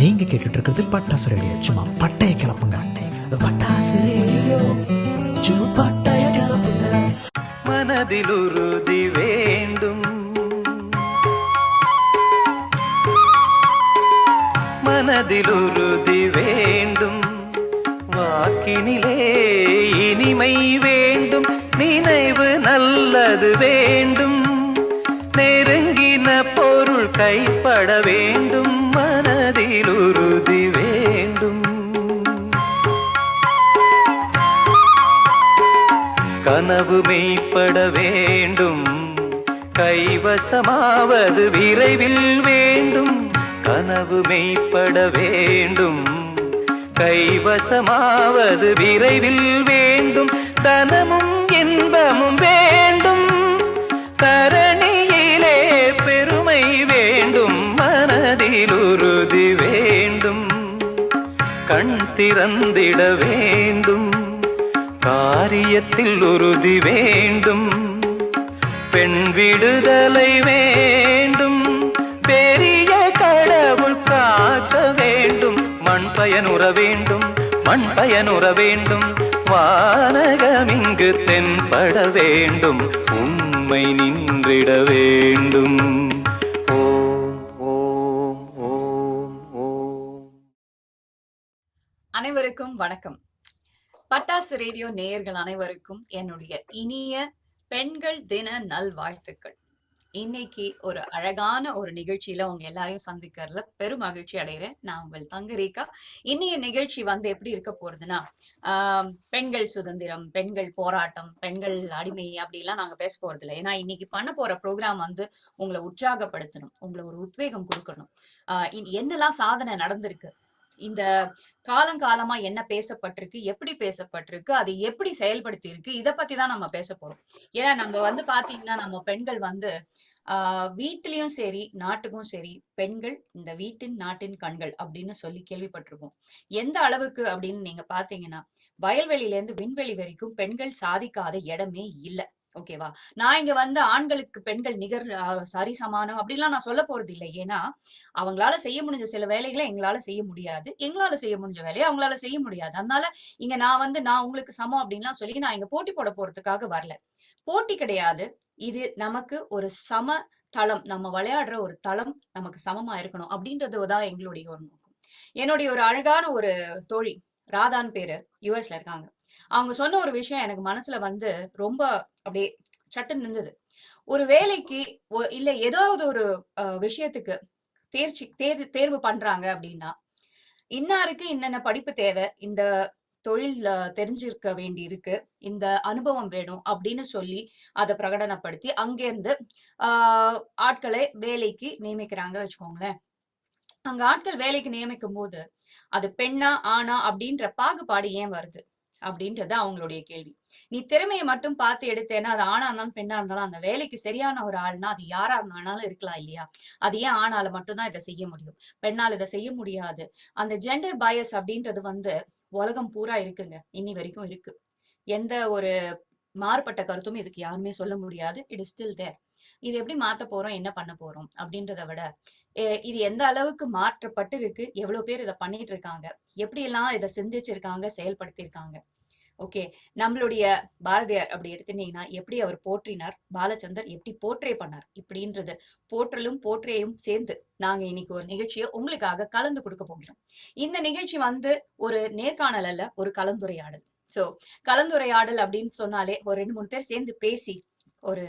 நீங்க கேட்டுட்டு இருக்கிறது பட்டாசு ரேடியோ. சும்மா பட்டைய கிளப்புங்க. பட்டாசு ரேடியோ சும்மா பட்டைய கிளப்புங்க. மனதில் உறுதி வேண்டும், மனதில் உறுதி வேண்டும், வாக்கினிலே இனிமை வேண்டும், நினைவு நல்லது வேண்டும், நெருங்கின பொருள் கைப்பட வேண்டும், மனதில் உறுதி வேண்டும். கனவு மெய்ப்பட வேண்டும், கைவசமாவது விரைவில் வேண்டும், கனவு மெய்ப்பட வேண்டும், கைவசமாவது விரைவில் வேண்டும், தனமும் இன்பமும் வேண்டும், தரணியிலே பெருமை வேண்டும், மனதில் உறுதி வேண்டும், கண் திறந்திட வேண்டும், காரியத்தில் உறுதி வேண்டும், பெண் விடுதலை வேண்டும், பெரிய கடவுள் காக்க வேண்டும், மண் பயனுற வேண்டும், மண் பயனுற வேண்டும், வானகம் இங்கு தென்பட வேண்டும், உண்மை நின்றிட வேண்டும். ஓம் ஓம் ஓம் ஓம். அனைவருக்கும் வணக்கம். பட்டாசு ரேடியோ நேயர்கள் அனைவருக்கும் என்னுடைய இனிய பெண்கள் தின நல்வாழ்த்துக்கள். இன்னைக்கு ஒரு அழகான ஒரு நிகழ்ச்சியில உங்க எல்லாரையும் சந்திக்கிறதுல பெரும் மகிழ்ச்சி அடைகிறேன். நான் உங்கள் தங்க ரேகா. இன்னைய நிகழ்ச்சி எப்படி இருக்க போறதுன்னா, பெண்கள் சுதந்திரம், பெண்கள் போராட்டம், பெண்கள் அடிமை அப்படிலாம் நாங்க பேச போறது இல்லை. ஏன்னா இன்னைக்கு பண்ண போற ப்ரோக்ராம் உங்களை உற்சாகப்படுத்தணும், உங்களை ஒரு உத்வேகம் கொடுக்கணும். என்னெல்லாம் சாதனை நடந்திருக்கு, இந்த காலங்காலமா என்ன பேசப்பட்டிருக்கு, எப்படி பேசப்பட்டிருக்கு, அதை எப்படி செயல்படுத்தி இருக்கு, இதை பத்தி தான் நம்ம பேச போறோம். ஏன்னா நம்ம பாத்தீங்கன்னா நம்ம பெண்கள் வீட்டிலயும் சரி நாட்டுக்கும் சரி, பெண்கள் இந்த வீட்டின் நாட்டின் கண்கள் அப்படின்னு சொல்லி கேள்விப்பட்டிருக்கோம். எந்த அளவுக்கு அப்படின்னு நீங்க பாத்தீங்கன்னா, வயல்வெளியில இருந்து விண்வெளி வரைக்கும் பெண்கள் சாதிக்காத இடமே இல்லை. ஓகேவா? நான் இங்க ஆண்களுக்கு பெண்கள் நிகர் சரிசமானம் அப்படிலாம் நான் சொல்ல போறது இல்லை. ஏன்னா அவங்களால செய்ய முடிஞ்ச சில வேலைகளை எங்களால செய்ய முடியாது, எங்களால செய்ய முடிஞ்ச வேலையை அவங்களால செய்ய முடியாது. அதனால இங்க நான் உங்களுக்கு சமம் அப்படின்லாம் சொல்லி நான் இங்க போட்டி போட போறதுக்காக வரல. போட்டி கிடையாது, இது நமக்கு ஒரு சம தளம், நம்ம விளையாடுற ஒரு தளம் நமக்கு சமமா இருக்கணும் அப்படின்றதுதான் எங்களுடைய ஒரு நோக்கம். என்னுடைய ஒரு அழகான ஒரு தோழி ராதான் பேரு யுஎஸ்ல இருக்காங்க. அவங்க சொன்ன ஒரு விஷயம் எனக்கு மனசுல ரொம்ப அப்படியே சட்டுன்னு இருந்தது. ஒரு வேலைக்கு இல்ல ஏதாவது ஒரு விஷயத்துக்கு தேர்வு பண்றாங்க அப்படின்னா, இன்னாருக்கு இன்னென்ன படிப்பு தேவை, இந்த தொழில் தெரிஞ்சிருக்க வேண்டி இருக்கு, இந்த அனுபவம் வேணும் அப்படின்னு சொல்லி அதை பிரகடனப்படுத்தி அங்கிருந்து ஆட்களை வேலைக்கு நியமிக்கிறாங்க வச்சுக்கோங்களேன். அங்க ஆட்கள் வேலைக்கு நியமிக்கும் போது அது பெண்ணா ஆணா அப்படின்ற பாகுபாடு ஏன் வருது அப்படின்றது அவங்களுடைய கேள்வி. நீ திறமையை மட்டும் பார்த்து எடுத்தேன்னா, அது ஆணா இருந்தாலும் பெண்ணா இருந்தாலும் அந்த வேலைக்கு சரியான ஒரு ஆள்னா அது யாரா இருந்தாலும் இருக்கலாம் இல்லையா? அது ஏன் ஆணால மட்டும்தான் இதை செய்ய முடியும், பெண்ணால் இதை செய்ய முடியாது? அந்த ஜெண்டர் பயஸ் அப்படின்றது உலகம் பூரா இருக்குங்க, இன்னி வரைக்கும் இருக்கு. எந்த ஒரு மாறுபட்ட கருத்தும் இதுக்கு யாருமே சொல்ல முடியாது. It is still there. இது எப்படி மாத்த போறோம், என்ன பண்ண போறோம் அப்படின்றத விட இது எந்த அளவுக்கு மாற்றப்பட்டு இருக்கு, எவ்வளவு பேர் இதை பண்ணிட்டு இருக்காங்க, எப்படி எல்லாம் இதை சிந்திச்சிருக்காங்க, செயல்படுத்தியிருக்காங்க. ஓகே, நம்மளுடைய பாரதியார் அப்படி எடுத்துட்டீங்கன்னா எப்படி அவர் போற்றினார், பாலச்சந்தர் எப்படி போற்றே பண்ணார், இப்படின்றது போற்றலும் போற்றையும் சேர்ந்து நாங்க இன்னைக்கு ஒரு நிகழ்ச்சியை உங்களுக்காக கலந்து கொடுக்க போகிறோம். இந்த நிகழ்ச்சி ஒரு நேர்காணல் அல்ல, ஒரு கலந்துரையாடல். சோ கலந்துரையாடல் அப்படின்னு சொன்னாலே ஒரு 2-3 பேர் சேர்ந்து பேசி ஒரு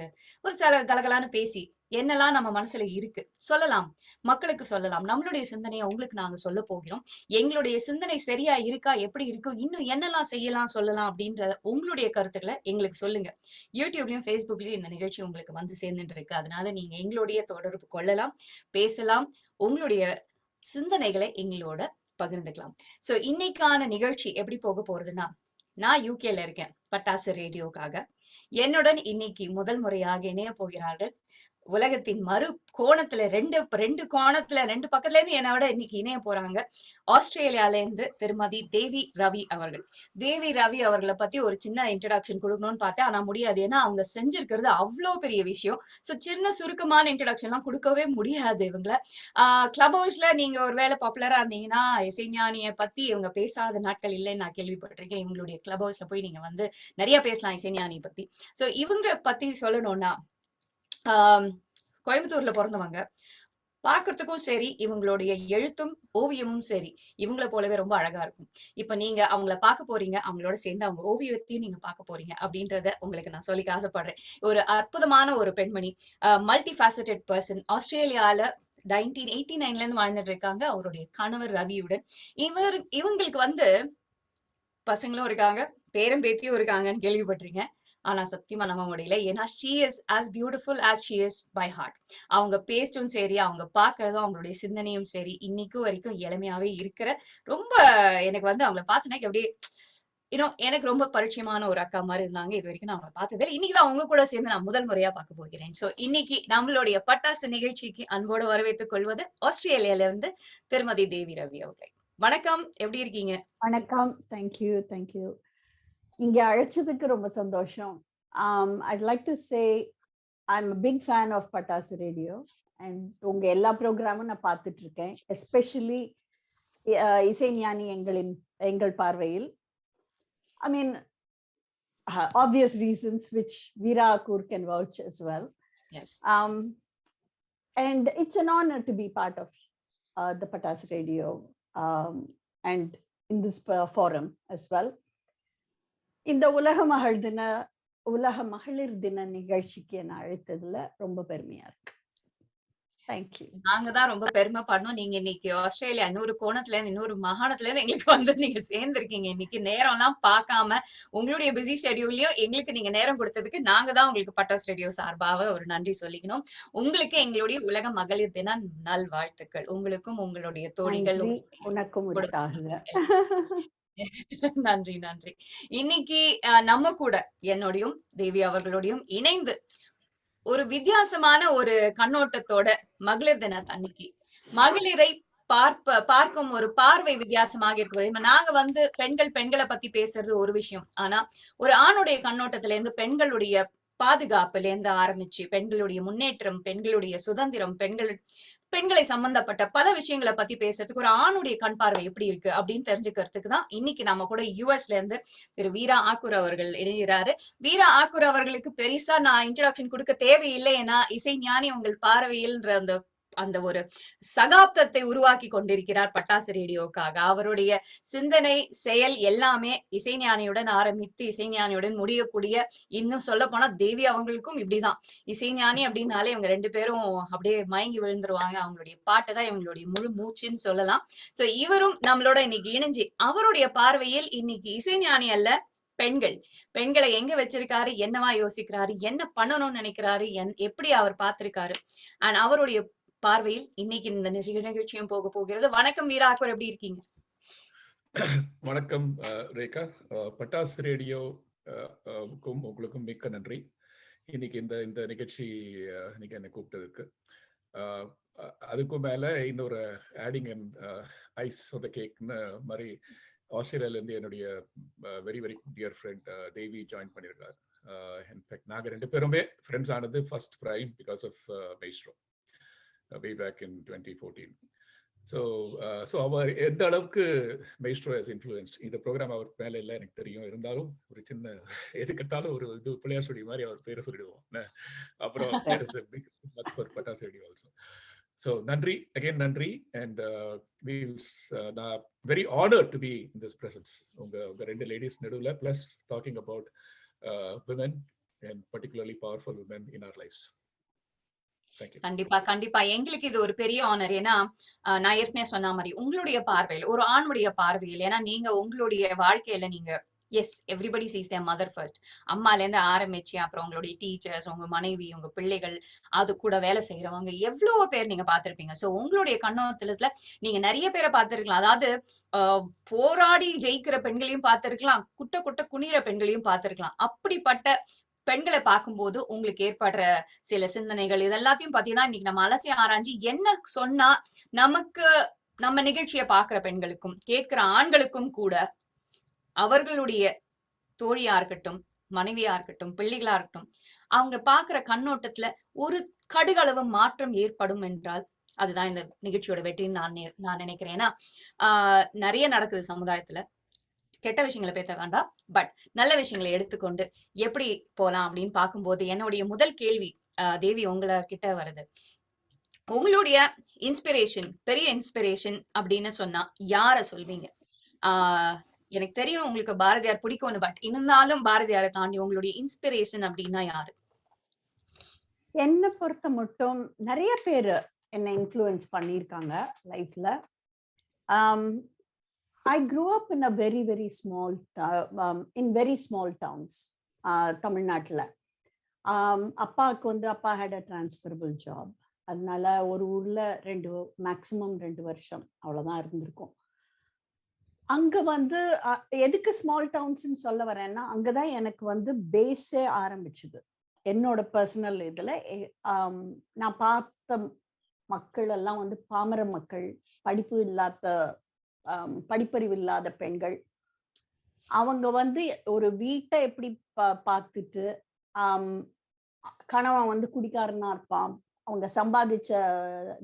கலகலான்னு பேசி என்னெல்லாம் நம்ம மனசுல இருக்கு சொல்லலாம், மக்களுக்கு சொல்லலாம். நம்மளுடைய சிந்தனையை உங்களுக்கு நாங்க சொல்ல போகிறோம். எங்களுடைய சிந்தனை சரியா இருக்கா, எப்படி இருக்கு, இன்னும் என்னெல்லாம் செய்யலாம் சொல்லலாம் அப்படின்ற உங்களுடைய கருத்துக்களை எங்களுக்கு சொல்லுங்க. யூடியூப்லயும் ஃபேஸ்புக்லயும் இந்த நிகழ்ச்சி உங்களுக்கு சேர்ந்துட்டு இருக்கு. அதனால நீங்க எங்களுடைய தொடர்பு கொள்ளலாம், பேசலாம், உங்களுடைய சிந்தனைகளை எங்களோட பகிர்ந்துக்கலாம். சோ இன்னைக்கான நிகழ்ச்சி எப்படி போக போறதுன்னா, நான் யூகேல இருக்கேன் பட்டாசு ரேடியோக்காக. என்னுடன் இன்னைக்கு முதல் முறையாக இணைய போகிறார்கள் உலகத்தின் மறு கோணத்துல ரெண்டு கோணத்துல ரெண்டு பக்கத்துல இருந்து என்னை விட இன்னைக்கு இணைய போறாங்க. ஆஸ்திரேலியால இருந்து திருமதி தேவி ரவி அவர்கள். தேவி ரவி அவர்களை பத்தி ஒரு சின்ன இன்ட்ரடக்ஷன் கொடுக்கணும்னு பார்த்தேன், ஆனா முடியாது. ஏன்னா அவங்க செஞ்சிருக்கிறது அவ்வளோ பெரிய விஷயம். சோ சின்ன சுருக்கமான இன்ட்ரடக்ஷன் எல்லாம் கொடுக்கவே முடியாது இவங்கள. கிளப் ஹவுஸ்ல நீங்க ஒருவேளை பாப்புலரா இருந்தீங்கன்னா இசைஞானியை பத்தி இவங்க பேசாத நாட்கள் இல்லைன்னு நான் கேள்விப்பட்டிருக்கேன். இவங்களுடைய கிளப் ஹவுஸ்ல போய் நீங்க வந்து நிறைய பேசலாம் இசைஞானியை பத்தி. சோ இவங்க பத்தி சொல்லணும்னா கோயம்புத்தூர்ல பிறந்தவங்க. பாக்குறதுக்கும் சரி, இவங்களுடைய எழுத்தும் ஓவியமும் சரி இவங்களை போலவே ரொம்ப அழகா இருக்கும். இப்ப நீங்க அவங்கள பார்க்க போறீங்க, அவங்களோட சேர்ந்து அவங்க ஓவியத்தையும் நீங்க பார்க்க போறீங்க அப்படின்றத உங்களுக்கு நான் சொல்லிக்க ஆசைப்படுறேன். ஒரு அற்புதமான ஒரு பெண்மணி, மல்டி ஃபேசட்டட் பர்சன். ஆஸ்திரேலியால 1989ல இருந்து வாழ்ந்துட்டு இருக்காங்க அவருடைய கணவர் ரவியுடன். இவங்களுக்கு வந்து பசங்களும் இருக்காங்க, பேரம் பேத்தியும் இருக்காங்கன்னு கேள்விப்பட்டிருக்கேன். ஆனா சத்தியமா நம்ப முடியல. ஏன்னா she is as beautiful as she is by heart. அவங்க பேச்சும் சரி, அவங்க பாக்குறதும், அவங்களுடைய சிந்தனையும் சரி இன்னைக்கும் வரைக்கும் இளமையாவே இருக்கிற ரொம்ப எனக்கு வந்து அவங்கள பார்த்தனா அப்படியே எனக்கு ரொம்ப பரிச்சயமான ஒரு அக்கா மாதிரி இருந்தாங்க. இது வரைக்கும் நான் அவங்களை பார்த்ததில்லை. இன்னைக்குதான் அவங்க கூட சேர்ந்து நான் முதல் முறையா பார்க்க போகிறேன். சோ இன்னைக்கு நம்மளுடைய பட்டாசு நிகழ்ச்சிக்கு அன்போடு வரவேற்றுக் கொள்வது ஆஸ்திரேலியால இருந்து திருமதி தேவி ரவி அவர்களை. வணக்கம், எப்படி இருக்கீங்க? வணக்கம், தேங்க்யூ. இங்க அழைச்சதுக்கு ரொம்ப சந்தோஷம். I'd like to say I'm a big fan of Pattas Radio and உங்க எல்லா ப்ரோக்ராமும் நான் பார்த்துட்டு இருக்கேன். எஸ்பெஷலி இசைஞானி எங்கள் பார்வையில். I mean, obvious reasons which Veera Akkoor can vouch as well. Yes. And it's an honor to be part of the Pattas Radio and in this forum as well. இந்த உலக மகளிர் தின நிகழ்ச்சிக்கு என்ன அழைத்ததுல ரொம்ப பெருமையா இருக்கு. தேங்க்யூ. நாங்க தான் ரொம்ப பெருமைப்படணும். நீங்க இன்னைக்கு ஆஸ்திரேலியா இன்னொரு கோணத்துல இருந்து இன்னொரு மாகாணத்துல இருந்து எங்களுக்கு வந்து நீங்க சேர்ந்திருக்கீங்க. இன்னைக்கு நேரம் எல்லாம் பார்க்காம உங்களுடைய பிஸி ஷெட்யூல்லையும் எங்களுக்கு நீங்க நேரம் கொடுத்ததுக்கு நாங்க தான் உங்களுக்கு பட்டாஸ் ரேடியோ சார்பாக ஒரு நன்றி சொல்லிக்கணும். உங்களுக்கு எங்களுடைய உலக மகளிர் தின நல்வாழ்த்துக்கள். உங்களுக்கும் உங்களுடைய தோழிகள் உனக்கும் நன்றி. இன்னைக்கு நம்ம கூட என்னோடையும் தேவி அவர்களோடையும் இணைந்து ஒரு வித்தியாசமான ஒரு கண்ணோட்டத்தோட மகளிர் தின அன்னைக்கு மகளிரை பார்க்கும் ஒரு பார்வை வித்தியாசமாக இருக்குது. நாங்க வந்து பெண்களை பத்தி பேசுறது ஒரு விஷயம், ஆனா ஒரு ஆணுடைய கண்ணோட்டத்துல இருந்து பெண்களுடைய பாதுகாப்புல இருந்து ஆரம்பிச்சு பெண்களுடைய முன்னேற்றம், பெண்களுடைய சுதந்திரம், பெண்களை சம்பந்தப்பட்ட பல விஷயங்களை பத்தி பேசுறதுக்கு ஒரு ஆணுடைய கண் பார்வை எப்படி இருக்கு அப்படின்னு தெரிஞ்சுக்கிறதுக்கு தான் இன்னைக்கு நம்ம கூட யூஎஸ்ல இருந்து திரு வீரா ஆக்கூர் அவர்கள் இணைகிறாரு. வீரா ஆக்கூர் அவர்களுக்கு பெருசா நான் இன்ட்ரோடக்ஷன் கொடுக்க தேவையில்லை. ஏன்னா இசைஞானி உங்கள் பார்வையில்ன்ற அந்த ஒரு சகாப்தத்தை உருவாக்கி கொண்டிருக்கிறார் பட்டாசு ரேடியோக்காக. அவருடைய சிந்தனை செயல் எல்லாமே இசைஞானியுடன் ஆரம்பித்து இசைஞானியுடன் முடியக்கூடிய, இன்னும் சொல்ல போனா தேவி அவங்களுக்கும் இப்படிதான். இசைஞானி அப்படின்னாலே இவங்க ரெண்டு பேரும் அப்படியே மயங்கி விழுந்துருவாங்க. அவங்களுடைய பாட்டு தான் இவங்களுடைய முழு மூச்சுன்னு சொல்லலாம். சோ இவரும் நம்மளோட இன்னைக்கு இணைஞ்சு அவருடைய பார்வையில் இன்னைக்கு இசைஞானி அல்ல, பெண்களை எங்க வச்சிருக்காரு, என்னவா யோசிக்கிறாரு, என்ன பண்ணணும்னு நினைக்கிறாரு, எப்படி அவர் பார்த்திருக்காரு அண்ட் அவருடைய பார்வையில் இன்னைக்கு இந்த நிகழ்ச்சியும் போக போகிறது. வணக்கம் வீரா ஆக்கூர், எப்படி இருக்கீங்க? வணக்கம் ரேகா. பட்டாஸ் ரேடியோ உங்களுக்கும் மிக்க நன்றி. இன்னைக்கு இந்த நிகழ்ச்சி நீங்க என்ன கூப்பிட்டதுக்கு. அதுக்கும் மேல இன்னொரு adding and ice of the கேக்னு மாதிரி ஆஸ்திரேலியால இருந்து என்னுடைய very very dear friend Devi join பண்ணியிருக்காரு. இன்ஃபேக்ட் நாங்க ரெண்டு பேருமே ஃப்ரெண்ட்ஸ் ஆனது first prime because of maestro way back in 2014. So அவர் எந்த அளவுக்கு மெய்ஸ்ட்ரோ ஹஸ் இன்ஃப்ளூயன்ஸ்ட் இந்த ப்ரோக்ராம் அவர் மேல இல்லை எனக்கு தெரியும். இருந்தாலும் ஒரு சின்ன எதுக்கெடுத்தாலும் ஒரு இது பிள்ளையார் சொல்லி மாதிரி அவர் பேரை சொல்லிடுவோம். அப்புறம் பட்டாஸ் ரேடியோ ஆல்சோ. ஸோ நன்றி அகெயின், நன்றி. And very honoured to be in this presence உங்க ரெண்டு லேடிஸ் நடுவில், plus talking about women and particularly powerful women in our lives. கண்டிப்பா எங்களுக்கு இது ஒரு பெரிய ஆனர். ஏன்னா நான் ஏற்கனவே சொன்ன மாதிரி உங்களுடைய பார்வையில், ஒரு ஆணுடைய பார்வையில், ஏன்னா நீங்க உங்களுடைய வாழ்க்கையில நீங்க everybody sees their mother first. அம்மால இருந்து ஆரம்பிச்சு அப்புறம் உங்களுடைய டீச்சர்ஸ், உங்க மனைவி, உங்க பிள்ளைகள், அது கூட வேலை செய்யறவங்க எவ்வளவு பேர் நீங்க பார்த்திருப்பீங்க. சோ உங்களுடைய கண்ணோட்டத்துல நீங்க நிறைய பேரை பார்த்திருக்கலாம். அதாவது போராடி ஜெயிக்கிற பெண்களையும் பார்த்திருக்கலாம், குட்ட குனிற பெண்களையும் பார்த்திருக்கலாம். அப்படிப்பட்ட பெண்களை பார்க்கும்போது உங்களுக்கு ஏற்படுற சில சிந்தனைகள் இதெல்லாத்தையும் பத்தி தான் இன்னைக்கு நம்ம அலசி ஆராய்ஞ்சு என்ன சொன்னா நமக்கு நம்ம நிகழ்ச்சியை பார்க்கிற பெண்களுக்கும் கேட்கிற ஆண்களுக்கும் கூட அவர்களுடைய தோழியா இருக்கட்டும், மனைவியா இருக்கட்டும், பிள்ளைகளா இருக்கட்டும், அவங்க பாக்குற கண்ணோட்டத்துல ஒரு கடுகளவு மாற்றம் ஏற்படும் என்றால் அதுதான் இந்த நிகழ்ச்சியோட வெற்றின்னு நான் நினைக்கிறேன். ஏன்னா நிறைய நடக்குது சமுதாயத்துல. கெட்ட விஷயங்களை பேச வேண்டாம், பட் நல்ல விஷயங்களை எடுத்துக்கொண்டு எப்படி போலாம் அப்படின்னு பார்க்கும்போது என்னுடைய முதல் கேள்வி தேவி உங்களை கிட்ட வருது. உங்களுடைய இன்ஸ்பிரேஷன், பெரிய இன்ஸ்பிரேஷன் அப்படின்னு சொன்னா யார சொல்வீங்க? எனக்கு தெரியும் உங்களுக்கு பாரதியார் பிடிக்கும்னு, பட் இருந்தாலும் பாரதியாரை தாண்டி உங்களுடைய இன்ஸ்பிரேஷன் அப்படின்னா யாரு? என்னை பொறுத்த மட்டும் நிறைய பேர் என்னை இன்ஃப்ளூயன்ஸ் பண்ணியிருக்காங்க லைஃப்ல. I grew up in a very, very small, in very small towns, தமிழ்நாட்டில். அப்பாவுக்கு வந்து அப்பா ஹேட் அ டிரான்ஸ்ஃபரபிள் ஜாப். அதனால ஒரு ஊர்ல மேக்சிமம் 2 வருஷம் அவ்வளோதான் இருந்திருக்கும். அங்க வந்து எதுக்கு ஸ்மால் டவுன்ஸ்ன்னு சொல்ல வரேன்னா, அங்கதான் எனக்கு வந்து பேஸே ஆரம்பிச்சுது. என்னோட பர்சனல் இதுல நான் பார்த்த மக்கள் எல்லாம் வந்து பாமர மக்கள், படிப்பறிவு இல்லாத பெண்கள். அவங்க வந்து ஒரு வீட்டை எப்படி பார்த்துட்டு, கணவன் வந்து குடிக்காரனா இருப்பான், அவங்க சம்பாதிச்ச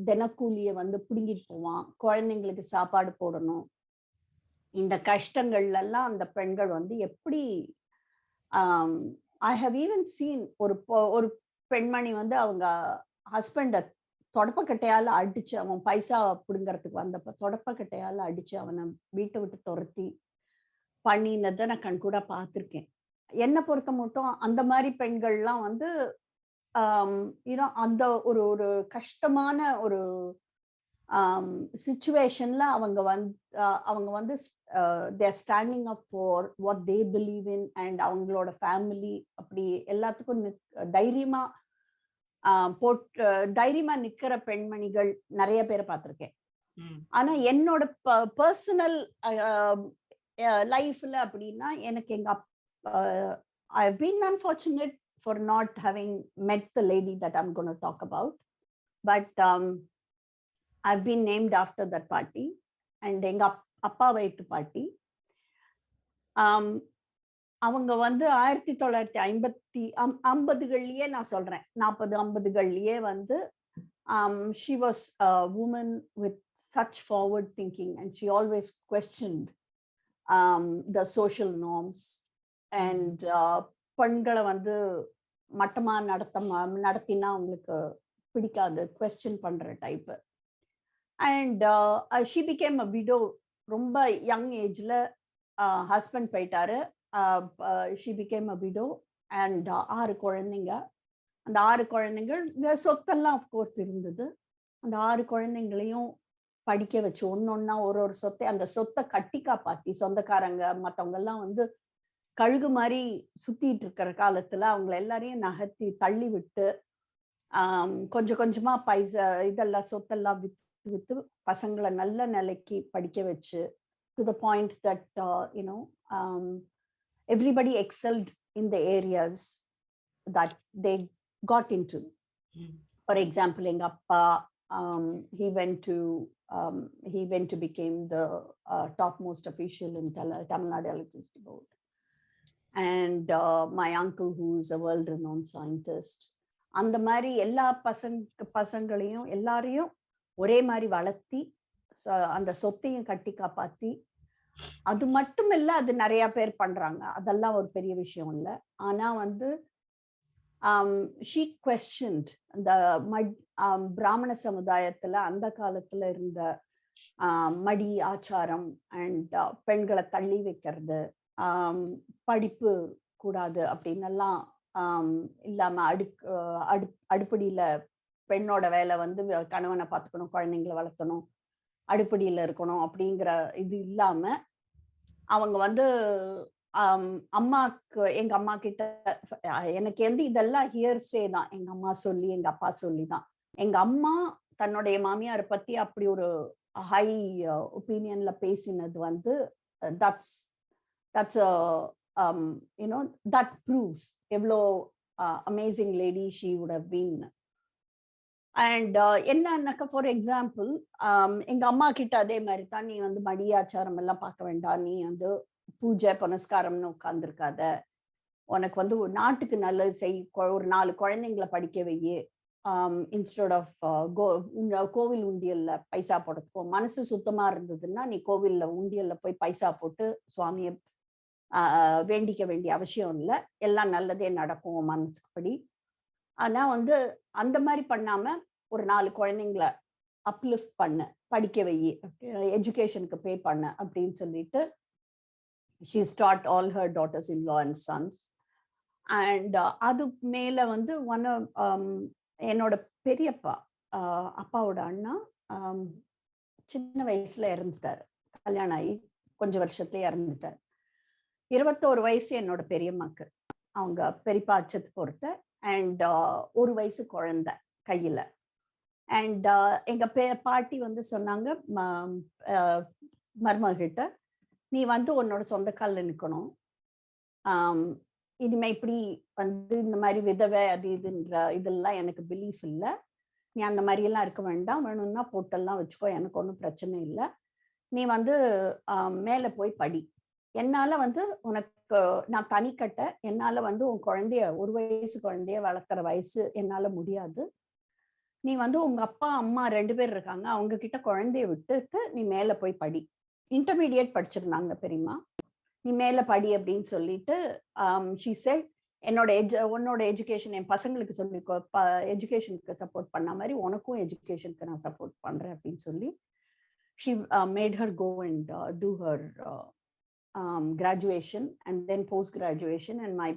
தினக்கூலியை வந்து பிடுங்கிட்டு போவான், குழந்தைங்களுக்கு சாப்பாடு போடணும், இந்த கஷ்டங்கள்ல எல்லாம் அந்த பெண்கள் வந்து எப்படி ஐ ஹவ் ஈவன் சீன் ஒரு பெண்மணி வந்து அவங்க ஹஸ்பண்ட தொடப்பக்கட்டையால அடிச்சு, அவன் பைசா பிடுங்கறதுக்கு வந்தப்ப தொடப்பக்கட்டையால அடிச்சு அவனை வீட்டை விட்டு துரத்தி பண்ணினதை நான் கண்கூட பார்த்துருக்கேன். என்னை பொறுத்த மட்டும் அந்த மாதிரி பெண்கள்லாம் வந்து அந்த ஒரு கஷ்டமான ஒரு சிச்சுவேஷன்ல அவங்க வந்து they're standing up for what they believe in and அவங்களோட ஃபேமிலி அப்படி எல்லாத்துக்கும் தைரியமா நிக்கிற பெண்மணிகள் நிறைய பேரை பார்த்திருக்கேன். ஆனா என்னோட பர்சனல் லைஃப்ல அப்படின்னா எனக்கு எங்க I have been unfortunate for not having met the lady that I'm going to talk about, but I've been named after that party and enga appa vaitu party. அவங்க வந்து 1950களிலேயே நான் சொல்றேன், 40-50களிலேயே வந்து she was a woman with such forward thinking and she always questioned the social norms and பெண்களை வந்து மட்டமா நடத்தினா அவங்களுக்கு பிடிக்காது, குவெஸ்டின் பண்ற type. And she became a widow. ரொம்ப யங் ஏஜ்ல ஹஸ்பண்ட் போயிட்டாரு. She became a widow and 6 குழந்தைங்க. அந்த 6 குழந்தைங்கள் சொத்தெல்லாம் அஃப்கோர்ஸ் இருந்தது. அந்த 6 குழந்தைங்களையும் படிக்க வச்சு ஒன்னொன்னா ஒரு சொத்தை, அந்த சொத்தை கட்டி காப்பாத்தி சொந்தக்காரங்க மற்றவங்க எல்லாம் வந்து கழுகு மாதிரி சுத்திட்டு இருக்கிற காலத்துல அவங்களை எல்லாரையும் நகர்த்தி தள்ளி விட்டு கொஞ்சம் கொஞ்சமா இதெல்லாம் சொத்தெல்லாம் வித்து பசங்களை நல்ல நிலைக்கு படிக்க வச்சு, to the point that everybody excelled in the areas that they got into. For example, எங்க அப்பா he went to became the topmost official in Tamil Nadu Electricity Board. And my uncle, who is a world-renowned scientist. அந்த மாதிரி எல்லா பசங்களையும் எல்லாரையும் ஒரே மாதிரி வளர்த்தி அந்த சொத்தையும் கட்டி காப்பாத்தி, அது மட்டும் இல்ல, அது நிறைய பேர் பண்றாங்க, அதெல்லாம் ஒரு பெரிய விஷயம் இல்லை. ஆனா வந்து she questioned அந்த பிராமண சமுதாயத்துல அந்த காலத்துல இருந்த மடி ஆச்சாரம் அண்ட் பெண்களை தள்ளி வைக்கிறது, படிப்பு கூடாது அப்படின்னு எல்லாம் இல்லாம அடுப்படியில பெண்ணோட வேலை வந்து கணவனை பார்த்துக்கணும், குழந்தைங்களை வளர்த்தணும், அடுப்படியில இருக்கணும் அப்படிங்கிற இது இல்லாம அவங்க வந்து எங்க அம்மா கிட்ட எனக்கு வந்து இதெல்லாம் ஹியர்ஸே தான், எங்க அம்மா சொல்லி எங்க அப்பா சொல்லி தான். எங்க அம்மா தன்னுடைய மாமியாரை பத்தி அப்படி ஒரு ஹை ஒப்பீனியன்ல பேசினது வந்து that's that proves எவ்வளோ amazing lady she would have been. And என்னன்னாக்கா ஃபார் எக்ஸாம்பிள் எங்க அம்மா கிட்ட அதே மாதிரி தான், நீ வந்து மடியாச்சாரம் எல்லாம் பார்க்க வேண்டாம், நீ வந்து பூஜை புனஸ்காரம்னு உட்கார்ந்துருக்காத, உனக்கு வந்து ஒரு நாட்டுக்கு நல்லது செய், ஒரு 4 குழந்தைங்களை படிக்க வையே, இன்ஸ்டெட் ஆஃப் கோவில் உண்டியல்ல பைசா போடுறதுக்கோ, மனசு சுத்தமா இருந்ததுன்னா நீ கோவில்ல உண்டியல்ல போய் பைசா போட்டு சுவாமியை வேண்டிக்க வேண்டிய அவசியம் இல்லை, எல்லாம் நல்லதே நடக்கும் மனசுக்கு படி. ஆனா வந்து அந்த மாதிரி பண்ணாம ஒரு 4 குழந்தைங்களை அப்லிஃப்ட் பண்ண, படிக்க வை, எஜுகேஷனுக்கு பே பண்ண அப்படின்னு சொல்லிட்டு she's taught all her daughters-in-law and sons. And அது மேல வந்து என்னோட பெரியப்பா அப்பாவோட அண்ணா சின்ன வயசுல இறந்துட்டாரு, கல்யாணம் ஆகி கொஞ்சம் வருஷத்துல இறந்துட்டாரு. 21 வயசு என்னோட பெரியம்மாக்கு, அவங்க பெரியப்பா அச்சத்து பொறுத்த, அண்ட் 1 வயசு குழந்தை கையில. அண்ட் எங்க பாட்டி வந்து சொன்னாங்க மருமகிட்ட, நீ வந்து உன்னோட சொந்த காலில் நிற்கணும், இனிமே இப்படி வந்து இந்த மாதிரி விதவை அது இதுன்ற இதெல்லாம் எனக்கு பிலீஃப் இல்லை, நீ அந்த மாதிரி எல்லாம் இருக்க வேண்டாம், வேணும்னா போட்டெல்லாம் வச்சுக்கோ, எனக்கு ஒன்றும் பிரச்சனை இல்லை, நீ வந்து மேலே போய் படி, என்னால வந்து உனக்கு நான் தனிக்கட்ட, என்னால வந்து உன் குழந்தைய 1 வயசு குழந்தைய வளர்க்குற வயசு என்னால முடியாது, நீ வந்து உங்க அப்பா அம்மா 2 பேர் இருக்காங்க, அவங்க கிட்ட குழந்தைய விட்டுட்டு நீ மேல போய் படி. இன்டர்மீடியேட் படிச்சிருந்தாங்க பெரியம்மா, நீ மேல படி அப்படின்னு சொல்லிட்டு she said, உன்னோட எஜுகேஷன் என் பசங்களுக்கு சொல்லிக்கோ, எஜுகேஷனுக்கு சப்போர்ட் பண்ண மாதிரி உனக்கும் எஜுகேஷனுக்கு நான் சப்போர்ட் பண்றேன் அப்படின்னு சொல்லி she made her go and do her graduation and then post graduation, and my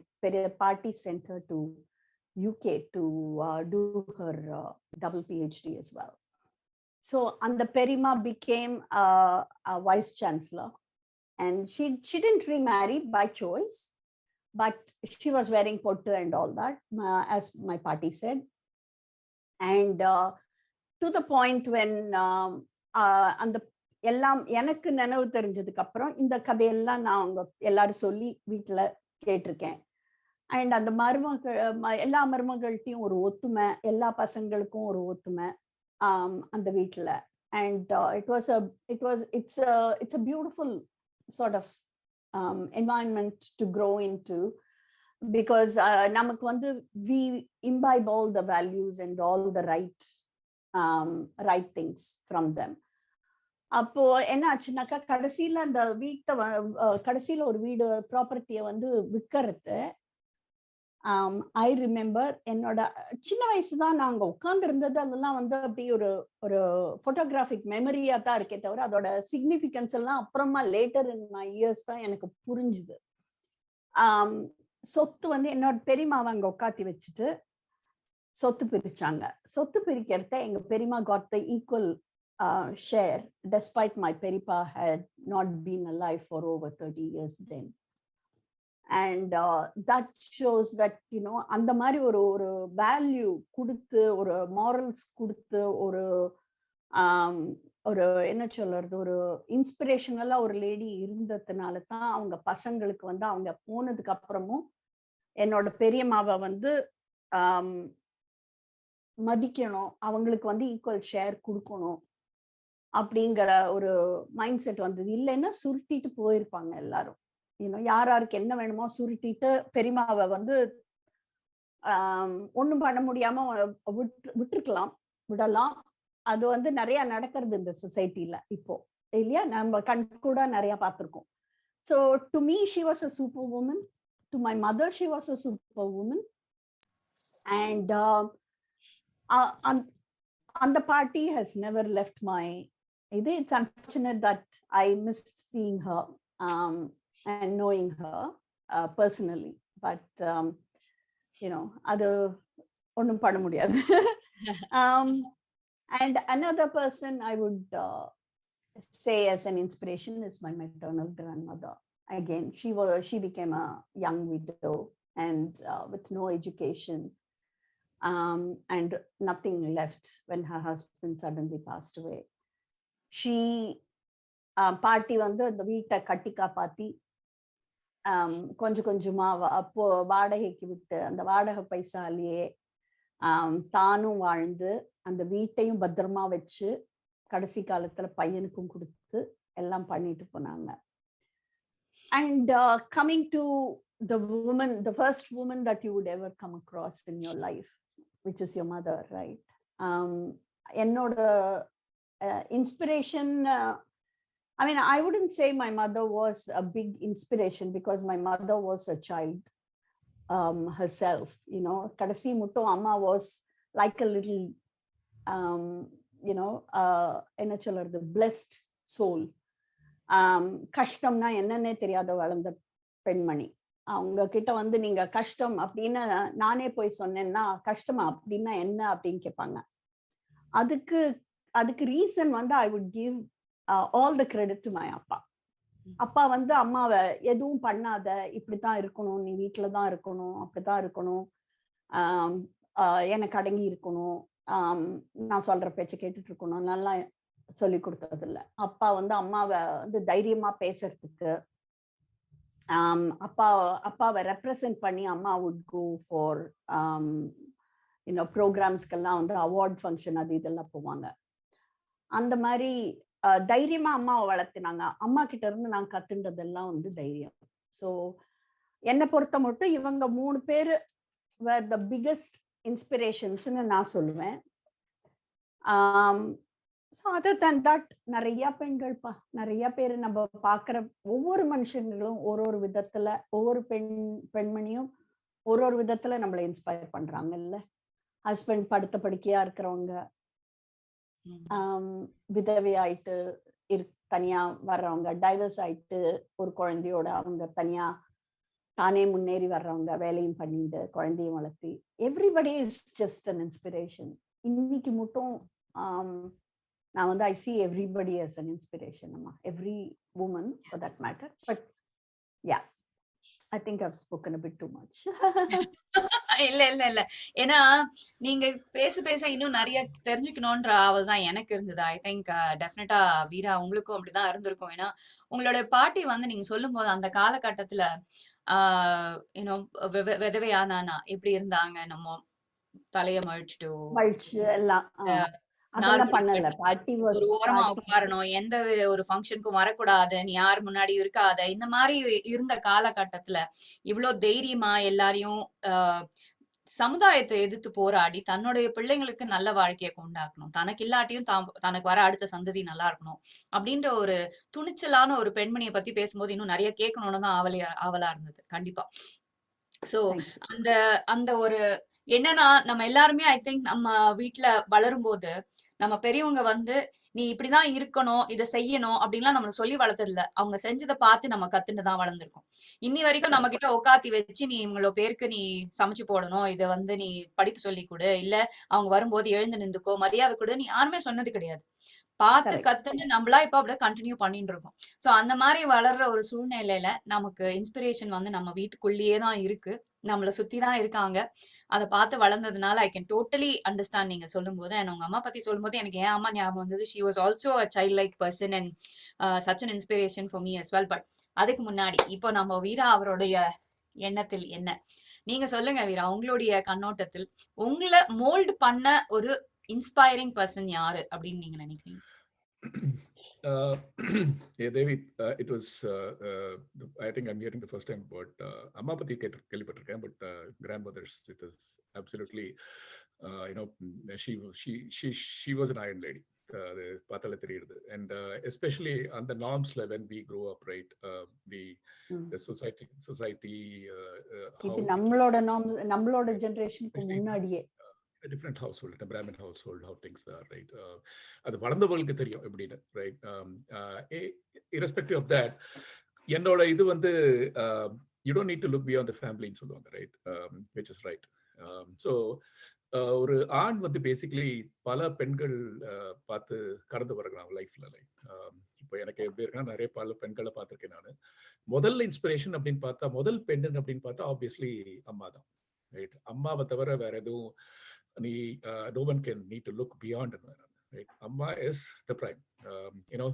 party sent her to UK to do her double PhD as well. So and the Perima became a vice chancellor, and she didn't remarry by choice, but she was wearing pottu and all that, as my party said. And to the point when அந்த எல்லாம் எனக்கு நினைவு தெரிஞ்சதுக்கு அப்புறம் இந்த கதையெல்லாம் நான் அவங்க எல்லாரும் சொல்லி வீட்டுல கேட்டிருக்கேன். அண்ட் அந்த எல்லா மருமகள்கிட்டையும் ஒரு ஒத்துமை, எல்லா பசங்களுக்கும் ஒரு ஒத்துமை அந்த வீட்டுல. And it's a beautiful sort of environment to grow into, because நமக்கு வந்து we imbibe all the values and all the right things from them. அப்போ என்ன ஆச்சுனாக்கா, கடைசியில அந்த கடைசியில ஒரு வீடு ப்ராப்பர்ட்டியை வந்து விற்கிறது, ஐ ரிமெம்பர் என்னோட சின்ன வயசுதான் நாங்க உட்கார்ந்து இருந்தது, அதெல்லாம் வந்து அப்படி ஒரு போட்டோகிராஃபிக் மெமரியா தான் இருக்கே தவிர அதோட சிக்னிஃபிகன்ஸ் எல்லாம் அப்புறமா லேட்டர் இன் மை இயர்ஸ் தான் எனக்கு புரிஞ்சுது. சொத்து வந்து என்னோட பெரியமாவை அங்க உட்காத்தி வச்சுட்டு சொத்து பிரிச்சாங்க. சொத்து பிரிக்கிறத எங்க பெரியமா got the equal share, despite my Peripa had not been alive for over 30 years then. And that shows that, அந்த மாதிரி ஒரு வேல்யூ கொடுத்து, ஒரு மாரல்ஸ் கொடுத்து, ஒரு என்ன சொல்றது, ஒரு இன்ஸ்பிரேஷனலா ஒரு லேடி இருந்ததுனால தான் அவங்க பசங்களுக்கு வந்து அவங்க போனதுக்கு அப்புறமும் என்னோட பெரியம்மாவை வந்து மதிக்கணும், அவங்களுக்கு வந்து ஈக்குவல் ஷேர் கொடுக்கணும் அப்படிங்கிற ஒரு மைண்ட் செட் வந்தது. இல்லைன்னா சுருட்டிட்டு போயிருப்பாங்க எல்லாரும். யாருக்கு என்ன வேணுமோ சுருட்டிட்டு பெரியமாவை வந்து ஒண்ணும் பண்ண முடியாம விடலாம். அது வந்து நிறைய நடக்கிறது இந்த சொசைட்டில இப்போ, இல்லையா? நம்ம கண் கூட நிறைய பார்த்திருக்கோம். So to me she was a superwoman, to my mother she was a superwoman, and the party has never left my. It's unfortunate that I missed seeing her and knowing her personally, but அது ஒண்ணும் பண்ண முடியாது. And another person I would say as an inspiration is my maternal grandmother. Again, she became a young widow and with no education and nothing left when her husband suddenly passed away. She party வந்து அந்த வீட்டை கட்டி காப்பாத்தி கொஞ்சம் கொஞ்சமா அப்போ வாடகைக்கு விட்டு அந்த வாடகை பைசாலேயே தானும் வாழ்ந்து அந்த வீட்டையும் பத்திரமா வச்சு கடைசி காலத்துல பையனுக்கும் கொடுத்து எல்லாம் பண்ணிட்டு போனாங்க. And coming to the woman, the first woman that you would ever come across in your life, which is your mother, right? Enoda inspiration, I mean, I wouldn't say my mother was a big inspiration because my mother was a child herself, you know. Kadasi mutto amma was like a little, you know, enna solradhu, blessed soul. கஷ்டம்னா என்னன்னே தெரியாத வளர்ந்த பெண்மணி. அவங்க கிட்ட வந்து நீங்க கஷ்டம் அப்படின்னு நானே போய் சொன்னேன்னா கஷ்டமா அப்படின்னா என்ன அப்படின்னு கேட்பாங்க. அதுக்கு ரீசன் வந்து I would give all the credit to my அப்பா. அப்பா வந்து அம்மாவை எதுவும் பண்ணாத, இப்படித்தான் இருக்கணும், நீ வீட்டுல தான் இருக்கணும், அப்படித்தான் இருக்கணும், எனக்கு அடங்கி இருக்கணும், நான் சொல்ற பேச்சை கேட்டுட்டு இருக்கணும், நல்லா சொல்லி கொடுத்தது இல்லை. அப்பா வந்து அம்மாவை வந்து தைரியமா பேசுறதுக்கு, அப்பாவை ரெப்ரசன்ட் பண்ணி அம்மா வுட் கோ ஃபார் யூனோ ப்ரோக்ராம்ஸ்க்கெல்லாம் வந்து அவார்ட் ஃபங்க்ஷன் அது இதெல்லாம் போவாங்க. அந்த மாதிரி தைரியமா அம்மாவை வளர்த்தினாங்க. அம்மா கிட்ட இருந்து நான் கத்துன்றதெல்லாம் வந்து தைரியம். ஸோ என்னை பொறுத்த மட்டும் இவங்க 3 பேர் were the biggest inspirationsன்னு நான் சொல்லுவேன். ஸோ அதர் தேன் தட் நிறைய பெண்கள்ப்பா, நிறைய பேர் நம்ம பார்க்குற ஒவ்வொரு மனுஷங்களும் ஒரு விதத்துல, ஒவ்வொரு பெண்மணியும் ஒரு விதத்துல நம்மளை இன்ஸ்பயர் பண்றாங்க இல்ல. ஹஸ்பண்ட் படுத்த படுக்கையா இருக்கிறவங்க, விதவையாயிட்டு தனியா வர்றவங்க, டைவர்ஸ் ஆயிட்டு ஒரு குழந்தையோட அவங்க தனியா தானே முன்னேறி வர்றவங்க, வேலையும் பண்ணிட்டு குழந்தையும் வளர்த்தி, everybody is just an inspiration. இன்னைக்கு மட்டும் நான் வந்து I see everybody as an inspiration, every woman for that matter. But yeah, I think I've spoken a bit too much. இல்ல ஏன்னா நீங்க பேச இன்னும் நிறைய தெரிஞ்சுக்கணும்ன்ற ஆவல் தான் எனக்கு இருந்தது. ஐ திங்க் டெஃபினட்டா வீரா உங்களுக்கும் அப்படிதான் இருந்திருக்கும். ஏன்னா உங்களோட பாட்டி வந்து நீங்க சொல்லும் போது அந்த காலகட்டத்துல யூனோ விதவையானா எப்படி இருந்தாங்க, நம்ம தலைய மழிச்சு எல்லாம் ஒரு ஓரமா உட்காரணும், எந்த ஒரு ஃபங்க்ஷனுக்கும் வரக்கூடாது, நீ யார் முன்னாடி இருக்காத, இந்த மாதிரி இருந்த காலகட்டத்துல இவ்வளவு தைரியமா எல்லாரையும் சமுதாயத்தை எதிர்த்து போராடி தன்னுடைய பிள்ளைங்களுக்கு நல்ல வாழ்க்கையை கொண்டாக்கணும், தனக்கு இல்லாட்டியும் தனக்கு வர அடுத்த சந்ததி நல்லா இருக்கணும் அப்படின்ற ஒரு துணிச்சலான ஒரு பெண்மணியை பத்தி பேசும்போது இன்னும் நிறைய கேட்கணும்னு தான் ஆவலா இருந்தது கண்டிப்பா. சோ அந்த ஒரு என்னன்னா நம்ம எல்லாருமே ஐ திங்க் நம்ம வீட்டுல வளரும் போது நம்ம பெரியவங்க வந்து நீ இப்படிதான் இருக்கணும், இதை செய்யணும் அப்படின்லாம் நம்மளுக்கு சொல்லி வளர்த்தது இல்ல. அவங்க செஞ்சதை பார்த்து நம்ம கத்துட்டுதான் வளர்ந்துருக்கோம். இன்னி வரைக்கும் நம்ம கிட்ட உட்காத்தி வச்சு நீ இவங்களோ பேருக்கு நீ சமைச்சு போடணும், இதை வந்து நீ படிப்பு சொல்லி கொடு, இல்ல அவங்க வரும்போது எழுந்து நின்றுக்கோ, மரியாதை கொடு, நீ யாருமே சொன்னது கிடையாது. பார்த்து கத்துன்னு நம்மளா இப்ப அப்படியே கண்டினியூ பண்ணிட்டு இருக்கோம். சோ அந்த மாதிரி வளர்ற ஒரு சூழ்நிலையில நமக்கு இன்ஸ்பிரேஷன் வந்து நம்ம வீட்டுக்குள்ளேயே தான் இருக்கு, நம்மளை சுத்திதான் இருக்காங்க. அதை பார்த்து வளர்ந்ததுனால ஐ கேன் டோட்டலி அண்டர்ஸ்டாண்ட் நீங்க சொல்லும் போது. அண்ட் உங்க அம்மா பத்தி சொல்லும் போது எனக்கு என் அம்மா ஞாபகம் வந்தது. She was also a child like person and such an inspiration for me as well. But அதுக்கு முன்னாடி இப்போ நம்ம வீரா அவருடைய எண்ணத்தில் என்ன நீங்க சொல்லுங்க வீரா, உங்களுடைய கண்ணோட்டத்தில் உங்களை மோல்ட் பண்ண ஒரு இன்ஸ்பைரிங் பர்சன் யாரு அப்படின்னு நீங்க நினைக்கிறீங்க? Yeah, Devi, it was I think I'm hearing the first time about amma patti kelipattirukken, but grandmothers, it was absolutely you know, she was an iron lady. Pathala theriyudhu, and especially on the norms when we grow up, right? The society ipo nammaloda norms, nammaloda generation ku munnadiye a different household, a Brahmin household, how things are, right? அது வளர்ந்தவங்களுக்கு தெரியும் எப்படின்னு, right? Irrespective of that, என்னோட இது வந்து you don't need to look beyond the family ன்னு சொல்லுவாங்க, right? Which is right. So ஒரு ஆண் வந்து பேசிக்கலி பல பெண்கள் பார்த்து கடந்து வருகிறாங்க லைஃப்ல. லைக் இப்போ எனக்கு எப்படி இருக்குன்னா நிறைய பல பெண்களை பார்த்துருக்கேன் நான். முதல்ல இன்ஸ்பிரேஷன் அப்படின்னு பார்த்தா, முதல் பெண் அப்படின்னு பார்த்தா ஆப்வியஸ்லி அம்மா தான், ரைட்? அம்மாவை தவிர வேற எதுவும் நீ no one can need to look beyond, right. அம்மா இஸ் த பிரைம். யூனோ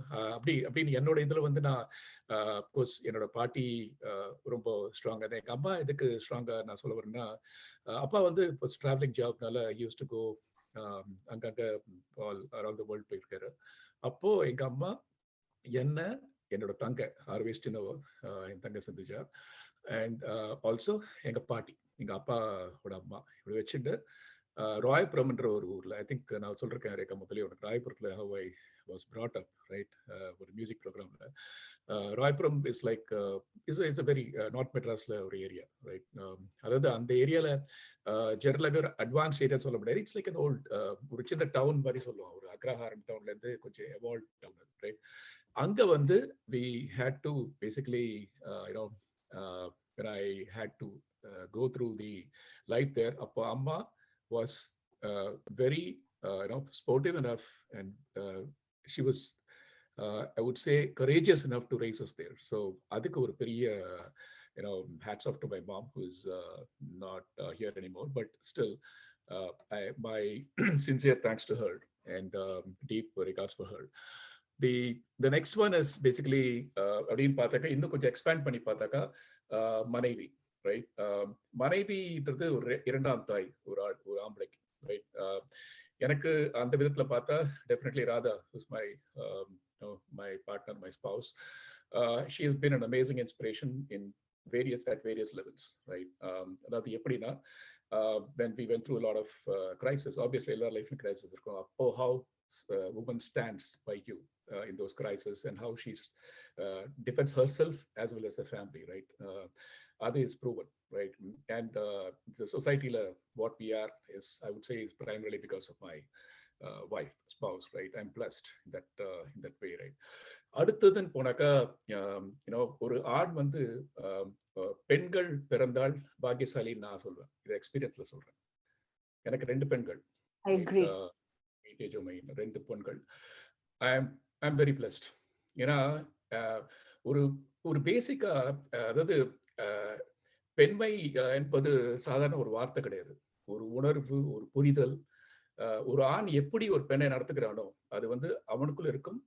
அப்படின்னு என்னோட இதுல வந்து நான் கோர்ஸ் என்னோட பாட்டி ரொம்ப ஸ்ட்ராங்கா தான். எங்க அம்மா எதுக்கு ஸ்ட்ராங்கா நான் சொல்ல வரேன்னா, அப்பா வந்து இப்போ டிராவலிங் ஜாப்னால யூஸ் டு கோ அங்கங்க ஆல் அரவுண்ட் த வேர்ல்ட் போயிருக்காரு. அப்போ எங்க அம்மா என்ன, என்னோட தங்க ஆர்வேஸ்டினோ, என் தங்க சந்திஜா, அண்ட் ஆல்சோ எங்க பாட்டி, எங்க அப்பாவோட அம்மா, இப்படி வச்சுட்டு ராயபுரம்ன்ற ஒரு ஊர்ல, ஐ திங்க் நான் சொல்றேன் ரேகா முதலே உனக்கு, ராயபுரத்துல how I was brought up, right, ஒரு மியூசிக் ப்ரோக்ராம்ல. Royapuram is like is a very north மெட்ராஸ்ல ஒரு ஏரியா, ரைட். அதாவது அந்த ஏரியால ஜெர்லகர் அட்வான்ஸ் ஏரியா சொல்ல முடியாது. இட்ஸ் லைக் அன் ஓல்ட், ஒரு சின்ன டவுன் மாதிரி சொல்லுவோம். ஒரு அக்ரஹாரம் டவுன்ல இருந்து கொஞ்சம் எவால்வ் டவுன், ரைட். அங்க வந்து we had to basically when I had to go through the life there, அப்போ அம்மா was very sportive enough, and she was I would say courageous enough to raise us there. So adukku ஒரு பெரிய hats off to my mom, who is not here anymore, but still my sincere thanks to her, and deep regards for her. The next one is basically அப்படின்னு பார்த்தாக்கா, இன்னும் கொஞ்சம் expand பண்ணி பார்த்தாக்கா, மனைவி, right. மனைவின்றது ஒரு இரண்டாம் தாய், ஒரு ஆம்பளைக்கு, ரைட். எனக்கு அந்த விதத்துல பார்த்தா definitely Radha is my partner, my spouse. She has been an amazing inspiration in various levels, right. அதாவது எப்படின்னா, when we went through a lot of crisis, obviously எல்லா லைஃப்ல crisis இருக்கும். அப்போ how woman stands by you in those crises, and how she defends herself as well as the family, right. That is proven, right. And the society what we are is, I would say, is primarily because of my wife, spouse, right. I'm blessed in that way, right. அடுத்ததுன்னு போனாக்கா, ஒரு ஆண் வந்து பெண்கள் பிறந்தால் பாக்கியசாலின்னு நான் சொல்றேன். இதை எக்ஸ்பீரியன்ஸ்ல சொல்றேன். எனக்கு 2 பெண்கள், 2 பெண்கள். I'm very blessed. ஏன்னா ஒரு பேசிக்கா, அதாவது பெண்மை என்பது சாதாரண ஒரு வார்த்தை கிடையாது. ஒரு உணர்வு, ஒரு புரிதல். ஒரு ஆண் எப்படி ஒரு பெண்ணை நடத்துகிறானோ அது வந்து அவனுக்குள்ள இருக்கும்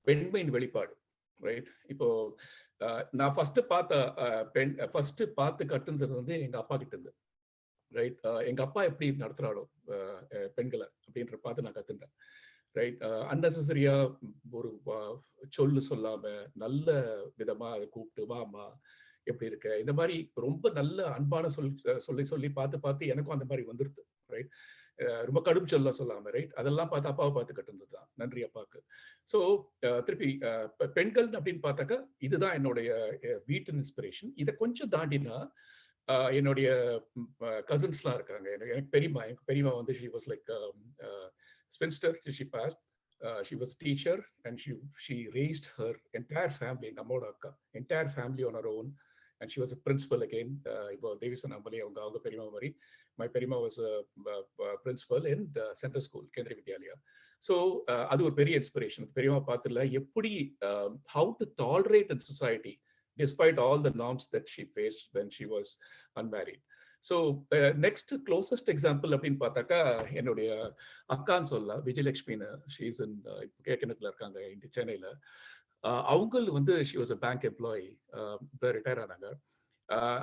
பெண்மையின் வெளிப்பாடு, ரைட். இப்போ நான் ஃபர்ஸ்ட் பார்த்து கட்டுனது வந்து எங்க அப்பா கிட்ட இருந்து, ரைட். எங்க அப்பா எப்படி நடத்துறாளோ பெண்களை அப்படின்ற பார்த்து நான் கத்துட்டேன், ரைட். அன்னெசரியா ஒரு சொல்லு சொல்லாம நல்ல விதமா அதை கூப்பிட்டு, வாமா எப்படி இருக்க, இந்த மாதிரி ரொம்ப நல்ல அன்பான சொல்லி பார்த்து எனக்கும் அந்த மாதிரி வந்துருது, ரைட். ரொம்ப கடும் சொல்லாம, ரைட். அதெல்லாம் பார்த்து அப்பாவை பார்த்து கட்டுனதுதான். நன்றி அப்பாவுக்கு. ஸோ திருப்பி பெண்கள் அப்படின்னு பார்த்தாக்கா, இதுதான் என்னுடைய வீட்டின் இன்ஸ்பிரேஷன். இதை கொஞ்சம் தாண்டினா என்னுடைய கசின்ஸ்லாம் இருக்காங்க. எனக்கு பெரியம்மா வந்து she was like spinster till she passed. She was a teacher, and she raised her entire family, எங்க அம்மாவோட அக்கா, entire family on her own, and she was a principal again. இப்போ தேவி சொன்னாமலே அவங்க பெரியம்மா மாதிரி, my பெரியம்மா was a principal in the central school, Kendriya Vidyalaya. So அது ஒரு பெரிய இன்ஸ்பிரேஷன். பெரியம்மா பார்த்துல எப்படி how to tolerate in society despite all the norms that she faced when she was unmarried. So next closest example அப்படின்னு பார்த்தாக்கா, என்னுடைய அக்கான்னு சொல்லலாம், விஜயலட்சுமின்னு. ஷீஸ் இன் கேக்கனத்தில் இருக்காங்க, இங்கே சென்னையில். அவங்க வந்து she was a bank employee, இப்போ ரிட்டையர் ஆனாங்க.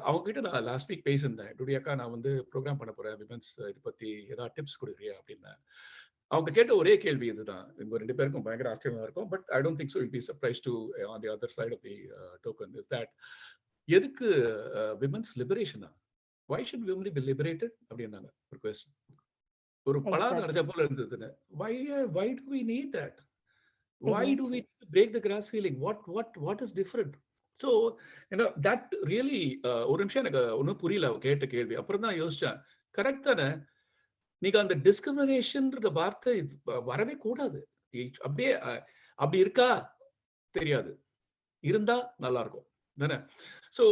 அவங்க கிட்ட நான் லாஸ்ட் வீக் பேசியிருந்தேன். டுடி அக்கா, நான் வந்து ப்ரோக்ராம் பண்ண போறேன் விமன்ஸ், இதை பத்தி ஏதாவது டிப்ஸ் கொடுக்குறியா அப்படின்னு. அவங்க கேட்ட ஒரே கேள்வி இதுதான். இவங்க 2 பேருக்கும் பயங்கர ஆச்சரியமா இருக்கும். But I don't think so will be surprise to on the other side of the token is that, எதுக்கு விமன்ஸ் லிபரேஷனா, why should women be liberated அப்படின்னாங்க ஒரு கொஸ்டின். ஒரு பலாத அடைஞ்ச போல இருந்ததுன்னு. why do we need that? Why do we break the glass ceiling? What is different? So that really ஒரு நிமிஷம் எனக்கு ஒன்றும் புரியல கேட்ட கேள்வி. அப்புறம் தான் யோசிச்சேன், கரெக்ட் தானே. நீங்க அந்த டிஸ்கிரிமினேஷன்ன்ற வார்த்தை வரவே கூடாது. அப்படியே அப்படி இருக்கா தெரியாது, இருந்தா நல்லா இருக்கும் தானே. ஸோ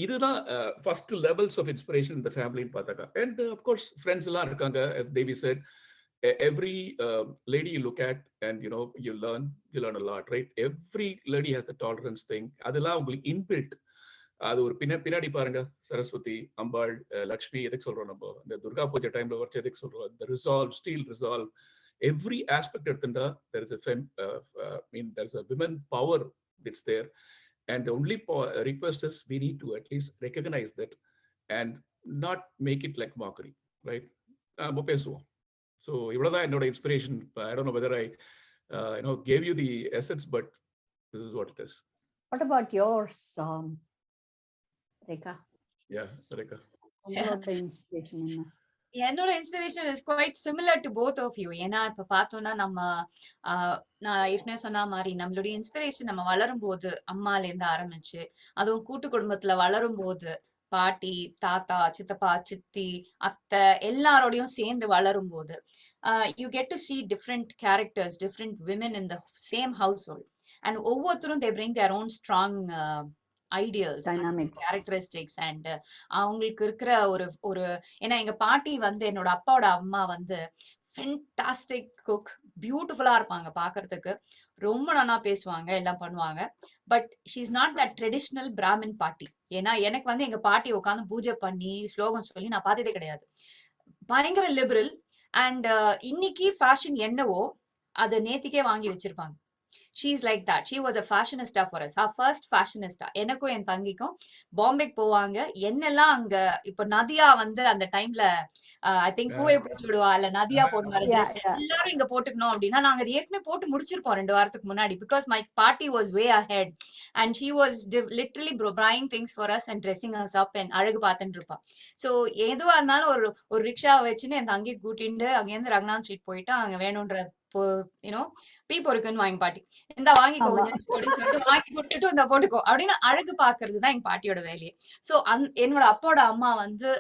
இதுதான் ஃபர்ஸ்ட் லெவல்ஸ் ஆஃப் இன்ஸ்பிரேஷன் இந்த ஃபேமிலின்னு பார்த்தாக்கா. அண்ட் அஃப்கோர்ஸ் ஃப்ரெண்ட்ஸ் எல்லாம் இருக்காங்க. as Devi said, every lady you look at and you learn a lot, right. Every lady has the tolerance thing. அதெல்லாம் உங்களுக்கு inbuilt. அது ஒரு பின்னாடி பாருங்க, சரஸ்வதி, அம்பாள், லக்ஷ்மி, எதுக்கு சொல்றோம் நம்ம இந்த துர்கா பூஜை டைம்ல வச்சு எதுக்கு சொல்றோம், the resolve, steel resolve, every aspect there is a there's a women power that's there. And the only request is we need to at least recognize that and not make it like mockery, right? So இவ்வளவுதான் என்னோட inspiration. I don't know whether I gave you the essence, but this is what it is. What about yours, Rekha? Yeah, Rekha. உங்களோட inspiration என்ன? என்னோட inspiration is quite similar to both of you. ஏன்னா இப்ப பார்த்தோம்னா நம்ம நான் ஏற்கனவே சொன்ன மாதிரி நம்மளுடைய இன்ஸ்பிரேஷன் நம்ம வளரும் போது அம்மால இருந்து ஆரம்பிச்சு, அதுவும் கூட்டு குடும்பத்துல வளரும் போது பாட்டி, தாத்தா, சித்தப்பா, சித்தி, அத்தை எல்லாரோடையும் சேர்ந்து வளரும் போது you get to see different characters, different women in the same household, and ஒவ்வொருத்தரும் they bring their own strong ideals, characteristics and அவங்களுக்கு இருக்கிற ஒரு ஏன்னா எங்க பாட்டி வந்து என்னோட அப்பாவோட அம்மா வந்து ஃபென்டாஸ்டிக் குக், பியூட்டிஃபுல்லா இருப்பாங்க பாக்குறதுக்கு, ரொம்ப நல்லா பேசுவாங்க, எல்லாம் பண்ணுவாங்க. But she is not that traditional Brahmin பாட்டி. ஏன்னா எனக்கு வந்து எங்க பாட்டி உட்காந்து பூஜை பண்ணி ஸ்லோகம் சொல்லி நான் பார்த்ததே கிடையாது. பயங்கர லிபரல். அண்ட் இன்னைக்கு ஃபேஷன் என்னவோ அதை நேத்திக்கே வாங்கி வச்சிருப்பாங்க. She is like that. She was a fashionista for us. Her first fashionista. எனக்கும் என் தங்கிக்கும் பாம்பேக்கு போவாங்க. என்னெல்லாம் அங்க இப்ப நதியா வந்து அந்த டைம்ல ஐ திங்க் பூவை போட்டு விடுவா இல்ல நதியா போட்டு வர ட்ரெஸ் எல்லாரும் இங்க போட்டுக்கணும் அப்படின்னா நாங்க அது ஏற்கனவே போட்டு முடிச்சிருப்போம் 2 வாரத்துக்கு முன்னாடி. Because my party was way ahead and she was literally buying things for us and dressing us up and அழகு பார்த்துட்டு இருப்பா. ஸோ எதுவா இருந்தாலும் ஒரு ரிக்ஷா வச்சுன்னு என் தங்கி கூட்டிட்டு அங்கேருந்து ரங்கநாத் ஸ்ட்ரீட் போயிட்டு அங்க வேணும்ன்ற பீ பொறுக்குன்னு வாங்கி பாட்டி இந்த வாங்கிக்கோ அப்படின்னு சொல்லிட்டு வாங்கி கொடுத்துட்டு இந்த போட்டுக்கோ அப்படின்னு அழகு பாக்குறதுதான் எங்க பாட்டியோட வேலையே. சோ என்னோட அப்பாவோட அம்மா வந்து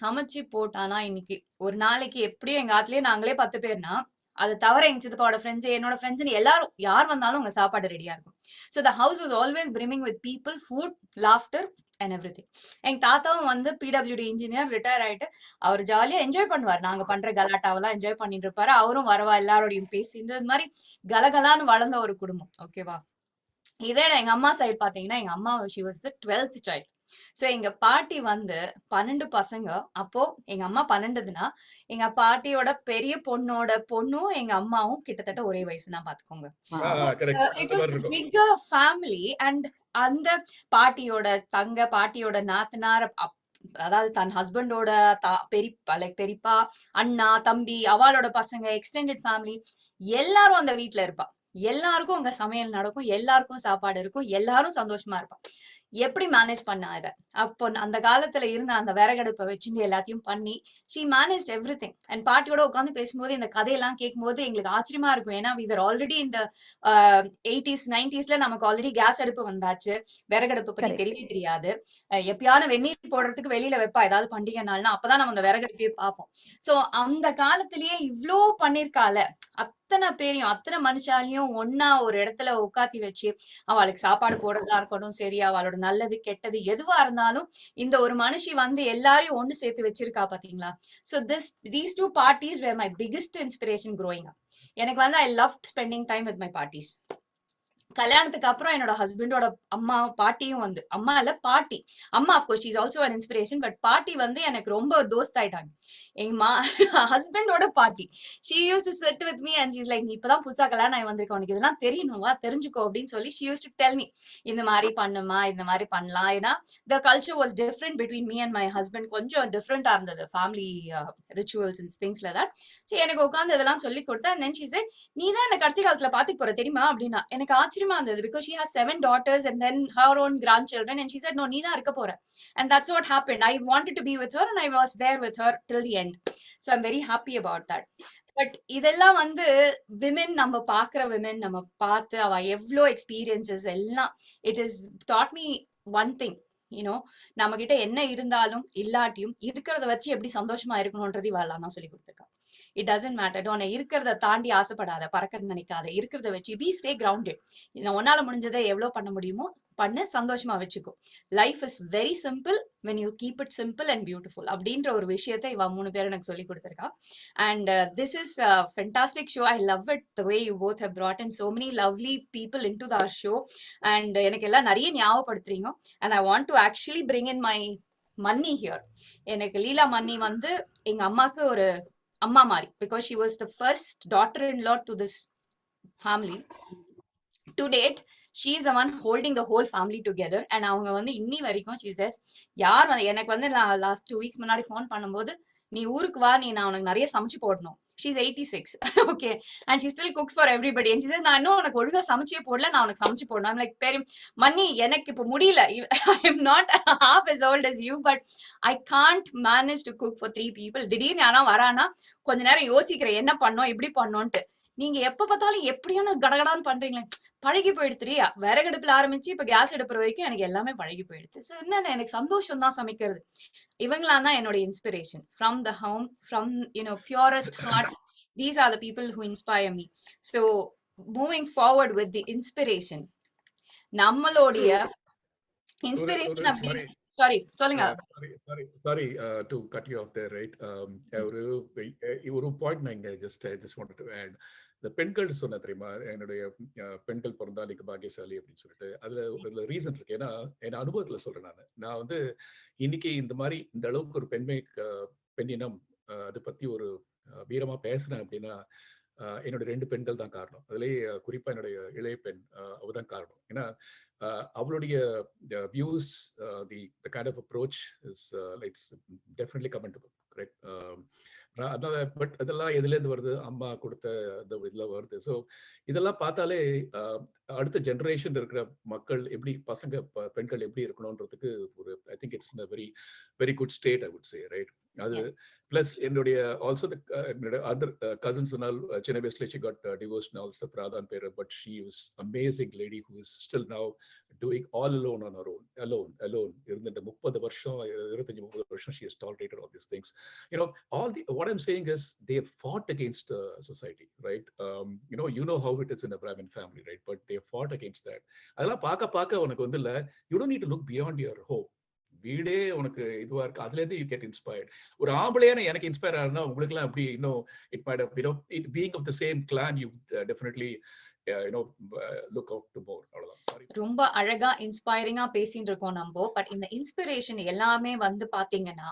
சமைச்சு போட்டானா இன்னைக்கு ஒரு நாளைக்கு எப்படியும் எங்க ஆத்துலயே நாங்களே 10 பேர்னா அது தவிர எங்க சித்தப்பாவோட ஃப்ரெண்ட்ஸ், என்னோட ஃப்ரெண்ட்ஸ் எல்லாரும் யார் வந்தாலும் உங்க சாப்பாடு ரெடியா இருக்கும். So the house was always brimming with people, food, laughter and everything. எங்க தாத்தாவும் வந்து பிடபிள்யூடி இன்ஜினியர், ரிட்டையர் ஆயிட்டு அவர் ஜாலியா என்ஜாய் பண்ணுவார். நாங்க பண்ற கலாட்டாவெல்லாம் என்ஜாய் பண்ணிட்டு இருப்பாரு. அவரும் வரவா எல்லாரோடையும் பேசி இந்த மாதிரி கலகலான்னு வளர்ந்த ஒரு குடும்பம். ஓகேவா? இதே எங்க அம்மா சைடு பாத்தீங்கன்னா எங்க அம்மா she was the 12th child. So எங்க பாட்டி வந்து 12 பசங்க. அப்போ எங்க அம்மா 12னா எங்க பாட்டியோட பெரிய பொண்ணோட பொண்ணும் எங்க அம்மாவும் கிட்டத்தட்ட ஒரே வயசுதான் பாத்துக்கோங்க. It was bigger family. And அந்த பாட்டியோட பாட்டியோட நாத்தனார், அதாவது தன் ஹஸ்பண்டோட பெரியப்பா, அண்ணா, தம்பி, அவளோட பசங்க, எக்ஸ்டெண்டட் ஃபேமிலி எல்லாரும் அந்த வீட்டுல இருப்பா. எல்லாருக்கும் அங்க சமையல் நடக்கும், எல்லாருக்கும் சாப்பாடு இருக்கும், எல்லாரும் சந்தோஷமா இருப்பா. எப்படி மேனேஜ் பண்ணா இதை? அப்போ அந்த காலத்துல இருந்த அந்த விறகடுப்பை வச்சுட்டு எல்லாத்தையும் பண்ணி she manage every thing. And பாட்டியோட உட்காந்து பேசும்போது இந்த கதையெல்லாம் கேட்கும் போது எங்களுக்கு ஆச்சரியமா இருக்கும். ஏன்னா we were already இந்த 80s 90s நமக்கு ஆல்ரெடி கேஸ் அடுப்பு வந்தாச்சு, விறகடுப்பு பத்தி தெரியவே தெரியாது. எப்பயாவது வெந்நீர் போடுறதுக்கு வெளியில வைப்பா ஏதாவது பண்டிகை நாள்னா, அப்பதான் நம்ம அந்த விறகடுப்பையே பார்ப்போம். சோ அந்த காலத்திலேயே இவ்ளோ பண்ணிருக்கால, அத்தனை பேரையும் அத்தனை மனுஷாலையும் ஒன்னா ஒரு இடத்துல உட்காத்தி வச்சு அவளுக்கு சாப்பாடு போடுறதா இருக்கட்டும் சரி, அவளோட நல்லது கெட்டது எதுவா இருந்தாலும் இந்த ஒரு மனுஷி வந்து எல்லாரையும் ஒண்ணு சேர்த்து வச்சிருக்கா பாத்தீங்களா? So these two parties were my biggest inspiration growing up. எனக்கு வந்து I loved spending time with my parties. கல்யாணத்துக்கு அப்புறம் என்னோட ஹஸ்பண்டோட அம்மா பாட்டியும் வந்து, அம்மா இல்ல பாட்டி, அம்மா of course she is also an inspiration, but பாட்டி வந்து எனக்கு ரொம்ப தோஸ்த் ஆயிட்டாங்க. எங்க ஹஸ்பண்டோட பாட்டி she used to sit with me and she's like, நீ இப்பதான் புதுசா கல்யாணம் ஆகி வந்திருக்க, உனக்கு இதெல்லாம் தெரியணுமா, தெரிஞ்சுக்கோ அப்படின்னு சொல்லி she used to tell me இந்த மாதிரி பண்ணுமா, இந்த மாதிரி பண்ணலாம். ஏன்னா the culture was different between me and my husband. கொஞ்சம் டிஃப்ரெண்டா இருந்தது family rituals and things like that. So எனக்கு உட்காந்து இதெல்லாம் சொல்லி கொடுத்தா and then she said, நீ தான் என்ன கடைசி காலத்துல பாத்துக்க போற தெரியுமா அப்படின்னா. எனக்கு ஆச்சரியமா இருந்தது because she has 7 daughters and then her own grandchildren and she said, no, நீ தான் இருக்க போற. And that's what happened. I wanted to be with her and I was there with her till the end. So I'm very happy about that. But இதெல்லாம் வந்து women, நம்ம பாக்குற women நம்ம பார்த்து அவ எவ்வளோ எக்ஸ்பீரியன்சஸ் எல்லாம் it is dot me one thing, you know, நம்ம கிட்ட என்ன இருந்தாலும் இல்லாட்டியும் இருக்கிறத வச்சு எப்படி சந்தோஷமா இருக்கணும்ன்றது இவாளெல்லாம் தான் சொல்லி கொடுத்துருக்கா. இட் டசன்ட் மேட்டர், உன்னை இருக்கிறத தாண்டி ஆசைப்படாத, பறக்க நினைக்காத, இருக்கிறத வச்சு பி ஸ்டே கிரவுண்டட். உன்னால முடிஞ்சதை எவ்வளவு பண்ண முடியுமோ பண்ண, சந்தோஷமா வச்சுக்கோ. Life is very simple when you keep it simple and beautiful அப்படின்ற ஒரு விஷயத்தை இவ 3 பேர் எனக்கு சொல்லி கொடுத்திருக்கா. And this is a fantastic show. I love it the way you both have brought in so many lovely people into our show. And எனக்கு எல்லாம் நிறைய ஞாபகப்படுத்துறீங்க. And I want to actually bring in my மன்னி here. எனக்கு லீலா மன்னி வந்து எங்க அம்மாக்கு ஒரு amma mari, because she was the first daughter-in-law to this family. To date, she is the one holding the whole family together. And அவங்க வந்து இன்னி வரைக்கும் she says, யார் எனக்கு வந்து last 2 weeks முன்னாடி ஃபோன் பண்ணும்போது, நீ ஊருக்கு வா, நான் உனக்கு நிறைய சமைச்சு போடணும். She's 86. Okay. And she still cooks for everybody. And she says, நான் இன்னும் உனக்கு ஒழுங்கா சமைச்சே போடல, நான் உனக்கு சமைச்சு போடணும். I'm like, மன்னி, எனக்கு இப்ப முடியல. I am not half as old as you, but I can't manage to cook for 3 people. திடீர்னு யாரா வரானா கொஞ்ச நேரம் யோசிக்கிறேன், என்ன பண்ணோம், எப்படி பண்ணோன்ட்டு. நீங்க எப்ப பார்த்தாலும் எப்படியான கடகடான்னு பண்றீங்களே, பழகி போயிடுத்துரி. விறகடுப்புல ஆரம்பிச்சு இப்ப கேஸ் எடுப்புற வரைக்கும் எனக்கு எல்லாமே பழகி போயிடுது. ஸோ என்ன, எனக்கு சந்தோஷம் தான் சமைக்கிறது. இவங்களாம் தான் என்னோட inspiration. From the home, from purest heart, these are the people who inspire me. So moving forward with the inspiration, நம்மளுடைய இன்ஸ்பிரேஷன் அப்படி. சாரி, சொல்லுங்க. Sorry to cut you off there, right? ஒரு பாயிண்ட் நான் இங்க just wanted to add. இந்த பெண்கள் சொன்ன தெரியுமா, என்னுடைய பெண்கள் பிறந்தா நீங்க பாக்கியசாலி அப்படின்னு சொல்லிட்டு, அதுல ரீசன் இருக்கு. ஏன்னா என் அனுபவத்துல சொல்றேன். நான் வந்து இன்னைக்கு இந்த மாதிரி இந்த அளவுக்கு ஒரு பெண்ணினம் அதை பத்தி ஒரு வீரமா பேசுறேன் அப்படின்னா என்னோட 2 பெண்கள் தான் காரணம். அதுலயே குறிப்பா என்னுடைய இளைய பெண் அவதான் காரணம். ஏன்னா அவளுடைய views, the kind of approach is it's definitely commendable, correct? But அதெல்லாம் எதுல இருந்து வருது, அம்மா கொடுத்த இதுல வருது. ஸோ இதெல்லாம் பார்த்தாலே அடுத்த ஜெனரேஷன் இருக்கிற மக்கள் எப்படி, பசங்க பெண்கள் எப்படி இருக்கணும்ன்றதுக்கு ஒரு I think it's very very good state, I would say, right? அது பிளஸ் என்னுடைய ஆல்சோ அதர் கசின்ஸ் சின்ன வயசுல she got divorced now, also பிராதான் பேரு, but she was amazing lady who is still now doing all alone on her own, alone இருந்த 30 வருஷம் 25-30 வருஷம் she has tolerated all these things. All the what I'm saying is they have fought against society, right? You know how it is in a Brahmin family, right? But they have fought against that. அதெல்லாம் பார்க்க உனக்கு வந்து இல்ல, you don't need to look beyond your home. வீடே உனக்கு இதுவா இருக்கு, அதுல இருந்து யூ கெட் இன்ஸ்பயர்ட். ஒரு ஆம்பளையான எனக்கு இன்ஸ்பயர் ஆகுதுன்னா உங்களுக்கு எல்லாம் அப்படி இன்னும் it might have it being of the same clan you definitely look out to more. அவ்வளவுதான். சாரி. ரொம்ப அழகா இன்ஸ்பைரிங்கா பேசிட்டு இருக்கோம் நம்ம. பட் இந்த இன்ஸ்பிரேஷன் எல்லாமே வந்து பாத்தீங்கன்னா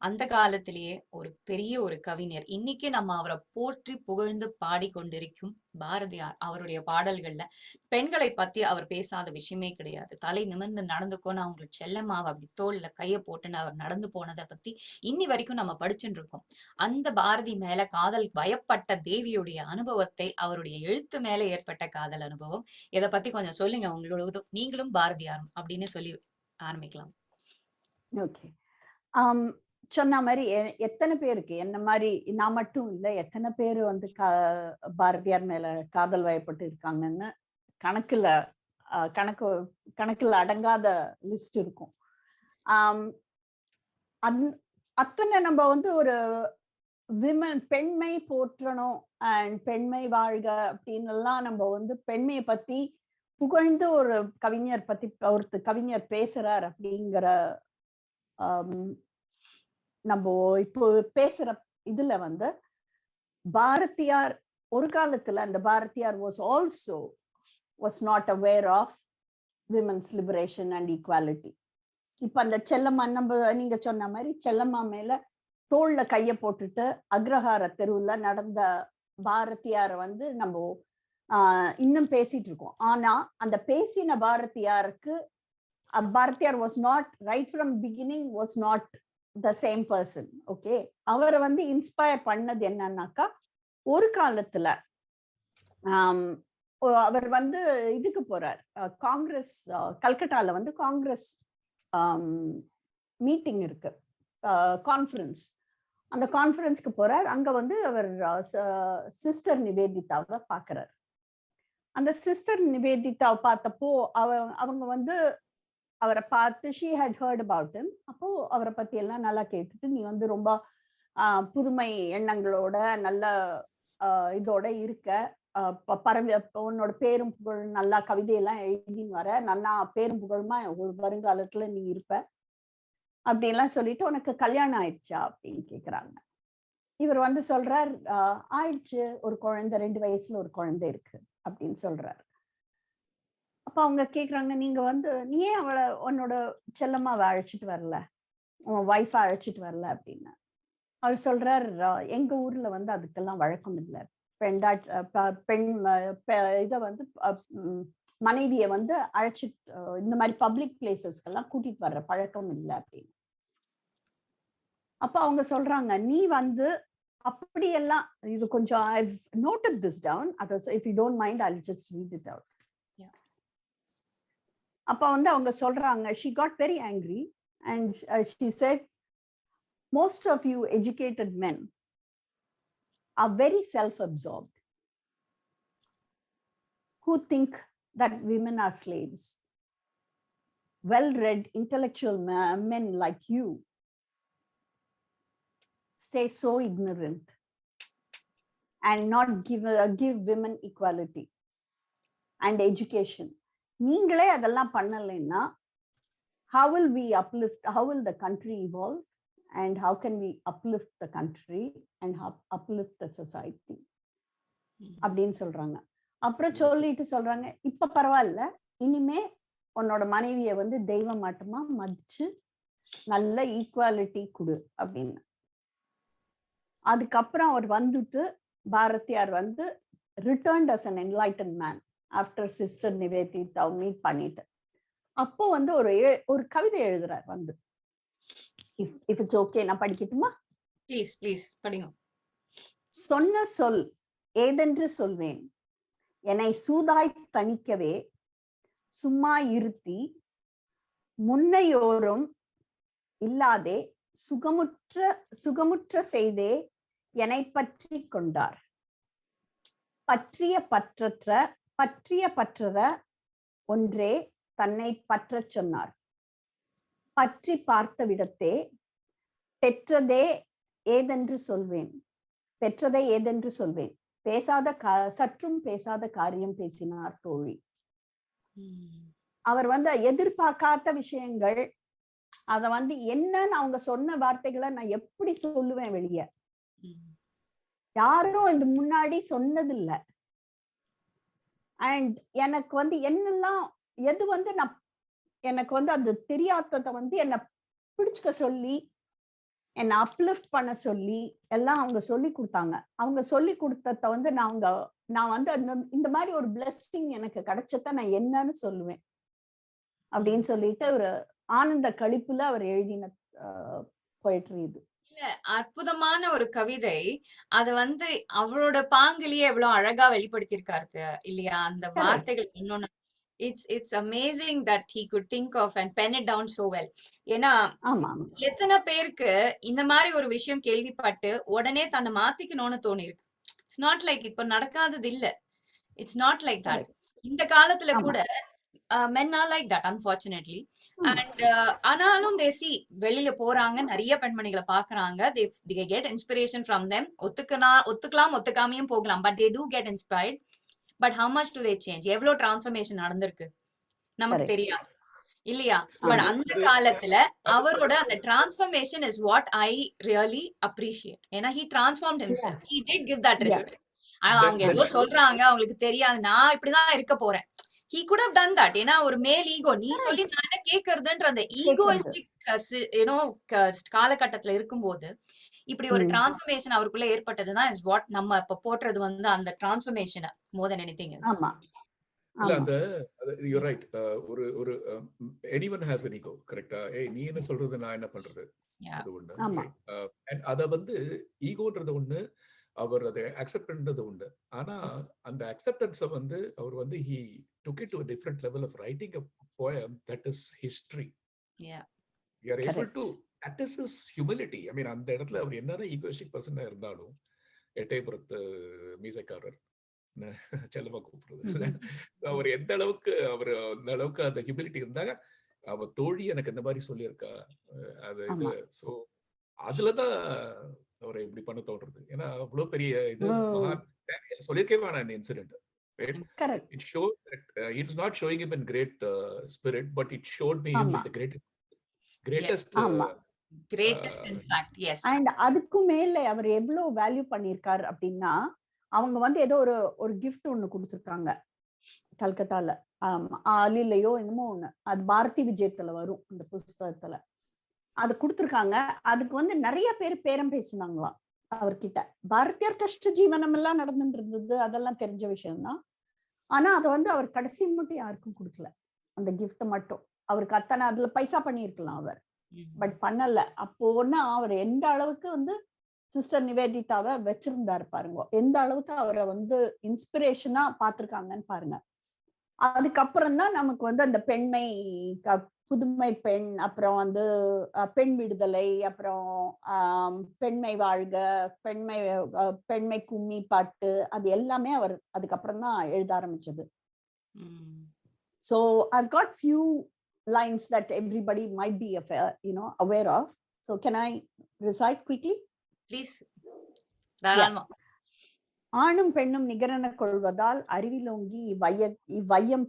அந்த காலத்திலேயே ஒரு பெரிய ஒரு கவிஞர், இன்னைக்கு நம்ம அவரை போற்றி புகழ்ந்து பாடிக்கொண்டிருக்கும் பாரதியார். அவருடைய பாடல்கள்ல பெண்களை பத்தி அவர் பேசாத விஷயமே கிடையாது. தலை நிமிர்ந்து நடந்துக்கோன்னு அவங்களுக்கு செல்லம்மாவை அப்படி தோல்ல கைய போட்டுன்னு அவர் நடந்து போனதை பத்தி இன்னி வரைக்கும் நம்ம படிச்சுட்டு இருக்கோம். அந்த பாரதி மேல காதல் வயப்பட்ட தேவியுடைய அனுபவத்தை, அவருடைய எழுத்து மேல ஏற்பட்ட காதல் அனுபவம், இதை பத்தி கொஞ்சம் சொல்லுங்க. உங்களோட நீங்களும் பாரதியாரும் அப்படின்னு சொல்லி ஆரம்பிக்கலாம். ஓகே. சொன்ன மாதிரி எத்தனை பேருக்கு என்ன மாதிரி, நான் மட்டும் இல்லை, எத்தனை பேர் வந்து பாரதியார் மேல காதல் வயப்பட்டு இருக்காங்கன்னு கணக்குல அடங்காத லிஸ்ட் இருக்கும். அத்தனை நம்ம வந்து ஒரு பெண்மை போற்றணும் அண்ட் பெண்மை வாழ்க அப்படின்னு எல்லாம் நம்ம வந்து பெண்மையை பத்தி புகழ்ந்து ஒரு கவிஞர் பேசுறார் அப்படிங்கிற நம்ம இப்போ பேசுற இதுல வந்து பாரதியார் ஒரு காலத்துல, அந்த Bharathiyar was not aware of women's liberation and equality. இப்ப அந்த செல்லம்மா, நீங்க சொன்ன மாதிரி செல்லம்மா மேல தோல்ல கைய போட்டுட்டு அக்ரஹார தெருவுல நடந்த பாரதியார வந்து நம்ம இன்னும் பேசிட்டு இருக்கோம். ஆனா அந்த பேசின பாரதியாருக்கு, Bharathiyar was not right from beginning was not the same person. Okay, அவரை வந்து இன்ஸ்பயர் பண்ணது என்னன்னாக்கா, ஒரு காலத்துல அவர் வந்து இதுக்கு போறார், காங்கிரஸ், கல்கட்டால வந்து காங்கிரஸ் மீட்டிங் இருக்கு, கான்ஃபரன்ஸ். அந்த கான்ஃபரன்ஸ்க்கு போறார். அங்க வந்து அவர் சிஸ்டர் நிவேதிதாவை பாக்குறார். அந்த சிஸ்டர் நிவேதிதாவை பார்த்தப்போ அவங்க வந்து அவரை பார்த்து she had heard about him. அப்போ அவரை பத்தி எல்லாம் நல்லா கேட்டுட்டு, நீ வந்து ரொம்ப புதுமை எண்ணங்களோட நல்ல இதோட இருக்க, உன்னோட பேரும் புகழ், நல்லா கவிதையெல்லாம் எழுதின்னு வர, நல்லா பேரும் புகழுமா ஒரு வருங்காலத்துல நீ இருப்ப அப்படின்லாம் சொல்லிட்டு, உனக்கு கல்யாணம் ஆயிடுச்சா அப்படின்னு கேக்குறாங்க. இவர் வந்து சொல்றார், ஆயிடுச்சு, ஒரு குழந்தை, 2 வயசுல ஒரு குழந்தை இருக்கு அப்படின்னு சொல்றாரு. அப்ப அவங்க கேக்குறாங்க, நீங்க வந்து நீ ஏன் அவளை உன்னோட செல்லம்மாவை அழைச்சிட்டு வரல, உன் ஒய்ஃபை அழைச்சிட்டு வரல அப்படின்னு. அவர் சொல்றார், எங்க ஊர்ல வந்து அதுக்கெல்லாம் வழக்கம் இல்லை. பெண் இதை வந்து மனைவியை வந்து அழைச்சி இந்த மாதிரி பப்ளிக் பிளேசஸ்க்கெல்லாம் கூட்டிட்டு வர்ற பழக்கம் இல்லை அப்படின்னு. அப்ப அவங்க சொல்றாங்க, நீ வந்து அப்படியெல்லாம், இது கொஞ்சம் I've noted this down, so if you don't mind I'll just read it out. அப்ப வந்து அவங்க சொல்றாங்க, she got very angry and she said, most of you educated men are very self-absorbed, who think that women are slaves. Well-read intellectual men like you stay so ignorant and not give women equality and education. நீங்களே அதெல்லாம் பண்ணலைன்னா how will we uplift, how will the country evolve, and how can we uplift the country and uplift the society அப்படின்னு சொல்றாங்க. அப்புறம் சொல்லிட்டு சொல்றாங்க, இப்ப பரவாயில்ல, இனிமே உன்னோட மனைவியை வந்து தெய்வ மாட்டமா மதிச்சு நல்ல ஈக்குவாலிட்டி கொடு அப்படின்னு. அதுக்கப்புறம் அவர் வந்துட்டு பாரதியார் வந்து returned as an enlightened man after sister Nivedita meet பண்ணிட்டு. அப்போ வந்து ஒரு கவிதை எழுதுறார் வந்து. if it's okay, நான் படிக்கட்டுமா? ப்ளீஸ் படிங்க. சொன்ன சொல் ஏதென்று சொல்வேன், என்னை சூதாய் தணிக்கவே சும்மா இருத்தி முன்னையோரும் இல்லாதே சுகமுற்ற செய்தே என்னை பற்றி கொண்டார். பற்றிய பற்றற ஒன்றே தன்னை பற்றச் சொன்னார். பற்றி பார்த்த விடத்தே பெற்றதே ஏதென்று சொல்வேன், சற்றும் பேசாத காரியம் பேசினார் தோழி. அவர் வந்து எதிர்பார்க்காத விஷயங்கள், அத வந்து என்னன்னு அவங்க சொன்ன வார்த்தைகளை நான் எப்படி சொல்லுவேன் வெளிய, யாரும் இது முன்னாடி சொன்னதில்லை. அண்ட் எனக்கு வந்து என்னெல்லாம் எது வந்து நான் எனக்கு வந்து அது தெரியாததை வந்து என்னை பிடிச்சுக்க சொல்லி என்னை அப்லிஃப்ட் பண்ண சொல்லி எல்லாம் அவங்க சொல்லி கொடுத்தாங்க. அவங்க சொல்லி கொடுத்தத வந்து நான் வந்து இந்த மாதிரி ஒரு பிளெஸிங் எனக்கு கிடைச்சத நான் என்னன்னு சொல்லுவேன் அப்படின்னு சொல்லிட்டு ஒரு ஆனந்த களிப்புல அவர் எழுதின போயிட்ரி இது. இல்ல, அற்புதமான ஒரு கவிதை. அது வந்து அவரோட பாங்கிலேயே எவ்வளவு அழகா வெளிப்படுத்தியிருக்காரு இல்லையா? அந்த வார்த்தைகள் இன்னொன்னு it's amazing that he could think of and pen it down so well. ஏன்னா எத்தனை பேருக்கு இந்த மாதிரி ஒரு விஷயம் கேள்விப்பட்டு உடனே தன்னை மாத்திக்கணும்னு தோணி இருக்கு. இட்ஸ் நாட் லைக் இப்ப நடக்காதது இல்ல. It's not like that. இந்த காலத்துல கூட men are like that unfortunately. And ஆனாலும் they see வெளியில போறாங்க, நிறைய பெண்மணிகளை பாக்குறாங்க, they get inspiration from them. ஒத்துக்கலாம் ஒத்துக்காமையும் போகலாம், but they do get inspired. But how much do they change? எவ்வளவு டிரான்ஸ்ஃபர்மேஷன் நடந்திருக்கு நமக்கு தெரியாது இல்லையா? பட் அந்த காலத்துல அவரோட அந்த transformation is what I really appreciate. ஏன்னா he transformed himself. He did give that respect. அவங்க ஏதோ சொல்றாங்க, அவங்களுக்கு தெரியாது, நான் இப்படிதான் இருக்க போறேன். He could have done that. ஏன்னா ஒரு மேல் ஈகோ, நீ சொல்லி நான் என்ன கேக்குறதுன்ற அந்த ஈகோயிஸ்டிக் காலகட்டத்துல இருக்கும்போது இப்படி ஒரு டிரான்ஸ்ஃபர்மேஷன் அவருக்குள்ள ஏற்பட்டதுதான் இஸ் வாட் நம்ம இப்ப போடுறது வந்து அந்த டிரான்ஸ்ஃபர்மேஷன் மோர் தென் எனிதிங் எல்ஸ். இல்ல அந்த யூ ரைட். ஒரு எனிவன் ஹேஸ் an ego, கரெக்ட்டா? ஏய் நீ என்ன சொல்றது, நான் என்ன பண்றது, அது ஒண்ணு. அத வந்து ஈகோன்றது ஒண்ணு, அவர் அதை அக்செப்ட் பண்றது உண்டு. ஆனா அந்த அக்செப்டன்ஸை வந்து அவர் வந்து he took it to a different level of writing a poem that is history. You are able to, that is his humility. I mean அந்த இடத்துல அவர் என்னதான் ஈகோயிஸ்டிக் பர்சனா இருந்தாலும், எட்டயபுரத்து மீசைக்காரர் செல்லமா கூப்பிடுறது, அவர் எந்த அளவுக்கு அவர் அந்த அளவுக்கு அந்த ஹியூமிலிட்டி இருந்தாங்க. அவ தோழி எனக்கு இந்த மாதிரி சொல்லியிருக்கா, அது இது. ஸோ அதுலதான் அவரை இப்படி பண்ண தோன்றது. ஏன்னா அவ்வளவு பெரிய இது சொல்லியிருக்கவே வேணாம் இந்த incident. It showed that it's not showing him in great spirit, but it showed me him with the greatest in fact. Yes. And அதுக்கு மேல அவர் எவ்வளவு வேல்யூ பண்ணிருக்காரு அப்படின்னா, அவங்க வந்து ஏதோ ஒரு கிஃப்ட் ஒண்ணு கொடுத்துருக்காங்க கல்கட்டால, ஆலிலையோ என்னமோ ஒண்ணு, அது பாரதி விஜயத்துல வரும் அந்த புஸ்தகத்துல. அது கொடுத்துருக்காங்க. அதுக்கு வந்து நிறைய பேர் பேரம் பேசினாங்களாம் அவர்கிட்ட. பாரதியார் கஷ்ட ஜீவனம் எல்லாம் நடந்துட்டு இருந்தது, அதெல்லாம் தெரிஞ்ச விஷயம்தான். ஆனா அதை வந்து அவர் கடைசி மட்டும் யாருக்கும் கொடுக்கல, அந்த கிஃப்ட் மட்டும். அவருக்கு அத்தனை அதுல பைசா பண்ணியிருக்கலாம் அவர், பட் பண்ணல. அப்போன்னா அவர் எந்த அளவுக்கு வந்து சிஸ்டர் நிவேதிதாவை வச்சிருந்தாரு பாருங்க, எந்த அளவுக்கு அவரை வந்து இன்ஸ்பிரேஷனா பார்த்திருக்காங்கன்னு பாருங்க. அதுக்கப்புறம் தான் நமக்கு வந்து அந்த பெண்மை, புதுமை பெண், அப்புறம் வந்து பெண் விடுதலை, அப்புறம் பெண்மை வாழ்க, பெண்மை கும்மி பாட்டு, அது எல்லாமே அவர் அதுக்கப்புறம் தான் எழுத ஆரம்பிச்சது. So I've got few lines that everybody might be aware of. So can I recite quickly? Please. ஆணும் பெண்ணும் நிகரென கொள்வதால் அறிவிலோங்கி இவ்வையம்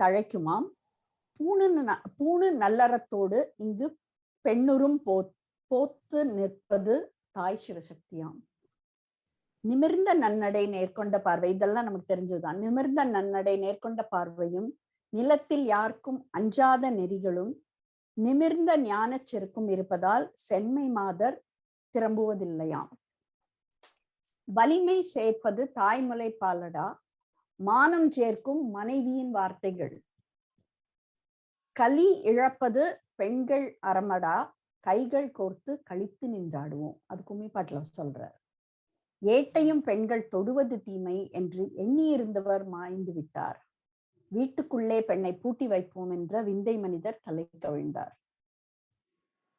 தழைக்குமாம். பூணு நல்லறத்தோடு இங்கு பெண்ணுறும் போத்து நிற்பது தாய் சிவசக்தியாம். நிமிர்ந்த நன்னடை நேர்கொண்ட பார்வை, இதெல்லாம் நமக்கு தெரிஞ்சதுதான். நிமிர்ந்த நன்னடை நேர்கொண்ட பார்வையும், நிலத்தில் யாருக்கும் அஞ்சாத நெறிகளும், நிமிர்ந்த ஞான செருக்கும் இருப்பதால் செம்மை மாதர் திரும்புவதில்லையாம். வலிமை சேர்ப்பது தாய்மலை பாலடா, மானம் சேர்க்கும் மனைவியின் வார்த்தைகள். கலி இழப்பது பெண்கள் அறமடா, கைகள் கோர்த்து கழித்து நின்றாடுவோம். அது கும்மி பாட்டுல சொல்றார். ஏட்டையும் பெண்கள் தொடுவது தீமை என்று எண்ணியிருந்தவர் மாய்ந்து விட்டார். வீட்டுக்குள்ளே பெண்ணை பூட்டி வைப்போம் என்ற விந்தை மனிதர் தலை கவிழ்ந்தார்.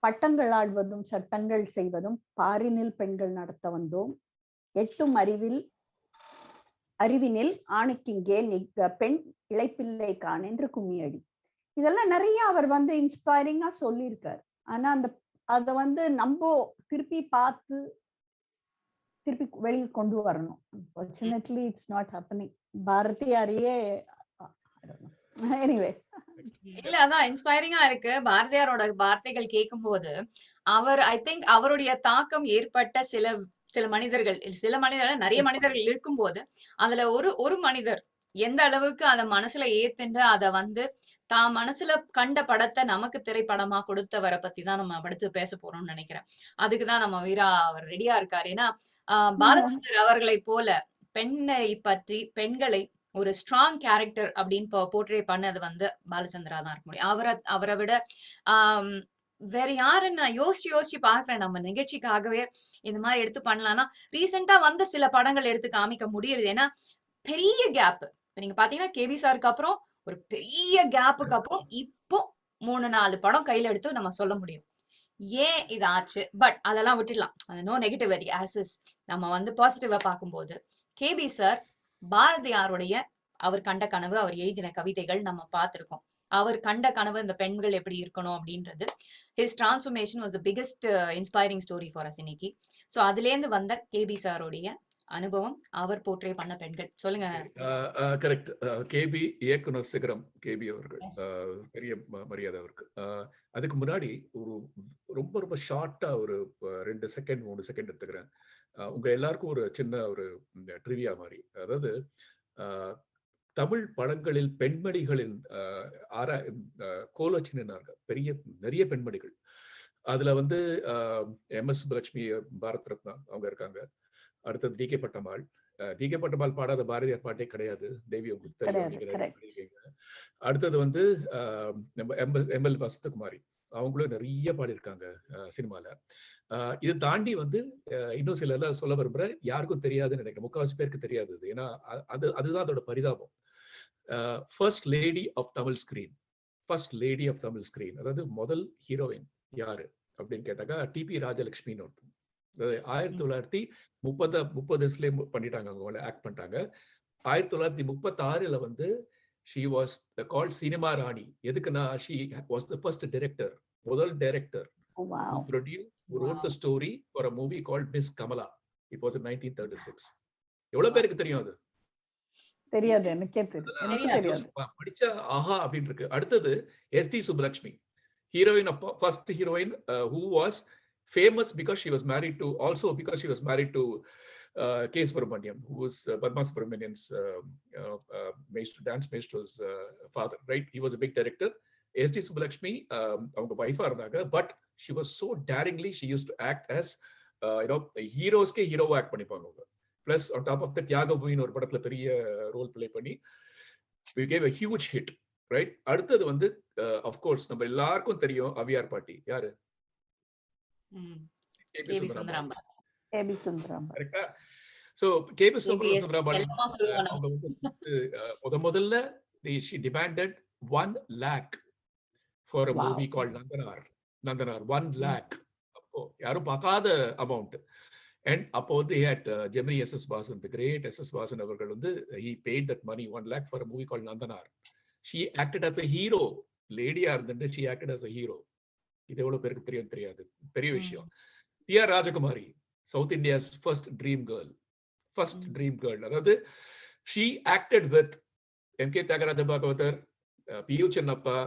பட்டங்கள் ஆடுவதும் சட்டங்கள் செய்வதும் பாரினில் பெண்கள் நடத்த வந்தோம். எட்டும் அறிவினில் ஆணுக்கிங்கே பெண் இளைப்பிள்ளை காண் என்று கும்மியடி. இதெல்லாம் நிறைய அவர் வந்து இன்ஸ்பைரிங்கா சொல்லியிருக்காரு. ஆனா அதை வந்து நம்ம திருப்பி பார்த்து திருப்பி வெளியே கொண்டு வரணும். Unfortunately, it's not happening. பாரதியாரையே எனிவே இல்ல, அதான் இன்ஸ்பைரிங்கா இருக்கு. பாரதியாரோட வார்த்தைகள் கேட்கும் போது ஐ திங்க் அவருடைய தாக்கம் ஏற்பட்ட சில மனிதர்கள் நிறைய மனிதர்கள் இருக்கும் போது அதுல ஒரு மனிதர் எந்த அளவுக்கு அத மனசுல ஏத்துண்டு அத வந்து தான் மனசுல கண்ட படத்தை நமக்கு திரைப்படமா கொடுத்தவரை பத்தி தான் நம்ம அடுத்து பேச போறோம்னு நினைக்கிறேன். அதுக்குதான் நம்ம வீரா அவர் ரெடியா இருக்காரு. ஏன்னா பாலச்சந்தர் அவர்களை போல பெண்களை ஒரு ஸ்ட்ராங் கேரக்டர் அப்படின்னு போர்ட்ரே பண்ணது வந்து பாலச்சந்திரா தான் இருக்க முடியும். அவரை விட வேற யாருன்னு நான் யோசிச்சு பாக்குறேன். நம்ம நிகழ்ச்சிக்காகவே இந்த மாதிரி எடுத்து பண்ணலாம்னா ரீசெண்டா வந்த சில படங்கள் எடுத்து காமிக்க முடியுது. ஏன்னா பெரிய கேப். நீங்க பாத்தீங்கன்னா கேவி சாருக்கு அப்புறம் ஒரு பெரிய கேப்புக்கு அப்புறம் இப்போ 3-4 படம் கையில எடுத்து நம்ம சொல்ல முடியும். ஏன் இது ஆச்சு? பட் அதெல்லாம் விட்டுடலாம். நோ நெகட்டிவிட்டி ஆசிஸ். நம்ம வந்து பாசிட்டிவா பார்க்கும்போது கேபி சார் பாரதியாருடைய அவர் கண்ட கனவு, அவர் எழுதின கவிதைகள் நம்ம பார்த்திருக்கோம். அவர் கண்ட கனவு இந்த பெண்கள் எப்படி இருக்கணும் அப்படின்றது, his transformation was the biggest inspiring story for us இன்னைக்கு. ஸோ அதுலேருந்து வந்த கேபி சாருடைய அனுபவம், அவர் போர்ட்ரே பண்ண பெண்கள். சொல்லுங்க. கரெக்ட். கேபி இயக்குனர் சிகரம் கேபி அவர்கள், பெரிய மரியாதை அவருக்கு. அதுக்கு முன்னாடி ஒரு ரொம்ப ஷார்ட்டா ஒரு 2 செகண்ட் 3 செகண்ட் எடுத்துக்கிறேன். உங்க எல்லாருக்கும் ஒரு சின்ன ஒரு ட்ரிவியா மாதிரி. அதாவது தமிழ் படங்களில் பெண்மணிகளின் கோலோச்சினார்கள் நிறைய பெண்மணிகள். அதுல வந்து MS சுப்புலட்சுமி, பாரத் ரத்னா அவங்க இருக்காங்க. அடுத்தது DK பட்டம்மாள். DK பட்டம்மாள் பாடாத பாரதியார் பாட்டே கிடையாது. தேவி உங்களுக்கு தெரியும். அடுத்தது வந்து நம்ம ML வசந்தகுமாரி, அவங்களும் நிறைய பாடியிருக்காங்க சினிமால. இது தாண்டி வந்து இன்னும் சில எல்லாம் சொல்ல விரும்புறேன், யாருக்கும் தெரியாதுன்னு நினைக்கிறேன். முக்கால்வாசி பேருக்கு தெரியாது. ஏன்னா அதுதான் அதோட பரிதாபம். First lady of Tamil screen, அதாவது முதல் ஹீரோயின் யாரு அப்படின்னு கேட்டாக்கா டிபி ராஜலட்சுமின்னு ஒருத்தர். 1930 பண்ணிட்டாங்க, அவங்க ஆக்ட் பண்ணிட்டாங்க. 1936 வந்து she was called சினிமா ராணி. எதுக்குன்னா she was the first director, முதல் director who produced, who wrote the story for a movie called Miss Kamala. It was in 1936. எவ்வளவு பேருக்கு தெரியும்? அது தெரியாது, எனக்கே தெரியாது. படிச்சா ஆஹா அப்படின்னு இருக்கு. அடுத்தது SD Subbulakshmi, heroine of first heroine who was famous because she was married to K. Subramaniam, who was Padma Subramanian's dance maestro's father, right? He was a big director. SD Subbulakshmi அவங்க வைஃபா இருந்தாங்க. But she was so daringly she used to act as ஹீரோஸ்க்கே ஹீரோவா act பண்ணிப்பாங்க அவங்க. Plus on top of the தியாக பூமின்னு ஒரு படத்துல பெரிய ரோல் பிளே பண்ணி we gave a huge hit, right? அடுத்தது வந்து of course நம்ம எல்லாருக்கும் தெரியும் அவியார் பாட்டி. யாரு? கேபி சுந்தராம்பா. கேபி சுந்தராம்பா. கரெக்ட்டா? சோ கேபி சுந்தராம்பா அவங்க வந்து முதல்ல she demanded 1 lakh for a movie called Nandanar 1 lakh. அப்போ யாரும் பார்க்காத அமௌண்ட். And அப்போ வந்து Gemini SS Vasan, the great SS Vasan அவர்கள் வந்து he paid that money 1 lakh for a movie called Nandanar. She acted as a hero. லேடியா இருந்துட்டு she acted as a hero. இது எவ்வளவு பேருக்கு தெரியாது, பெரிய விஷயம். TR Rajakumari, south India's first dream girl. அதாவது she acted with MK. Thyagaraja Bhagavathar, PU Chinnappa,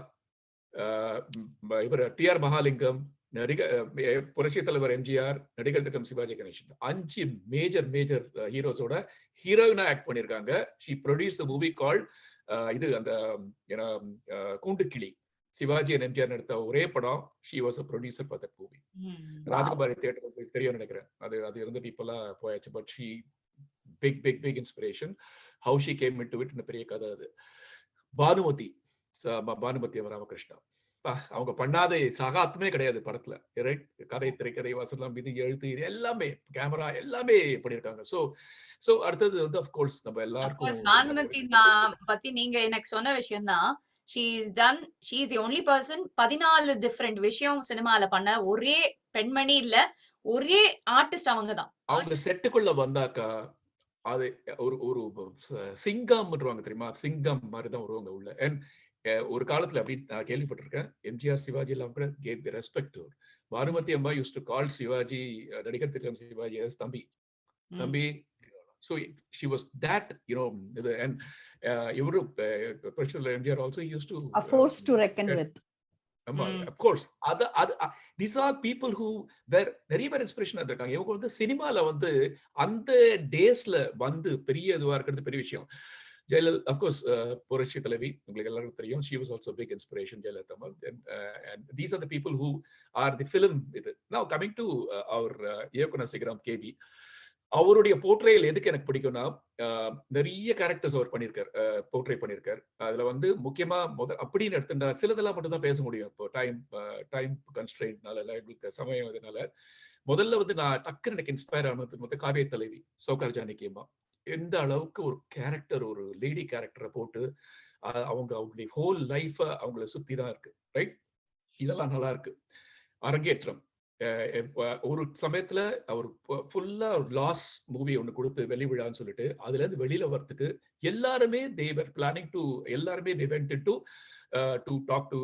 இவர் டிஆர் மகாலிங்கம், புரட்சி தலைவர் எம்ஜிஆர், நடிகர் திட்டம் சிவாஜி கணேசன், 5 மேஜர் ஹீரோஸோட ஹீரோயினா ஆக்ட் பண்ணிருக்காங்க. she produced the movie called இது அந்த கூண்டுக்கிளி, சிவாஜி and எம்ஜிஆர் நடித்த ஒரே படம். she was a producer for that movie. Rajakumari theatre தெரியும் நினைக்கிறேன். அது இருந்துட்டு இப்பெல்லாம் போயாச்சு. But she big inspiration. how she came into it பெரிய கதை அது. பானுமதி ராமகிருஷ்ணா, அவங்க பண்ணாத சகாத்துமே கிடையாது படத்துல. கதை, திரைக்கதை, வசனம், விதி, எழுத்து, இது எல்லாமே, கேமரா எல்லாமே பண்ணிருக்காங்க. சோ அடுத்தது வந்து of course நம்ம எல்லாருக்கும் பானுமதி பத்தி நீங்க எனக்கு சொன்ன விஷயம் தான். she is the only person 14 different விஷயம் சினிமால பண்ண ஒரே பெண்மணி இல்ல, ஒரே ஆர்டிஸ்ட் அவங்க தான். அவங்க செட்டுக்குள்ள வந்தாக்கா அது ஒரு சிங்கம்ன்றாங்க தெரியுமா, சிங்கம் மாதிரிதான் வருவாங்க உள்ள. அண்ட் ஒரு காலத்துல அப்படி நான் கேள்விப்பட்டிருக்கேன், எம்ஜிஆர் சிவாஜி எல்லாம் கூட gave respect to her. Bhanumathi அம்மா used to call சிவாஜி, நடிகர் திட்டம் சிவாஜி as தம்பி. So she was that, and இவரு personally MGR also used to a force to reckon with. Of course, these are people who were நிறைய பேர் இன்ஸ்பிரேஷனா இருக்காங்க. இவங்க வந்து சினிமால வந்து அந்த டேஸ்ல வந்து பெரிய இதுவா இருக்கிறது பெரிய விஷயம். Jayalalitha, of course, புரட்சி தலைவி உங்களுக்கு எல்லாருக்கும் தெரியும். she was also a big inspiration, Jayalalitha. And these are the people who are the film with it. Now coming to our இயக்குனர் சிகரம் கேபி, அவருடைய போர்ட்ரேல் எதுக்கு எனக்கு பிடிக்கும்னா, நிறைய கேரக்டர்ஸ் அவர் போர்ட்ரே பண்ணிருக்கார். அதுல வந்து முக்கியமா அப்படின்னு எடுத்துட்டா சிலதெல்லாம் மட்டும் தான் பேச முடியும். இப்போ டைம் கன்ஸ்ட்ரெயின்ட்னால எங்களுக்கு சமயம் இதனால முதல்ல வந்து நான் டக்குன்னு எனக்கு இன்ஸ்பயர் ஆனது காவிய தலைவி சௌகார் ஜானகி அம்மா. எந்த அளவுக்கு ஒரு கேரக்டர், ஒரு லேடி கேரக்டரை போட்டு அவங்களுடைய ஹோல் லைஃப அவங்கள சுத்தி தான் இருக்கு, ரைட்? இதெல்லாம் நல்லா இருக்கு. அரங்கேற்றம் ஒரு சமயத்துல அவர் ஃபுல்லா லாஸ் மூவி ஒண்ணு கொடுத்து வெளி விழான்னு சொல்லிட்டு அதுல இருந்து வெளியில வரதுக்கு எல்லாருமே எல்லாருமே they went into to talk to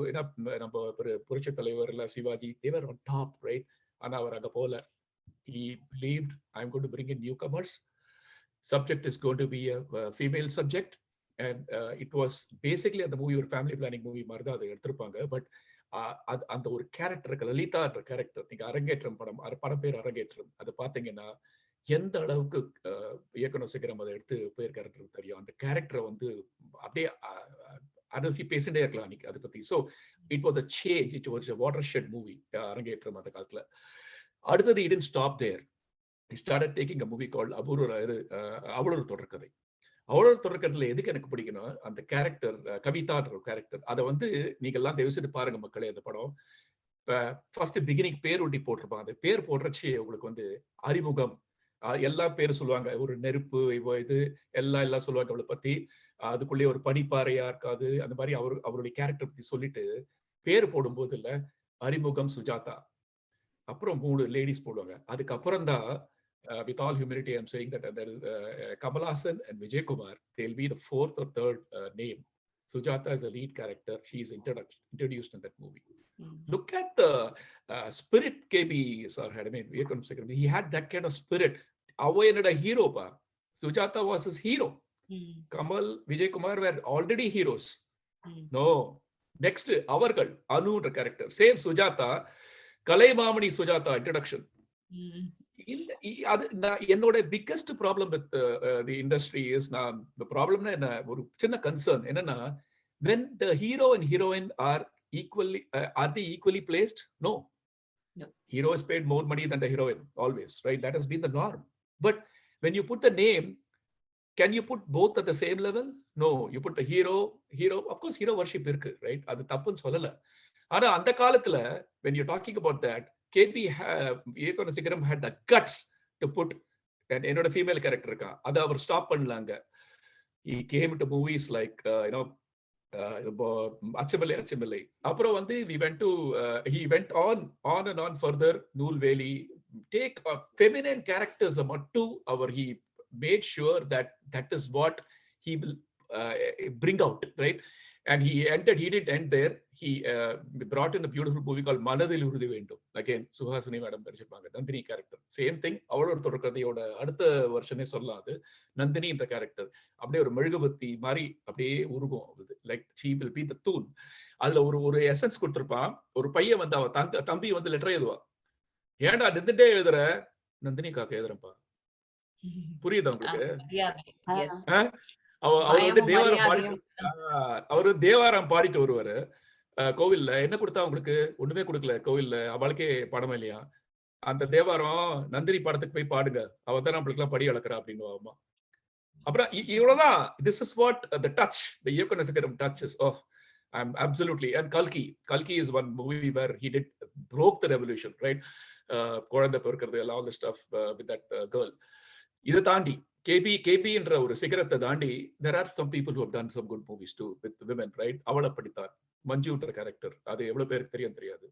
நம்ம புரட்சி தலைவர் இல்ல Sivaji, they were on top, right? ஆனா அவர் அங்க போல. he believed I'm going to bring in newcomers, subject is going to be a female subject, and it was basically அந்த movie ஒரு family planning movie மாதிரி தான் அதை எடுத்திருப்பாங்க. பட் அந்த ஒரு கேரக்டருக்கு, லலிதான்ற கேரக்டர், நீங்க அரங்கேற்றம் படம் பேர் அரங்கேற்றம், அதை பாத்தீங்கன்னா எந்த அளவுக்கு இயக்குனர் சிகரம் அதை எடுத்து போயிருக்காரு தெரியும். அந்த கேரக்டரை வந்து அப்படியே அடசி பேசிட்டே இருக்கலாம் அன்னைக்கு அதை பத்தி. So it was a change, it was a water shed movie Arangetram அந்த காலத்துல. அடுத்தது it didn't stop there. He started taking a movie called அவளொரு தொடர்கதை. அவளோட தொடக்கத்துல எதுக்கு எனக்கு பிடிக்கணும், அந்த கேரக்டர் கவிதான்ற ஒரு கேரக்டர். அதை வந்து நீங்க எல்லாம் தயவு செய்து பாருங்க மக்களே. அந்த படம் ஃபர்ஸ்ட் பிகினிங் பேர் ஒட்டி போட்டிருப்பாங்க. அந்த பேர் போடுறச்சு உங்களுக்கு வந்து அறிமுகம், எல்லா பேரும் சொல்லுவாங்க, ஒரு நெருப்பு இது எல்லாம் சொல்லுவாங்க அவளை பத்தி. அதுக்குள்ளேயே ஒரு பனிப்பாறையா இருக்காது, அந்த மாதிரி அவருடைய கேரக்டர் பத்தி சொல்லிட்டு பேர் போடும்போது இல்ல அறிமுகம் சுஜாதா, அப்புறம் 3 லேடிஸ் போடுவாங்க. அதுக்கப்புறம் தான் with all humility I'm saying that there is Kamal Haasan and Vijay Kumar, they'll be the 4th or 3rd name. Sujata is a lead character. She is introduced in that movie. Look at the spirit KB sir had. I mean, he had that kind of spirit. Awayenada hero pa, Sujata was his hero. Kamal, Vijay Kumar were already heroes. No, next avargal Anu the character, same Sujata, Kalaimamani Sujata introduction. என்னோட biggest problem with the industry is, நான் இந்த ப்ராப்ளம்னா என்ன ஒரு சின்ன concern என்னன்னா, when the hero and heroine are equally are they equally placed? No. No. Hero is paid more money than the heroine always, right? That has been the norm. But when you put the name, can you put both at the same level? No. You put the hero. Of course, hero worship irukku, right? Adu thappunu sollala. Ana andha kaalathula, when you're talking about that, KB Veera Akkoor had the guts to put என்னோட female character இருக்கா, அதை அவர் stop பண்ணலாங்க. He came to movies like அச்சமில்லை அச்சமில்லை. அப்புறம் வந்து he went on and on further. நூல்வேலி, take feminine characters மட்டும் he made sure that is what he will bring out, right? And he didn't end there. He brought in a beautiful movie called மனதில் உறுதி வேண்டும். Again, Suhasini madam நடிச்சிருப்பாங்க. Nandini character, same thing. அவளோட தொடர்கதையோட அடுத்த வருஷனே சொல்லலாம். அது நந்தினி என்ற கேரக்டர் அப்படியே ஒரு மெழுகுபத்தி மாதிரி அப்படியே உருகும். Like she will be the தூண். அதுல ஒரு எசன்ஸ் கொடுத்திருப்பான். ஒரு பையன் வந்து அவ தம்பி வந்து லெட்டர் எழுதுவா. ஏன்டா நின்றுட்டே எழுதுற? நந்தினி காக்க எழுதுறப்பா. புரியுதா உங்களுக்கு? அவரு தேவாரம் பாடிட்டு வருவாரு கோவில்ல. என்ன கொடுத்தா உங்களுக்கு? ஒண்ணுமே கொடுக்கல. கோவில்ல அவளுக்கே படமா இல்லையா? அந்த தேவாரம் நந்தினி படத்துக்கு போய் பாடுங்க, அவதான் நம்மளுக்கு எல்லாம் படி அளக்குறா அப்படின்னு. அப்புறம் இவ்வளவுதான். This is what the touch, the Iyakanasakaram touches of. I'm absolutely. And Kalki is one movie where he broke the revolution, right? குழந்தை பிறக்கிறது, all the stuff with that girl. இதை தாண்டி KB என்ற ஒரு சிகரத்தை தாண்டி there are some people who have done some good movies too with women, right? அவளை படித்தார் மஞ்சுன்ற கேரக்டர், அது எவ்வளவு பேருக்கு தெரியாது.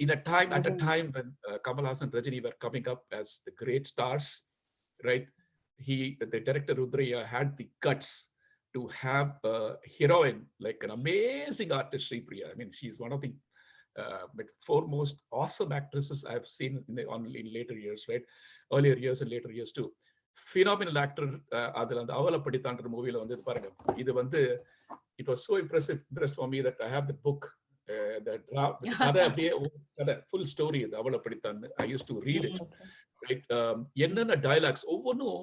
In a time at a time when Kamal Haasan and Rajini were coming up as the great stars, right? The director Rudraya had the guts to have a heroine like an amazing artist, Sri Priya. I mean, she's one of the foremost awesome actresses I've seen in later years, right? Earlier years and later years too. Phenomenal actor. அதுல அந்த அவளை படித்தான்ற மூவில வந்து பாருங்க, இது வந்து it was so impressed for me that I have the book, கதை அப்படியே கதை full story. இது அவளை படித்தான். I used to read it, right? என்னென்ன dialogues ஒவ்வொன்றும்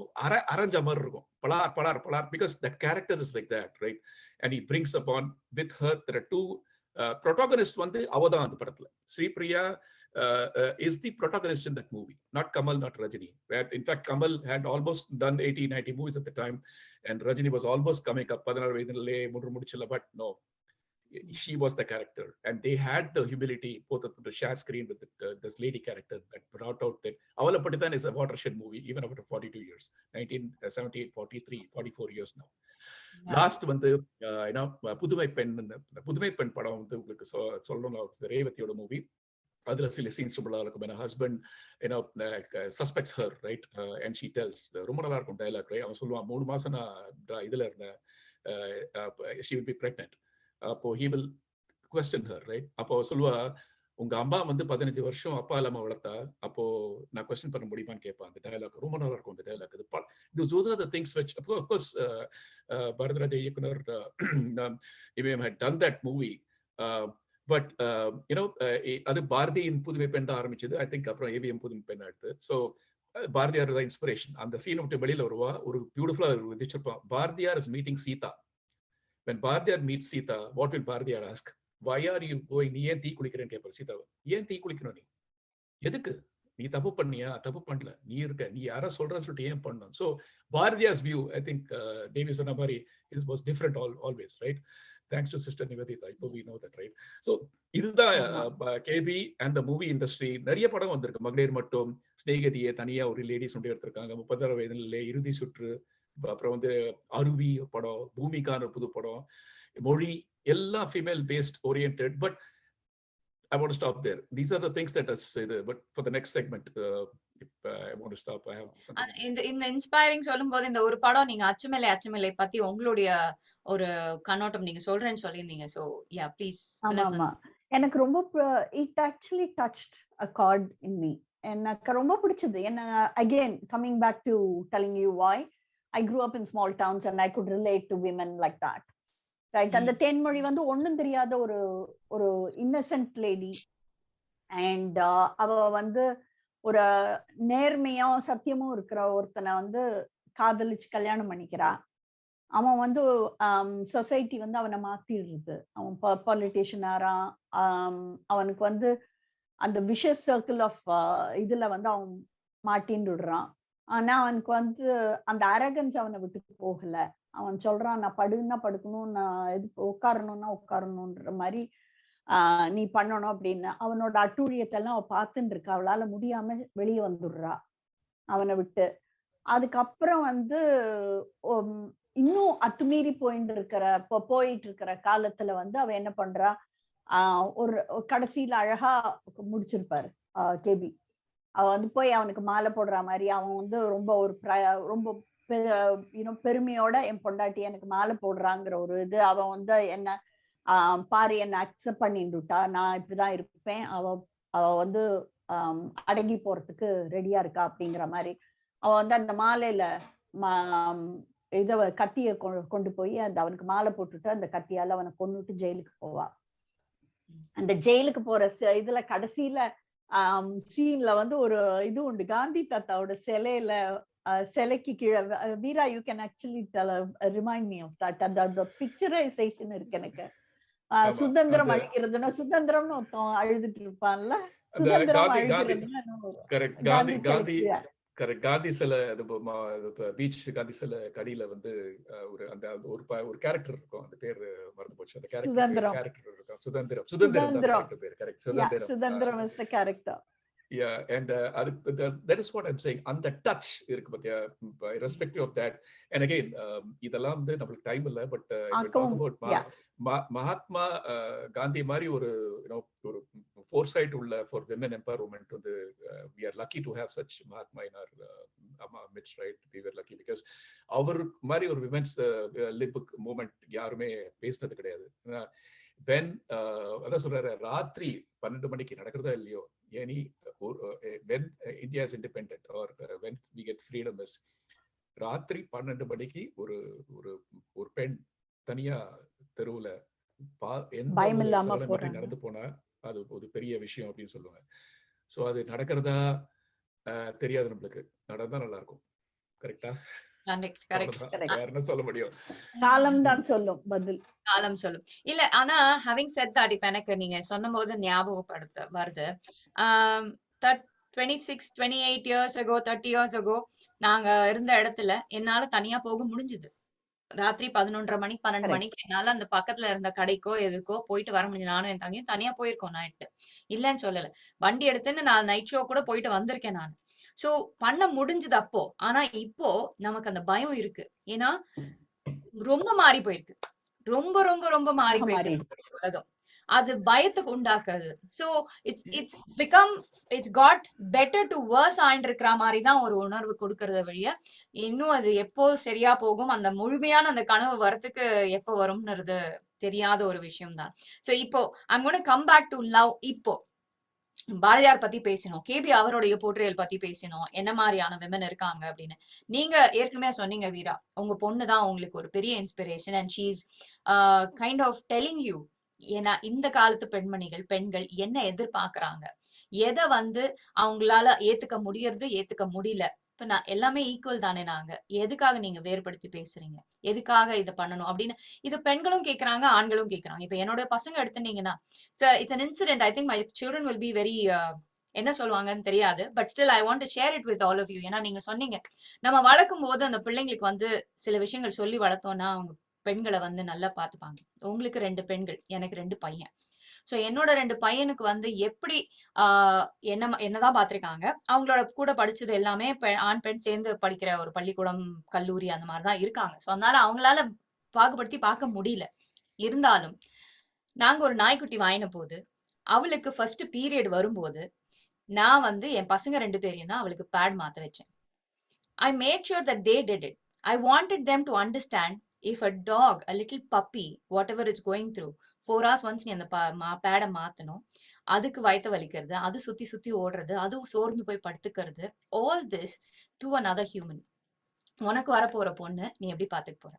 அரைஞ்ச மாதிரி இருக்கும். பலார் because that character is like that, right? And he brings upon with her, there are two protagonist வந்து அவதான் அந்த படத்துல. Sripriya is the protagonist in that movie, not Kamal, not Rajini. In fact, Kamal had almost done 80-90 movies at the time, and Rajini was almost coming up. 16 வயதிலே மூன்று முடிச்சல, but no, she was the character, and they had the humility both to share screen with this lady character that brought out that Avala Patitan is a watershed movie even after 42 years, 1978, 43, 44 years now. Last வந்து புதுமை பெண் படம் வந்து உங்களுக்கு சொல்லணும், ரேவதியோட movie. அதுல சில scenes சூப்பரா இருக்கும். Husband suspects her, right? And she tells, ரொம்ப நல்லா இருக்கும் டைலாக், ரைட்? அவன் சொல்லுவான், 3 மாசம் நான் இதுல இருந்தேன், she will be pregnant. அப்போ he will question her, right? அப்போ சொல்லுவா, உங்க அம்மா வந்து 15 வருஷம் அப்பா இல்லாம வளர்த்தா, அப்போ நான் கொஸ்டின் பண்ண முடியுமான்னு கேட்பான். அந்த டைலாக் ரொம்ப நல்லா இருக்கும். அந்த dialogue those are the things which of course Bharathiyar இயக்குனர் இவன் had done that movie, but அது பாரதியின் புதுமை பெண் தான் ஆரம்பிச்சது. ஐ திங்க் அப்புறம் ஏவிஎம் புதுமை பெண் அடுத்து. ஸோ பாரதியார் தான் இன்ஸ்பிரேஷன். அந்த சீனை விட்டு வெளியில வருவா, ஒரு பியூட்டிஃபுல்லா விதிச்சிருப்பான். Bharathiyar is meeting Sita. when Bharathiyar meets Sita, what will Bharathiyar ask? Why are you going? நீ ஏன் தீ குளிக்கிறேன்னு கேட்பாரு சீதாவை. ஏன் தீ குளிக்கணும்? நீ எதுக்கு? நீ தப்பு பண்ணியா? தப்பு பண்ணல, நீ இருக்க, நீ யார சொல்றன்னு சொல்லிட்டு ஏன் பண்ணணும்? So Bharathiyar's view, I think Devi சொன்ன மாதிரி was different always, right? Thanks to Sister Nivedita, we know that, right? So இதுதான் KB and the movie industry. நிறைய படம் வந்திருக்கு. மகளிர் மட்டும், ஸ்நேகிதியை தனியா ஒரு லேடிஸ் ஒன்று எடுத்திருக்காங்க. 36 வயதிலே இறுதி சுற்று, அப்புறம் வந்து அருவி படம், பூமிக்கான புது படம், மொழி எல்லாம் female based oriented. But I want to stop there. These are the things that us say there. But for the next segment, if I want to stop, I have something. இந்த இன்ஸ்பைரிங் சொல்லும்போது இந்த ஒரு படம் நீங்க அச்சமில்லை பத்தி உங்களுடைய ஒரு கண்ணோட்டம் நீங்க சொல்றேன்னு சொல்லியிருந்தீங்க. So yeah please. ஆமா, எனக்கு ரொம்ப it actually touched a cord in me. எனக்கு ரொம்ப பிடிச்சது. என்ன again coming back to telling you why I grew up in small towns and I could relate to women like that, right? அந்த தென்மொழி வந்து ஒண்ணும் தெரியாத ஒரு இன்னசென்ட் லேடி, அண்ட் அவ வந்து ஒரு நேர்மையும் சத்தியமும் இருக்கிற ஒருத்தனை வந்து காதலிச்சு கல்யாணம் பண்ணிக்கிறா. அவன் வந்து சொசைட்டி வந்து அவனை மாத்திடுறது. அவன் பொலிட்டிஷியன் ஆறான். அவனுக்கு வந்து அந்த விஷஸ் சர்க்கிள் ஆஃப் இதுல வந்து அவன் மாட்டின்னு விடுறான். ஆனா அவனுக்கு வந்து அந்த அரகன்ஸ் அவனை விட்டு போகல. அவன் சொல்றான், நான் படுன்னா படுக்கணும், நான் இது உட்காரணும்னா உட்காரணுன்ற மாதிரி நீ பண்ணணும் அப்படின்னு. அவனோட அட்டூழியத்தெல்லாம் அவ பார்த்துட்டு இருக்கா. அவளால முடியாம வெளியே வந்துடுறா அவனை விட்டு. அதுக்கப்புறம் வந்து இன்னும் அத்துமீறி போயிட்டு இருக்கிற காலத்துல வந்து அவ என்ன பண்றா, ஒரு கடைசியில அழகா முடிச்சிருப்பாரு கேபி. அவ வந்து போய் அவனுக்கு மாலை போடுற மாதிரி, அவன் வந்து ரொம்ப ஒரு ரொம்ப பெருமையோட என் பொண்டாட்டி எனக்கு மாலை போடுறாங்கிற ஒரு இது. அவன் வந்து என்ன பாரு என்ன அக்செப்ட் பண்ணிட்டுட்டா, நான் இப்படிதான் இருப்பேன், அவ வந்து அடங்கி போறதுக்கு ரெடியா இருக்கா அப்படிங்கிற மாதிரி. அவ வந்து அந்த மாலையில இத கத்திய கொண்டு போய் அவனுக்கு மாலை போட்டுட்டு அந்த கத்தியால அவனை கொன்னுட்டு ஜெயிலுக்கு போவா. அந்த ஜெயிலுக்கு போற இதுல கடைசியில சீன்ல வந்து ஒரு இது உண்டு, காந்தி தாத்தாவோட சிலைக்கு கீழே. Veera, you can actually remind me of that. அந்த பிக்சரைசேஷன் இருக்கு எனக்கு. சுதந்திரம் அழிக்கிறதுன்னா சுதந்திரம்னு ஒருத்தன் அழுதுட்டு இருப்பான்ல, சுதந்திரம் அழிக்கிறதுன்னு காந்தி சிலை பீச் காந்தி சிலை கடியில வந்து ஒரு அந்த ஒரு கேரக்டர் இருக்கும், அந்த பேர் மறந்து போச்சு. அந்த கேரக்டர் இருக்கும் சுதந்திரம் பேர். கரெக்ட், சுதந்திரம் is the character. Yeah, and that is what I'm saying. And the touch irukku pathia, irrespective of that. And again, idella வந்து நமக்கு டைம் இல்ல, பட் மகாத்மா காந்தி மாதிரி ஒரு ஒரு foresight உள்ள for women empowerment வந்து we are lucky to have such Mahatma in our midst, right? We were lucky because அவர் மாதிரி ஒரு women's lib movement யாருமே பேசினது கிடையாது. when அதான் சொல்றாரு, ராத்திரி 12 மணிக்கு நடக்கிறதா இல்லையோ, when India is independent or when we get freedom is ராத்திரி 12 மணிக்கு ஒரு பெண் தனியா தெருவுல நடந்து போனா அது ஒரு பெரிய விஷயம் அப்படின்னு சொல்லுவாங்க. சோ அது நடக்கிறதா தெரியாது நம்மளுக்கு, நடந்தா நல்லா இருக்கும். கரெக்டா? சொல்ல முடியும், காலம் தான் சொல்லும், பதில் காலம் சொல்லும். இல்ல, ஆனா having said that, இப்ப எனக்கு நீங்க சொன்ன போது ஞாபகப்படுத்த வருது, 28 years ago, 30 years ago நாங்க இருந்த இடத்துல என்னால தனியா போக முடிஞ்சது. ராத்திரி 11:30 மணி 12 மணிக்கு என்னால அந்த பக்கத்துல இருந்த கடைக்கோ எதுக்கோ போயிட்டு வர முடிஞ்சது. நானும் என் தங்கியும் தனியா போயிருக்கோம் நைட்டு, இல்லன்னு சொல்லல. வண்டி எடுத்துன்னு நான் நைட் ஷோ கூட போயிட்டு வந்திருக்கேன் நான். சோ பண்ண முடிஞ்சது அப்போ. ஆனா இப்போ நமக்கு அந்த பயம் இருக்கு. ஏன்னா ரொம்ப மாறி போயிருக்கு, ரொம்ப ரொம்ப ரொம்ப மாறி போயிருக்கு உலகம். அது பயத்துக்கு உண்டாக்குது. So it's got better to worse ஆயிட்டு இருக்கிற மாதிரி தான் ஒரு உணர்வு கொடுக்கறத வழிய, இன்னும் அது எப்போ சரியா போகும், அந்த முழுமையான அந்த கனவு வரத்துக்கு எப்போ வரும்ன்றது தெரியாத ஒரு விஷயம் தான். சோ இப்போ I'm gonna come back to love. இப்போ பாரதியார் பத்தி பேசணும், கேபி அவருடைய போர்ட்ரேல் பத்தி பேசணும், என்ன மாதிரியான விமன் இருக்காங்க அப்படின்னு. நீங்க ஏற்கனவே சொன்னீங்க வீரா, உங்க பொண்ணுதான் உங்களுக்கு ஒரு பெரிய inspiration and she is kind of telling you. ஏன்னா இந்த காலத்து பெண்கள் என்ன எதிர்பார்க்கறாங்க, எதை வந்து அவங்களால ஏத்துக்க முடியறது, ஏத்துக்க முடியல. இப்ப நான் எல்லாமே ஈக்குவல் தானே, நாங்க எதுக்காக நீங்க வேறுபடுத்தி பேசுறீங்க, எதுக்காக இதை பண்ணணும் அப்படின்னு இது பெண்களும் கேட்கறாங்க, ஆண்களும் கேட்கறாங்க. இப்ப என்னோட பசங்க எடுத்துட்டீங்கன்னா, it's an incident. I think my children will be very என்ன சொல்லுவாங்கன்னு தெரியாது, but still I want to share it with all of you. ஏன்னா நீங்க சொன்னீங்க, நம்ம வளர்க்கும் போது அந்த பிள்ளைங்களுக்கு வந்து சில விஷயங்கள் சொல்லி வளர்த்தோம்னா அவங்க பெண்களை வந்து நல்லா பார்த்துப்பாங்க. உங்களுக்கு 2 பெண்கள், எனக்கு 2 பையன். சோ என்னோட 2 பையனுக்கு வந்து எப்படி என்னதான் பாத்திருக்காங்க, அவங்களோட கூட படிச்சது எல்லாமே ஆண் பெண் சேர்ந்து படிக்கிற ஒரு பள்ளிக்கூடம், கல்லூரி அந்த மாதிரிதான் இருக்காங்க. சோ அதனால அவங்களால பாகுபடுத்தி பார்க்க முடியல. இருந்தாலும் நாங்க ஒரு நாய்க்குட்டி வாங்கின போது, அவளுக்கு ஃபர்ஸ்ட் பீரியட் வரும்போது நான் வந்து என் பசங்க 2 பேரையும் தான் அவளுக்கு பேட் மாத்த வச்சேன். I made sure that they did it. I wanted them to understand, if a dog, a little puppy, whatever it's going through, 4 hours once நீ அந்த பேட மாத்தணும், அதுக்கு வயிற்று வலிக்கிறது, அது சுத்தி சுத்தி ஓடுறது, அது சோர்ந்து போய் படுத்துக்கிறது, all this to another human. உனக்கு வரப்போற பொண்ணு நீ எப்படி பாத்துக்க போற,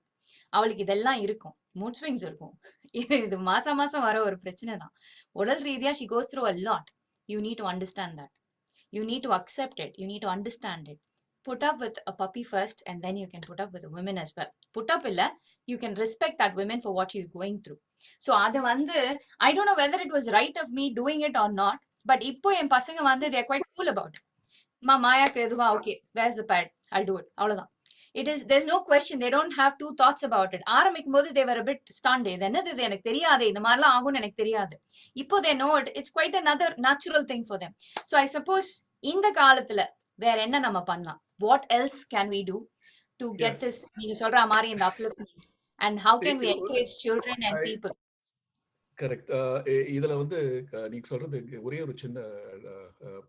அவளுக்கு இதெல்லாம் இருக்கும், மூட் ஸ்விங்ஸ் இருக்கும், இது மாசம் வர ஒரு பிரச்சனை தான். உடல் ரீதியா she goes through a lot. You need to understand that. You need to accept it. You need to understand it. put up with a puppy first, and then you can put up with a woman as well. Put up illa, you can respect that woman for what she's going through. So adu vandu, I don't know whether it was right of me doing it or not, but இப்போ என் பசங்க வந்து they're quite cool about it. மாயாக்கு எதுவா, okay, where's the pad, I'll do it, அவ்வளவுதான். There's no question, they don't have two thoughts about it. ஆரம்பிக்கும் போது they were a bit stunned. இது என்னது, இது எனக்கு தெரியாது, இந்த மாதிரிலாம் ஆகும்னு எனக்கு தெரியாது. இப்போ they know it, it's quite another natural thing for them. So I suppose இந்த காலத்துல வேற என்ன நம்ம பண்ணலாம், what else can we do to get this, நீங்க சொல்ற மாதிரி இந்த upliftment, and how can we encourage children and people? Correct. இதுல வந்து நீங்க சொல்றது ஒரே ஒரு சின்ன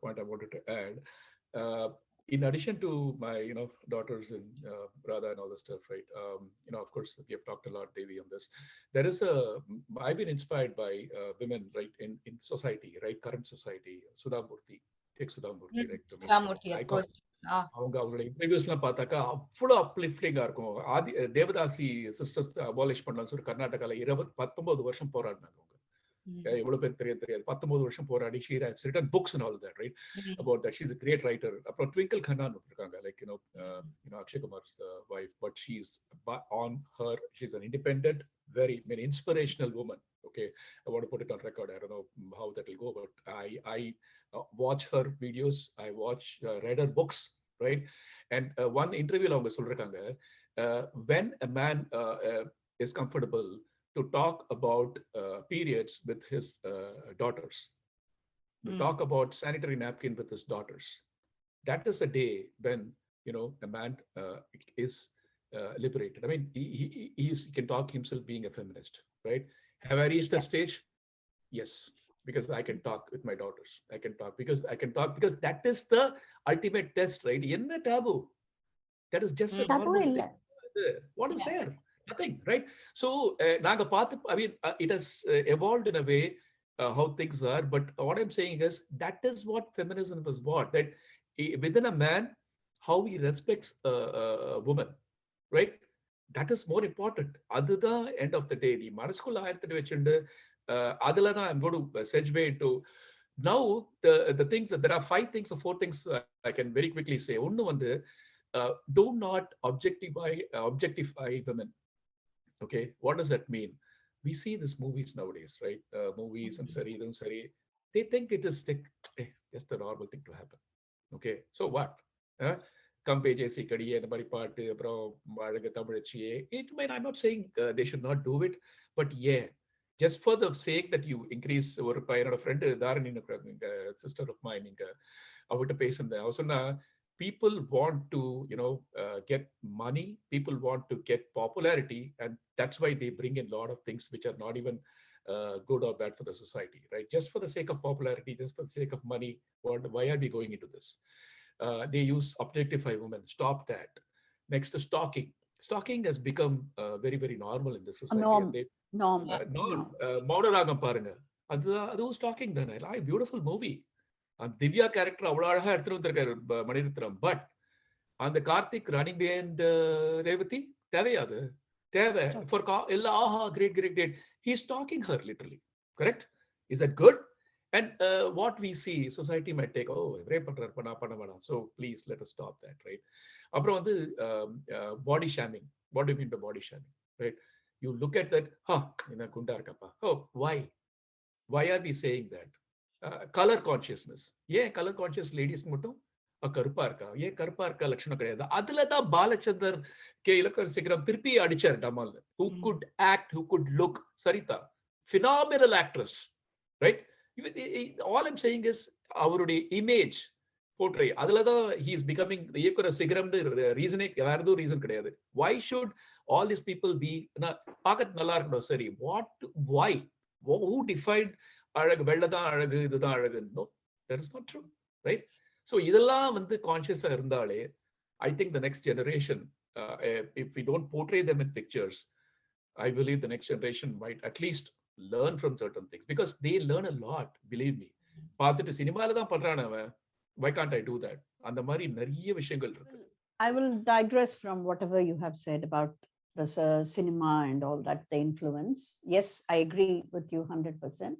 point I wanted to add. In addition to my daughters and Radha and all the stuff, right? Of course we have talked a lot, Devi, on this. I've been inspired by women, right, in society, right, current society. Sudhamurthy, take Sudhamurthy, right? Sudhamurthy, of course. அவங்களோட இன்டர்வியூஸ்லாம் பார்த்தாக்கா அவ்வளோ அப்லிஃப்டிங்கா இருக்கும். Devadasi sisters abolish பண்ணலாம்னு சொல்லி கர்நாடகால 19 வருஷம் போராடினாங்க. எவ்வளவு பேர் தெரியாது. 19 வருஷம் போராடி she has written books and all that, right? About that. She's a great writer. அப்புறம் ட்விங்கிள் கண்ணான்னு இருக்காங்க, like Akshay Kumar's wife, but she's an independent, very inspirational woman. Okay, I want to put it on record. I don't know how that will go, but I watch her videos, I read her books, right? And one interview அவங்க சொல்றாங்க, when a man is comfortable to talk about periods with his daughters, to talk about sanitary napkin with his daughters, that is a day when a man is liberated. I mean, he can talk himself being a feminist, right? Have I reached that stage? Yes, because I can talk with my daughters. I can talk because that is the ultimate test, right? Enna taboo? That is just a normal thing. What is there? Nothing, right? So naga paathu, I mean, it has evolved in a way how things are, but what I'm saying is that is what feminism was about, that within a man, how he respects a woman, right? That is more important. Adudha end of the day, the manaskulla ayirthu vechundu adula da I'm going to segue into now the things. There are 5 things or 4 things I can very quickly say. Onnu vandu, do not objectify women. Okay, what does that mean? We see these movies nowadays, right? Movies and sari, they think it is just the normal thing to happen. Okay, so what? Kampe jesi kadiye the mari paattu apro alaga tamilachiye. I'm not saying they should not do it, but yeah, just for the sake that you increase or a friend Dharani, sister of mine, avutta pesunda avasonna, people want to get money, people want to get popularity, and that's why they bring in a lot of things which are not even good or bad for the society, right? Just for the sake of popularity, just for the sake of money, why are we going into this? They use objectify women. Stop that. Next, stalking has become very, very normal in this society. Norm. Maudalagam parunga, adu stalking thana. Like beautiful movie. And Divya character அவ்வளவு அழகா எடுத்துட்டு வந்திருக்காரு Mani Ratnam. But அந்த Karthik running behind Revathi தேவையாது? தேவை for எல்லா great he is stalking her literally. Correct? Is that good? And what we see, society might take, rape பண்றாரு, பண்ண வேணாம், so please let us stop that, right? அப்புறம் வந்து body shaming. What do you mean by body shaming, right? You look at that, என்ன குண்டா இருக்கப்பா. Why are we saying that? Colour consciousness. ஏன் colour conscious லேடிஸ்க்கு மட்டும் கருப்பா இருக்கா? ஏன் கருப்பா இருக்கா லட்சணம் கிடையாது? அதுலதான் பாலச்சந்தர் கே இலக்கணசிகரம் திருப்பி அடிச்சார் டமால். Who could act, who could look. Sarita, phenomenal actress, right? All I'm saying is அவருடைய இமேஜ் போர்ட்ரே, அதுலதான் he is becoming இயக்குற சிகரம். ரீசனே வேற எதுவும் ரீசன் கிடையாது. Why should all these people be பார்க்க நல்லா இருக்கணும்? சரி, why? Who defined அழகு? வெள்ளதான் அழகு, இதுதான் அழகு? No, that is not true, right? So இதெல்லாம் வந்து கான்சியஸா இருந்தாலே, I think the next generation, if we don't portray them in pictures, I believe the next generation might at least learn from certain things, because they learn a lot, believe me. பார்த்துட்டு சினிமால தான் பண்றானே அவன், why can't I do that? அந்த மாதிரி நிறைய விஷயங்கள் இருக்கு. I will digress from whatever you have said about this cinema and all that, the influence. Yes, I agree with you 100%.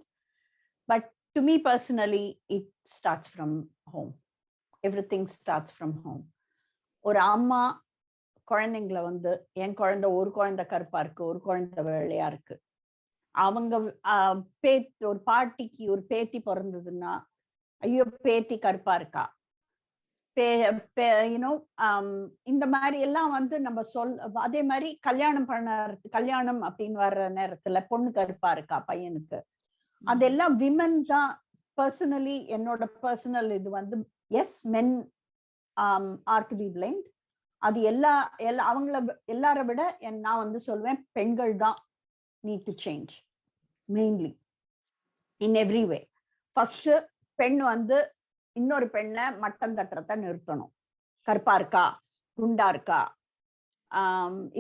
But to me personally, it starts from home. Everything starts from home. ஒரு அம்மா குழந்தைங்களை வந்து என் குழந்தை ஒரு குழந்தை கருப்பா இருக்கு, ஒரு குழந்தை வெள்ளையா இருக்கு, அவங்க ஒரு பாட்டிக்கு ஒரு பேத்தி பிறந்ததுன்னா ஐயோ பேத்தி கருப்பா இருக்கா, இந்த மாதிரி எல்லாம் வந்து நம்ம அதே மாதிரி கல்யாணம் அப்படின்னு வர்ற நேரத்துல பொண்ணு கருப்பா இருக்கா பையனுக்கு, அதெல்லாம் விமன் தான். பர்சனலி என்னோட பர்சனல் இது வந்து as men are to be blind. அது அவங்கள எல்லார விட நான் வந்து சொல்வேன் பெண்கள் தான் need to change mainly in every way. First பெண் வந்து இன்னொரு பெண்ணை மட்டம் தட்டுறத நிறுத்தணும். கருப்பா இருக்கா, குண்டா இருக்கா,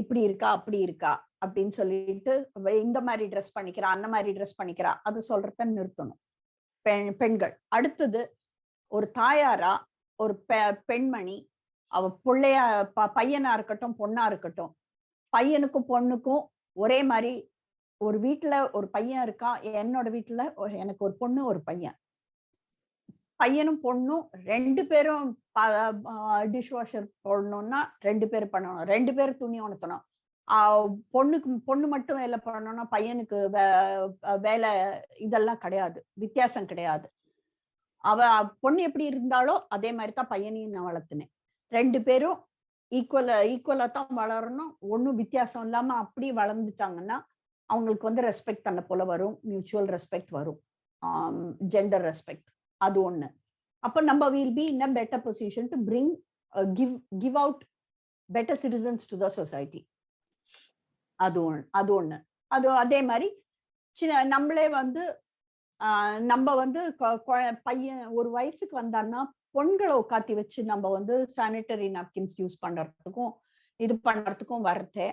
இப்படி இருக்கா, அப்படி இருக்கா அப்படின்னு சொல்லிட்டு இந்த மாதிரி ட்ரெஸ் பண்ணிக்கிறா, அந்த மாதிரி ட்ரெஸ் பண்ணிக்கிறா, அது சொல்றத நிறுத்தணும் பெண்கள். அடுத்தது ஒரு தாயாரா ஒரு பெண்மணி அவ பிள்ளையா பையனா இருக்கட்டும் பொண்ணா இருக்கட்டும், பையனுக்கும் பொண்ணுக்கும் ஒரே மாதிரி ஒரு வீட்டுல ஒரு பையன் இருக்கா, என்னோட வீட்டுல எனக்கு ஒரு பொண்ணு ஒரு பையன், பையனும் பொண்ணும் ரெண்டு பேரும் டிஷ் வாஷர் போடணும்னா ரெண்டு பேரும் பண்ணணும், ரெண்டு பேரும் துணி உணர்த்தணும். பொண்ணு மட்டும் வேலை பண்ணணும்னா பையனுக்கு வேலை இதெல்லாம் கிடையாது, வித்தியாசம் கிடையாது. பொண்ணு எப்படி இருந்தாலோ அதே மாதிரி தான் பையனையும் நான் வளர்த்தினேன். ரெண்டு பேரும் ஈக்குவலா தான் வளரணும், ஒன்றும் வித்தியாசம் இல்லாம அப்படி வளர்ந்துட்டாங்கன்னா அவங்களுக்கு வந்து ரெஸ்பெக்ட் தன்னை போல வரும், மியூச்சுவல் ரெஸ்பெக்ட் வரும், ஜெண்டர் ரெஸ்பெக்ட். அது ஒண்ணு. அப்ப நம்ம will be in a better position to bring give out better citizens to the society. அது ஒண்ணு. அதே மாதிரி நம்மளே வந்து நம்ம வந்து பையன் ஒரு வயசுக்கு வந்தான்னா பொண்களை உட்காத்தி வச்சு நம்ம வந்து சானிட்டரி நாப்கின்ஸ் யூஸ் பண்றதுக்கும் இது பண்றதுக்கும் வரதே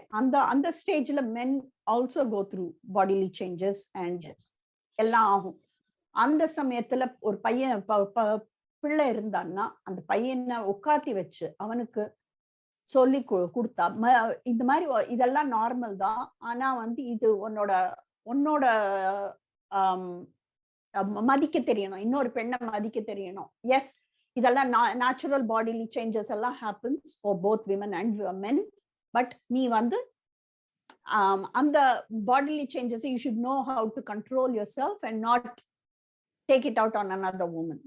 அந்த ஸ்டேஜ்ல men also go through bodily changes and எல்லாம் ஆகும். அந்த சமயத்துல ஒரு பையன் பிள்ளை இருந்தான்னா அந்த பையனை உட்காத்தி வச்சு அவனுக்கு சொல்லி கொடுத்தா இந்த மாதிரி இதெல்லாம் நார்மல் தான். ஆனா வந்து இது உன்னோட மதிக்க தெரியணும், இன்னொரு பெண்ணை மதிக்க தெரியணும். எஸ், இதெல்லாம் நேச்சுரல் பாடிலி சேஞ்சஸ் எல்லாம் happens for both women and men. But நீ வந்து அந்த bodily changes you should know how to control your self and not take it out on another woman.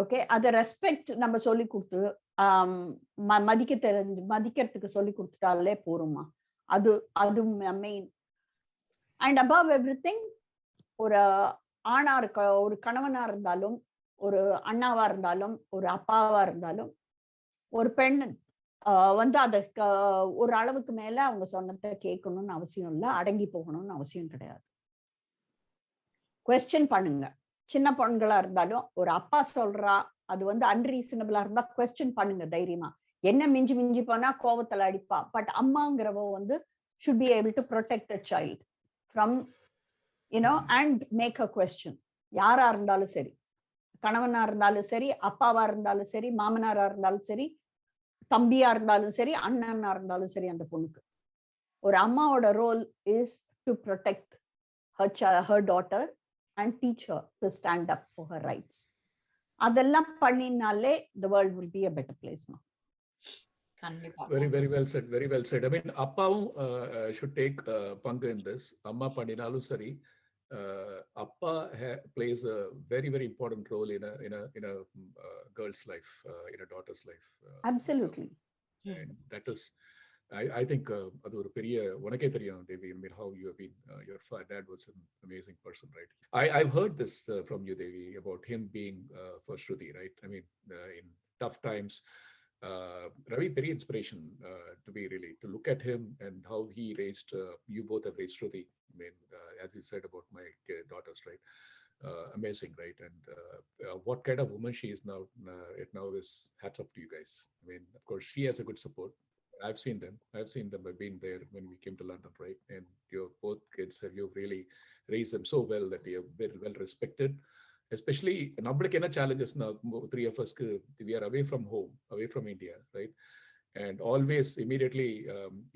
Okay, அதை ரெஸ்பெக்ட் நம்ம சொல்லி கொடுத்து மதிக்கிறதுக்கு சொல்லி கொடுத்துட்டாலே போருமா, அது மெயின். அண்ட் அபவ் எவ்ரிதிங் ஒரு ஆணா இருக்க ஒரு கணவனா இருந்தாலும் ஒரு அண்ணாவா இருந்தாலும் ஒரு அப்பாவா இருந்தாலும் ஒரு பெண் வந்து அதை ஒரு அளவுக்கு மேல அவங்க சொன்னதை கேட்கணும்னு அவசியம் இல்லை, அடங்கி போகணும்னு அவசியம் கிடையாது. குவெஸ்டின் பண்ணுங்க. சின்ன பொண்களா இருந்தாலும் ஒரு அப்பா சொல்றா அது வந்து அன்ரீசனபிளா இருந்தா குவெஸ்டின் பண்ணுங்க தைரியமா. என்ன மிஞ்சி போனா கோபத்துல அடிப்பா, பட் அம்மாங்கிறவ வந்து should be able to protect a child from and make a question. யாரா இருந்தாலும் சரி, கணவனா இருந்தாலும் சரி, அப்பாவா இருந்தாலும் சரி, மாமனாரா இருந்தாலும் சரி, தம்பியா இருந்தாலும் சரி, அண்ணனா இருந்தாலும் சரி, அந்த பொண்ணுக்கு ஒரு அம்மாவோட role is to protect her daughter and teach her to stand up for her rights. அதெல்லாம் பண்ணினாலே the world will be a better place. Very well said, very well said. I mean, அப்பாவும் should take பங்கு in this. அம்மா பண்ணினாலும் சரி, appa plays a very important role in a girl's life, in a daughter's life. Absolutely. And that is, I think அது ஒரு பெரிய உனக்கே தெரியும் Devi. I mean, how you have been, your dad was an amazing person, right? I've heard this from you, Devi, about him being for Shruti, right? I mean, in tough times, Ravi, very inspiration to look at him and how he raised, you both have raised Shruti. I mean, as you said about my daughters, right? Amazing, right? And what kind of woman she is now, it now is hats up to you guys. I mean, of course, she has a good support. I've seen them. I've been there when we came to London, right? And your both kids, you've really raised them so well that they are very well respected. Especially, நம்மளுக்கு என்ன challenges now, 3 of us, we are away from home, away from India, right? And always immediately,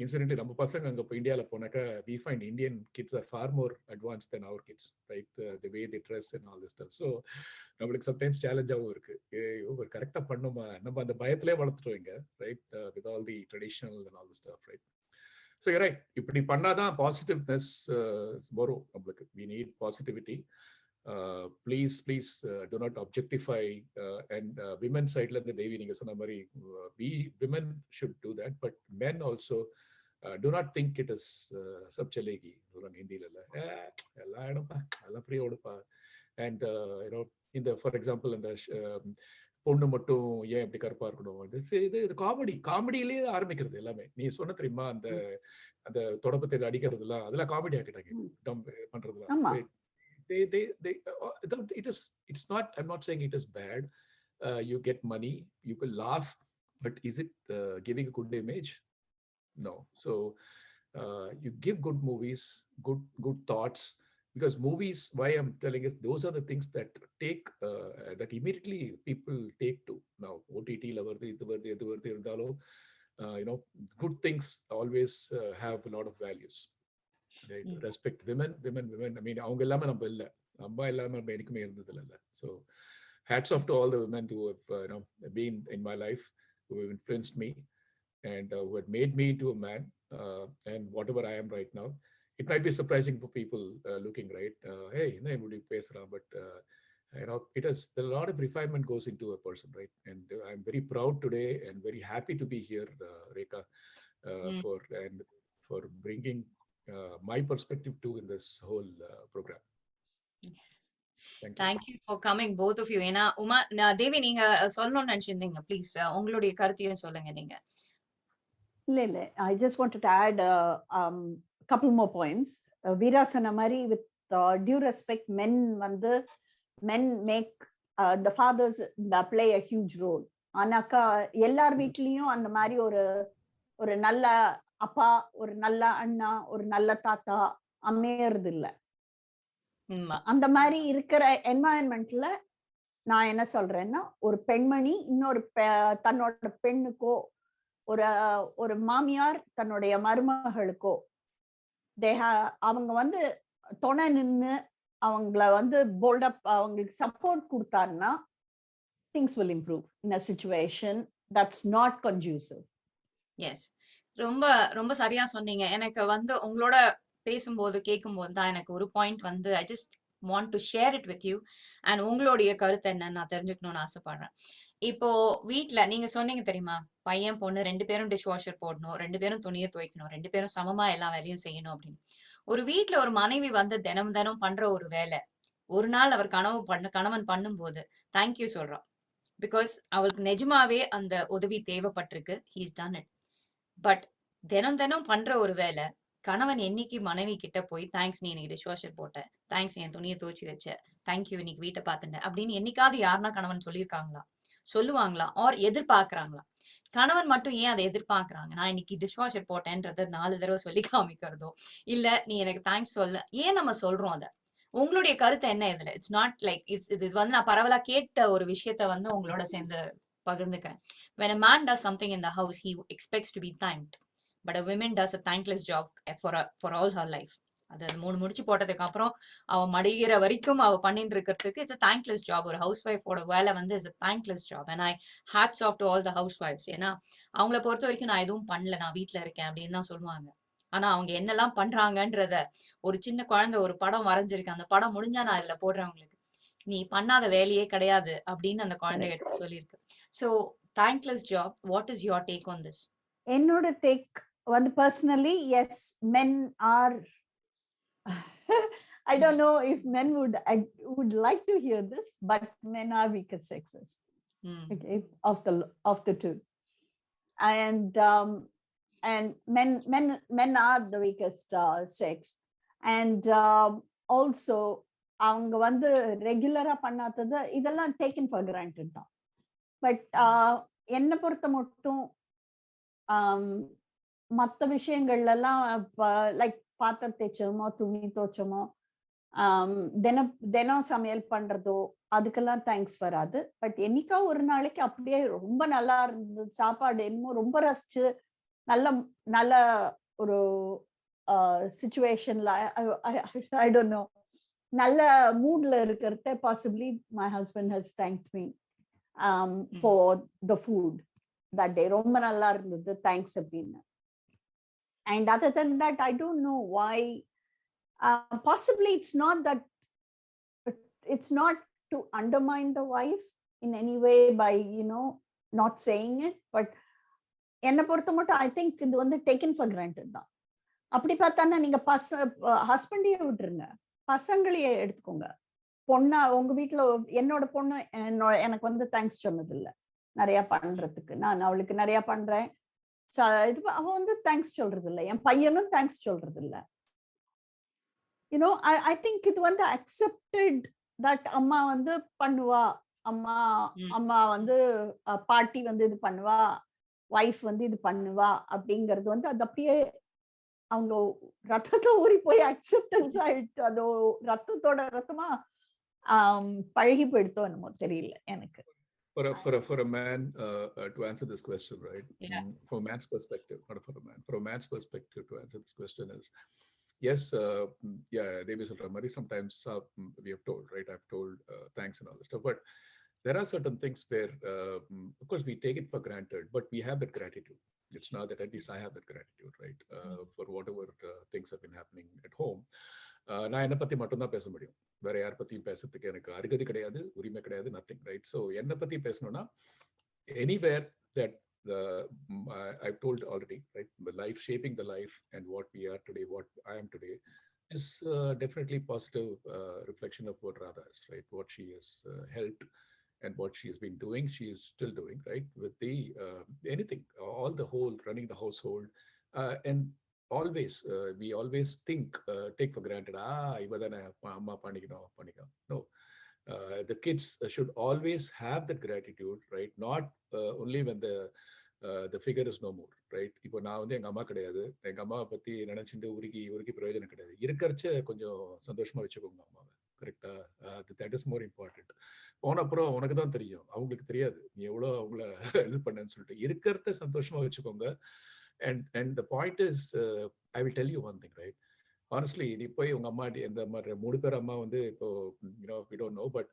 incidentally, நம்ம பசங்க அங்க இப்போ இந்தியாவில் போனாக்கா we find Indian kids are far more advanced than our kids, right? The way they dress and all this stuff. So நம்மளுக்கு sometimes சேலஞ்சாகவும் இருக்கு, ஒரு கரெக்டாக பண்ணுமா, நம்ம அந்த பயத்திலே வளர்த்துட்டோங்க, right? With all the traditional and all the stuff, right? So right, இப்படி பண்ணாதான் பாசிட்டிவ்னஸ் வரும் நம்மளுக்கு. we need positivity. Please do not objectify, and women side la Devi neenga sonna mari, we women should do that, but men also do not think it is sab chalegi oran hindi la ella edapa alla free odupa. And in the, for example, in the பொண்ணு மட்டும் ஏன் இப்படி கருப்பா இருக்கணும், இது காமெடியிலே ஆரம்பிக்கிறது எல்லாமே. நீ சொன்ன தெரியுமா, அந்த அந்த தொடப்பத்தை அடிக்கிறதுலாம், அதெல்லாம் காமெடி ஆக்கிட்டாங்க பண்றதுலாம். It's not, I'm not saying it is bad. You get money, you can laugh, but is it giving a good image? No. So you give good movies, good thoughts, because movies, why I'm telling it, those are the things that take that immediately people take to. Now OTT la varudhu idu varudhu irundalo, good things always have a lot of values. Right? Respect women. I mean, அவங்க எல்லாமே நம்ம இல்ல, அம்மா எல்லாமே நம்ம எனக்குமே இருந்தது இல்ல. So hats off to all the women who have been in my life, who have influenced me, and who had made me into a man, and whatever I am right now. It might be surprising for people looking, right? Hey, என்ன இப்படி பேசுறான், but it is, a lot of refinement goes into a person, right? And I'm very proud today and very happy to be here, Rekha, for bringing my perspective too in this whole program. Thank you for coming, both of you. ஏன்னா தேவி, நீங்க சொல்லணும்னு நினைச்சிருந்தீங்க, please உங்களுடைய கருத்தையும் சொல்லுங்க நீங்க. இல்ல, I just wanted to add couple more points. Veera சொன்ன மாதிரி, with due respect, men make the fathers play a huge role. ஆனாக்கா எல்லார் வீட்லயும் அந்த மாதிரி ஒரு நல்ல அப்பா, ஒரு நல்ல அண்ணா, ஒரு நல்ல தாத்தா அமையறது இல்ல. அந்த மாதிரி இருக்கிற என்வாயன்மெண்ட்ல நான் என்ன சொல்றேன்னா, ஒரு பெண்மணி இன்னொரு தன்னோட பெண்ணுக்கோ, ஒரு மாமியார் தன்னுடைய மருமகளுக்கோ, அவங்க துணை நின்று அவங்கள போல்டப், அவங்களுக்கு சப்போர்ட் கொடுத்தாருன்னா, things will improve in a situation that's not conducive. Yes, ரொம்ப ரொம்ப சரியா சொன்னீங்க. எனக்கு உங்களோட பேசும்போது கேட்கும்போது தான் எனக்கு ஒரு point I just want to share it with you, and உங்களுடைய கருத்து என்னன்னு நான் தெரிஞ்சுக்கணும்னு ஆசைப்படுறேன். இப்போ வீட்ல நீங்க சொன்னீங்க தெரியுமா, பையன் பொண்ணு 2 பேரும் டிஷ் வாஷர் போடணும், 2 பேரும் துணியை துவைக்கணும், 2 பேரும் சமமா எல்லா வேலையும் செய்யணும் அப்படின்னு. ஒரு வீட்ல ஒரு மனைவி தினம் பண்ற ஒரு வேலை, ஒரு நாள் அவர் கணவன் பண்ணும்போது தேங்க்யூ சொல்றான். பிகாஸ் அவளுக்கு நிஜமாவே அந்த உதவி தேவைப்பட்டிருக்கு. He's done it. பட் தினம் பண்ற ஒரு வேலை, கணவன் என்னைக்கு மனைவி கிட்ட போய் தேங்க்ஸ், நீ இன்னைக்கு டிஷ் வாஷர் போட்ட, தேங்க்ஸ் நீ என் துணியை துவச்சி வச்ச, தேங்க்யூ இன்னைக்கு வீட்டை பார்த்துட்ட அப்படின்னு என்னைக்காவது யாருன்னா கணவன் சொல்லியிருக்காங்களா, சொல்லுவாங்களா, ஆர் எதிர்பார்க்கறாங்களா? கணவன் மட்டும் ஏன் அதை எதிர்பார்க்கறாங்க? நான் இன்னைக்கு டிஷ் வாஷர் போட்டேன்றத 4 தடவை சொல்லி காமிக்கிறதோ, இல்ல நீ எனக்கு தேங்க்ஸ் சொல்ல, ஏன் நம்ம சொல்றோம் அதை? உங்களுடைய கருத்து என்ன இதுல? இட்ஸ் நாட் லைக் இது நான் பரவலா கேட்ட ஒரு விஷயத்த உங்களோட சேர்ந்து பகிர்ந்துக்கிறேன். When a man does something in the house, he expects to be thanked, but a woman does a thankless job for all her life. அது 3 முடிச்சு போட்டதுக்கு அப்புறம் அவ மடிகிற வரைக்கும் அவ பண்ணிட்டு இருக்கிறதுக்கு இட்ஸ் a thankless job. ஒரு ஹவுஸ் ஒய்ஃபோட வேலை is a thankless job, and I hats off to all the housewives. ஏன்னா அவங்கள பொறுத்த வரைக்கும் நான் எதுவும் பண்ணல, நான் வீட்டுல இருக்கேன் அப்படின்னு தான் சொல்லுவாங்க. ஆனா அவங்க என்னெல்லாம் பண்றாங்கன்றத ஒரு சின்ன குழந்தை ஒரு படம் வரைஞ்சிருக்கு, அந்த படம் முடிஞ்சா நான் இதுல போடுறேன் உங்களுக்கு, நீ பண்ணாத வேலையே கிடையாது அப்படின்னு அந்த குழந்தை எடுத்து சொல்லியிருக்கு. So thankless job, what is your take on this? என்னோட take personally, yes, men are I don't know if men would like to hear this, but men are weaker sexes. Okay, of the two, and men are the weakest sex, and also அவங்க ரெகுலரா பண்ணாதது இதெல்லாம் taken for granted தான். But என்ன பொறுத்த மட்டும் மற்ற விஷயங்கள்லாம் like பாத்திரம் தேய்ச்சோமோ, துணி துவைச்சோமோ, தினம் தினம் சமையல் பண்றதோ அதுக்கெல்லாம் தேங்க்ஸ் வராது. பட் என்னைக்கா ஒரு நாளைக்கு அப்படியே ரொம்ப நல்லா இருந்தது சாப்பாடு, என்னமோ ரொம்ப ரசிச்சு நல்ல நல்ல ஒரு சுச்சுவேஷன்ல ஐ டோன்ட் நோ நல்ல மூட்ல இருக்கிறத possibly my husband has thanked me for the food that day. ரொம்ப நல்லா இருந்தது, தேங்க்ஸ் அப்படின்னு. And other than that, I don't know why. Possibly it's not to undermine the wife in any way by not saying it, but என்ன பொறுத்த மட்டும் I think இது வந்து taken for granted தான். அப்படி பார்த்தானா நீங்க ஹஸ்பண்டையே விட்டுருங்க, பசங்களையே எடுத்துக்கோங்க. பொண்ணா உங்க வீட்டுல என்னோட பொண்ணு எனக்கு வந்து தேங்க்ஸ் சொன்னது இல்லை நிறைய பண்றதுக்கு. நான் அவளுக்கு நிறைய பண்றேன், அவ வந்து தேங்க்ஸ் சொல்றது இல்லை. என் பையனும் தேங்க்ஸ் சொல்றது இல்லை. I think இது வந்து அக்செப்டட் தட் அம்மா வந்து பண்ணுவா, அம்மா வந்து பாட்டி வந்து இது பண்ணுவா, வைஃப் வந்து இது பண்ணுவா அப்படிங்கிறது வந்து அது அப்படியே அவங்க ரத்தத்தை ஊறி போய் அக்செப்டன்ஸ் ஆயிடுச்சு. அது ரத்தத்தோட ரத்தமா பழகி போயிடுத்தோ என்னமோ தெரியல எனக்கு. For a man to answer this question, right? Yeah. From a man's perspective, not for a man. From a man's perspective, to answer this question is, yes, yeah, Devi Ravi, sometimes we have told, right? I've told thanks and all this stuff, but there are certain things where, of course, we take it for granted, but we have that gratitude. It's not that at least I have that gratitude, right? For whatever things have been happening at home. நான் என்னை பத்தி மட்டும்தான் பேச முடியும், வேற யார் பத்தியும் பேசுறதுக்கு எனக்கு அருகதை கிடையாது, உரிமை கிடையாது, நத்திங், ரைட்? ஸோ என்னை பத்தி பேசணும்னா anywhere that I've told already, right? The life shaping the life and what we are today, what I am today, is definitely positive reflection of what Radha is, right? What she has helped and what she has been doing, she is still doing, right? With the anything, all the whole running the household, and always we always think, take for granted, ivadana amma panikano. No, the kids should always have that gratitude, right? Not only when the figure is no more, right? இப்போ நான் வந்து எங்க அம்மா கிடையாது, எங்க அம்மாவை பத்தி நினைச்சிட்டு உருக்கி பிரயோஜனம் கிடையாது. இருக்கிறச்ச கொஞ்சம் சந்தோஷமா வச்சுக்கோங்க அம்மாவை, கரெக்டா? That is more important. போன அப்புறம் உனக்கு தான் தெரியும், அவங்களுக்கு தெரியாது நீ எவ்வளோ அவங்கள இது பண்ணேன்னு சொல்லிட்டு. இருக்கிறத சந்தோஷமா வச்சுக்கோங்க. And the point is, I will tell you one thing, right? Honestly, நீ போய் உங்க அம்மா எந்த அம்மா 3 பேர் அம்மா வந்து இப்போ we don't know, but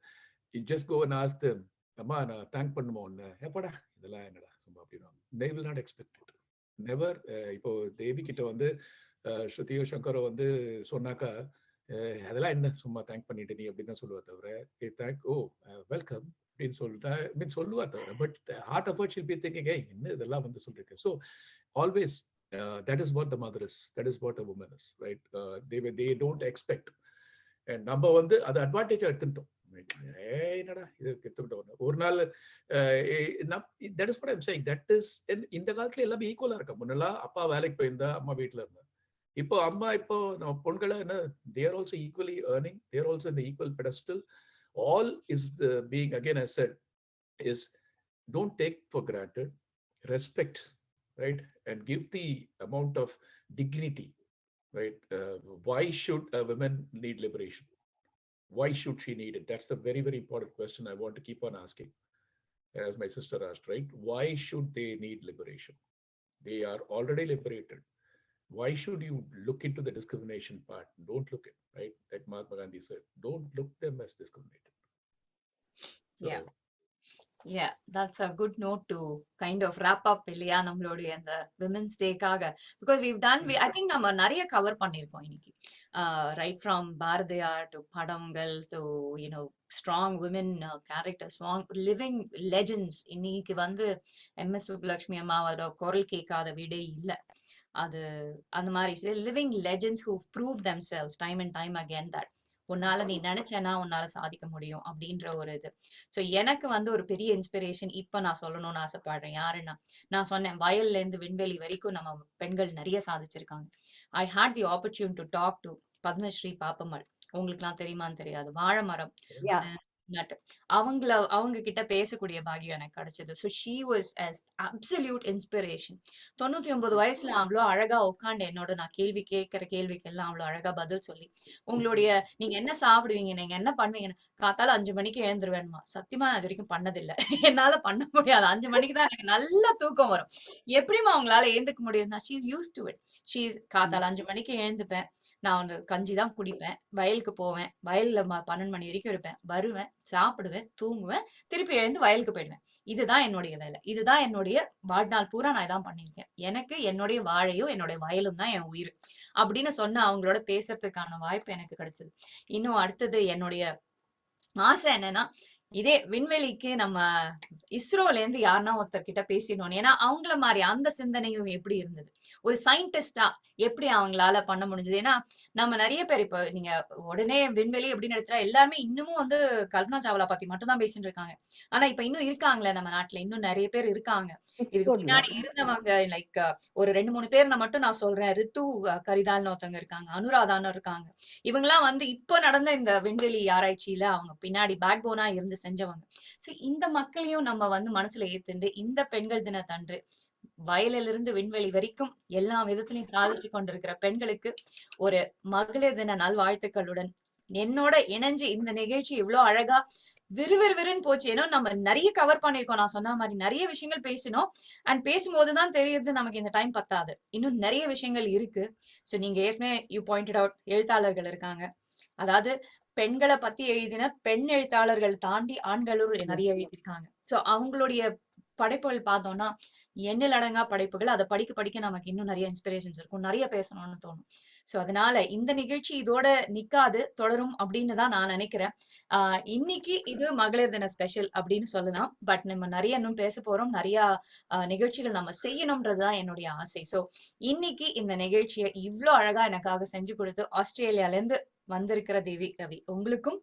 you just go and ask them, அம்மா நான் தேங்க் பண்ணுமா ஒன்னு, ஏப்பாடா இதெல்லாம் என்னடா சும்மா அப்படின்னா, they will not expect it. Never. இப்போ தேவி கிட்ட வந்து ஸ்ருதியோ சங்கரோ வந்து சொன்னாக்கா, அதெல்லாம் என்ன சும்மா தேங்க் பண்ணிட்டு நீ அப்படின்னு தான் சொல்லுவா தவிர, வெல்கம் அப்படின்னு சொல்லிட்டா சொல்லுவா தவிர, but heart of she'll be thinking, என்ன இதெல்லாம் வந்து சொல்லிருக்கு. So always that is what the mother is, that is what a woman is, right? They don't expect. And நம்ம வந்து அது அட்வான்டேஜ் எடுத்துட்டோம். என்னடா இது கெத்துக்கிட்டோம் ஒரு நாள். that is what I'm saying. That is, இந்த காலத்துல எல்லாமே ஈக்குவலா இருக்கா. முன்னெல்லாம் அப்பா வேலைக்கு போயிருந்தா அம்மா வீட்டுல இருந்தா, இப்போ அம்மா இப்போ நம்ம பொண்களை என்ன, they are also equally earning, they are also in the equal pedestal. All is the being, again I said, is don't take for granted, respect, right? And give the amount of dignity, right? Why should a woman need liberation? Why should she need it? That's the very, very important question I want to keep on asking, as my sister asked, right? Why should they need liberation? They are already liberated. Why should you look into the discrimination part? Don't look it, right? Like Mahatma Gandhi said, don't look them as discriminated. So, yeah, that's a good note to kind of wrap up இல்லையா நம்மளுடைய அந்த women's டேக்காக. Because I think நம்ம நிறைய cover பண்ணியிருக்கோம் இன்னைக்கு, right from Bharathiyar to படங்கள் to strong women character, strong living legends. இன்னைக்கு வந்து MS சுப்புலட்சுமி அம்மாவோட குரல் கேட்காத வீடே இல்லை. அது அந்த மாதிரி living legends who prove themselves time and time again that உன்னால நீ நினைச்சேன்னா உன்னால சாதிக்க முடியும் அப்படின்ற ஒரு இது. ஸோ எனக்கு வந்து ஒரு பெரிய இன்ஸ்பிரேஷன் இப்ப நான் சொல்லணும்னு ஆசைப்படுறேன். யாருன்னா, நான் சொன்னேன் வயல்ல இருந்து விண்வெளி வரைக்கும் நம்ம பெண்கள் நிறைய சாதிச்சிருக்காங்க. I had the opportunity to talk to Padmashri Pappammal. உங்களுக்கு எல்லாம் தெரியுமான்னு தெரியாது. வாழைமரம் நட் அவங்க கிட்ட பேசக்கூடிய பாக்கியம் எனக்கு கிடைச்சது. So she was as absolute inspiration. 99 வயசுல அவ்வளோ அழகா உட்காந்து என்னோட நான் கேட்கிற கேள்விக்கெல்லாம் அவ்வளோ அழகா பதில் சொல்லி, உங்களுடைய நீங்க என்ன சாப்பிடுவீங்க, நீங்க என்ன பண்ணுவீங்க, காத்தால 5 மணிக்கு எழுந்துருவேன்மா. சத்தியமா நான் இது வரைக்கும் பண்ணதில்லை. என்னால பண்ண முடியாது. 5 மணிக்கு தான் எனக்கு நல்ல தூக்கம் வரும். எப்படிமா அவங்களால எழுந்துக்க முடியுதுன்னா, she's used to it. She's காத்தால 5 மணிக்கு எழுந்துப்பேன், நான் வந்து கஞ்சி தான் குடிப்பேன், வயலுக்கு போவேன், வயல்ல 12 மணி வரைக்கும் இருப்பேன், வருவேன், சாப்பிடுவேன், தூங்குவேன், திருப்பி எழுந்து வயலுக்கு போயிடுவேன். இதுதான் என்னுடைய வேலை, இதுதான் என்னுடைய வாழ்நாள் பூரா நான் இதான் பண்ணியிருக்கேன். எனக்கு என்னுடைய வாழையும் என்னுடைய வயலும் தான் என் உயிர் அப்படின்னு சொன்ன அவங்களோட பேசுறதுக்கான வாய்ப்பு எனக்கு கிடைச்சது. இன்னும் அடுத்தது என்னுடைய ஆசை என்னன்னா, இதே விண்வெளிக்கு நம்ம இஸ்ரோல இருந்து யாருன்னா ஒருத்தர் கிட்ட பேசிடணும். ஏன்னா அவங்கள மாதிரி அந்த சிந்தனையும் எப்படி இருந்தது, ஒரு சயின்டிஸ்டா எப்படி அவங்களால பண்ண முடிஞ்சது. ஏன்னா நம்ம நிறைய பேர் இப்ப நீங்க உடனே விண்வெளி அப்படின்னு எடுத்தா எல்லாருமே இன்னமும் வந்து கல்பனா சாவ்லா பத்தி மட்டும் தான் பேசிட்டு இருக்காங்க. ஆனா இப்ப இன்னும் இருக்காங்களே நம்ம நாட்டுல, இன்னும் நிறைய பேர் இருக்காங்க. இதுக்கு முன்னாடி இருந்தவங்க லைக் ஒரு 2-3 பேர் மட்டும் நான் சொல்றேன். ரித்து கரிதால்னு ஒருத்தவங்க இருக்காங்க, அனுராதான்னு இருக்காங்க. இவங்கெல்லாம் வந்து இப்போ நடந்த இந்த விண்வெளி ஆராய்ச்சியில அவங்க பின்னாடி பேக் போனா இருந்து செஞ்சவங்க. சோ இந்த மக்களையும் நம்ம வந்து மனசுல ஏத்துண்டு இந்த பெண்கள் தினத்தன்று வயலிலிருந்து விண்வெளி வரைக்கும் எல்லா விதத்திலையும் சாதிச்சு கொண்டிருக்கிற பெண்களுக்கு ஒரு மகளிர் தின நல்வாழ்த்துக்களுடன் என்னோட இணைஞ்சு இந்த நிகழ்ச்சி இவ்வளவு அழகா விறுவிறுன்னு போச்சு. ஏன்னா நம்ம நிறைய கவர் பண்ணிருக்கோம். நான் சொன்ன மாதிரி நிறைய விஷயங்கள் பேசினோம். அண்ட் பேசும்போதுதான் தெரியுது நமக்கு இந்த டைம் பத்தாது, இன்னும் நிறைய விஷயங்கள் இருக்கு. சோ நீங்க ஏற்கனவே யூ பாயிண்டட் அவுட் எழுத்தாளர்கள் இருக்காங்க. அதாவது பெண்களை பத்தி எழுதின பெண் எழுத்தாளர்கள் தாண்டி ஆண்களும் நிறைய எழுதியிருக்காங்க. சோ அவங்களுடைய படைப்புகள் பார்த்தோம்னா எண்ணிலடங்கா படைப்புகள். அதை படிக்க படிக்க நமக்கு இன்னும் நிறைய இன்ஸ்பிரேஷன்ஸ் இருக்கும், நிறைய பேசணும்னு தோணும். சோ அதனால இந்த நிகழ்ச்சி இதோட நிக்காது, தொடரும் அப்படின்னு தான் நான் நினைக்கிறேன். இன்னைக்கு இது மகளிர் தின ஸ்பெஷல் அப்படின்னு சொல்லலாம். பட் நம்ம நிறைய இன்னும் பேச போறோம், நிறைய நிகழ்ச்சிகள் நம்ம செய்யணும்ன்றதுதான் என்னுடைய ஆசை. சோ இன்னைக்கு இந்த நிகழ்ச்சியை இவ்வளவு அழகா எனக்காக செஞ்சு கொடுத்து ஆஸ்திரேலியால இருந்து வந்திருக்கிற தேவி ரவி உங்களுக்கும்,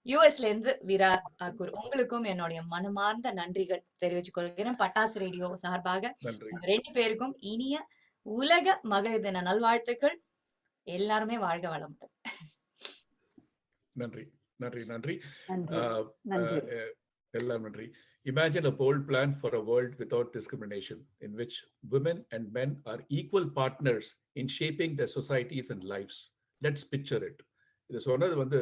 யூஎஸ்ல இருந்து வீரா அக்கூர் உங்களுக்கும் என்னுடைய மனமார்ந்த நன்றிகள் தெரிவிச்சுக் கொள்கிறேன். பட்டாசு ரேடியோ சார்பாக உங்க 2 பேருக்கும் இனிய உலக மகளிர் தின நல்வாழ்த்துக்கள். எல்லாருமே வாழ்க வளமுடன். நன்றி நன்றி நன்றி எல்லாம் நன்றி. Imagine a bold plan for a world without discrimination, in which women and men are equal partners in shaping their societies and lives. Let's picture it. இது சொன்னது வந்து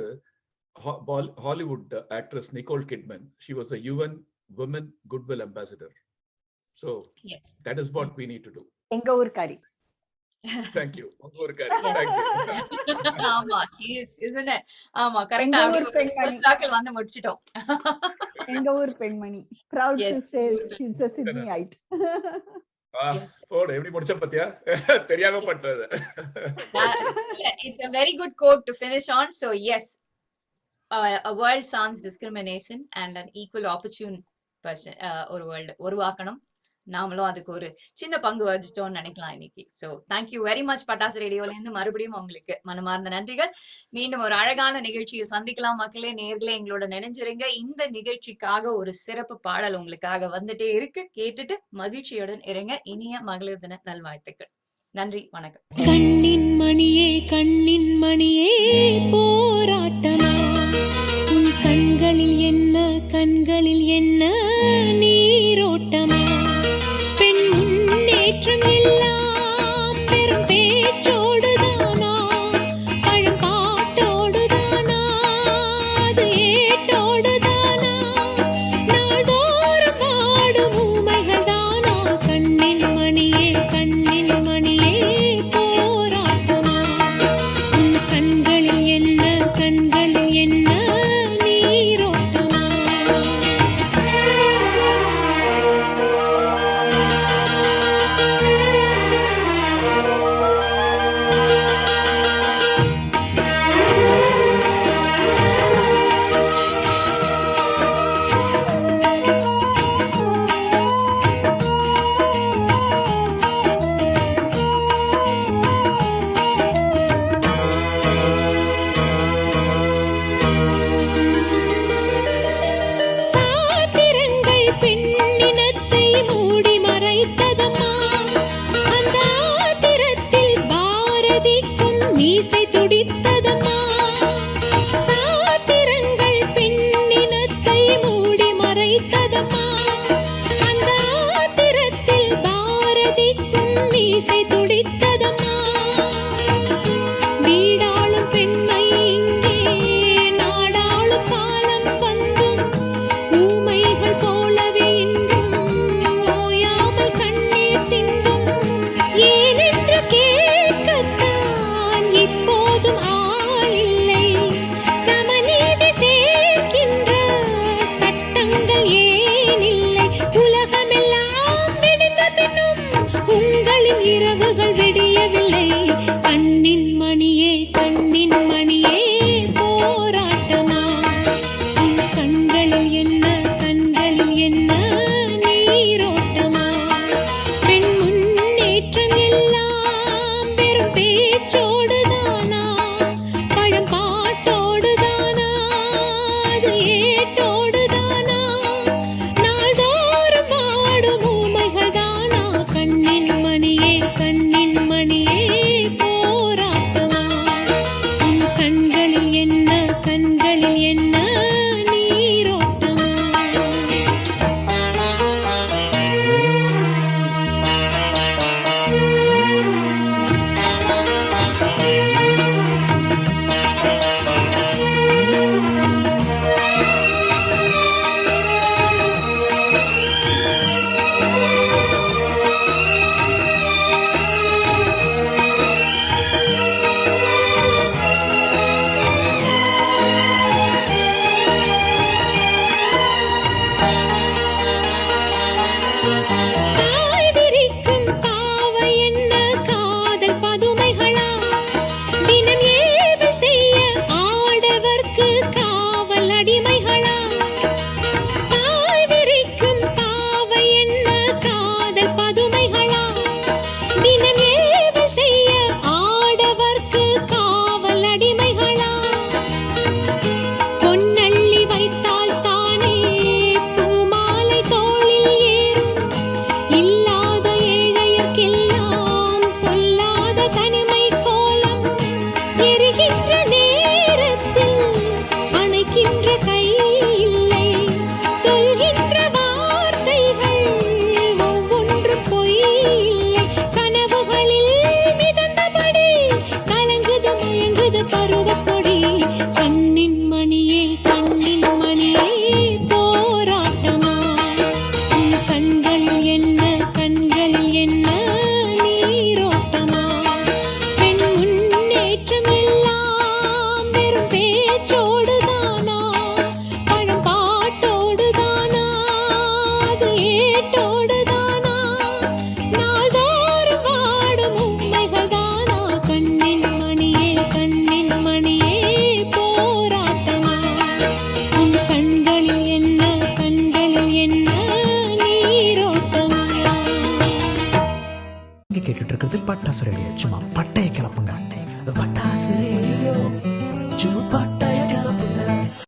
Hollywood actress Nicole Kidman. She was a UN Women Goodwill Ambassador. So Yes. that is what we need to do. எங்க ஊர்க்காரி. Thank you. உங்க ஊர்க்காரி. Thank you. ஆமா, she is, isn't it? ஆமா, கரெக்ட்டா அப்படியே சாக்கல் வந்து முடிச்சிட்டோம். எங்க ஊர் பெண்மணி. Proud to say she's a Sydneyite. எப்படி முடிச்ச பத்தியா? தெரியாம பண்றது. It's a very good quote to finish on. So yes, a world sans discrimination and an equal opportune person. ஒரு வேர்ல்டு உருவாக்கணும். நாமளும் அதுக்கு ஒரு சின்ன பங்கு வகிச்சோம்னு நினைக்கலாம் இன்னைக்கு. So thank you very much. பட்டாசு ரேடியோல இருந்து மறுபடியும் உங்களுக்கு மனமார்ந்த நன்றிகள். மீண்டும் ஒரு அழகான நிகழ்ச்சியில் சந்திக்கலாம் மக்களே, நேர்களே எங்களோட நினைஞ்சிருங்க. இந்த நிகழ்ச்சிக்காக ஒரு சிறப்பு பாடல் உங்களுக்காக வந்துட்டே இருக்கு, கேட்டுட்டு மகிழ்ச்சியுடன் இருங்க. இனிய மகளிர் தின நல்வாழ்த்துக்கள். நன்றி, வணக்கம். கண்ணின் மணியே போராட்டமா, உன் கண்களில் என்ன நீரோட்டமா, பெண் முன்னேற்றம் எல்லாம் பெரும் பேச்சோடுதானா, பழங்காட்டோடுதானா, அது ஏட்ட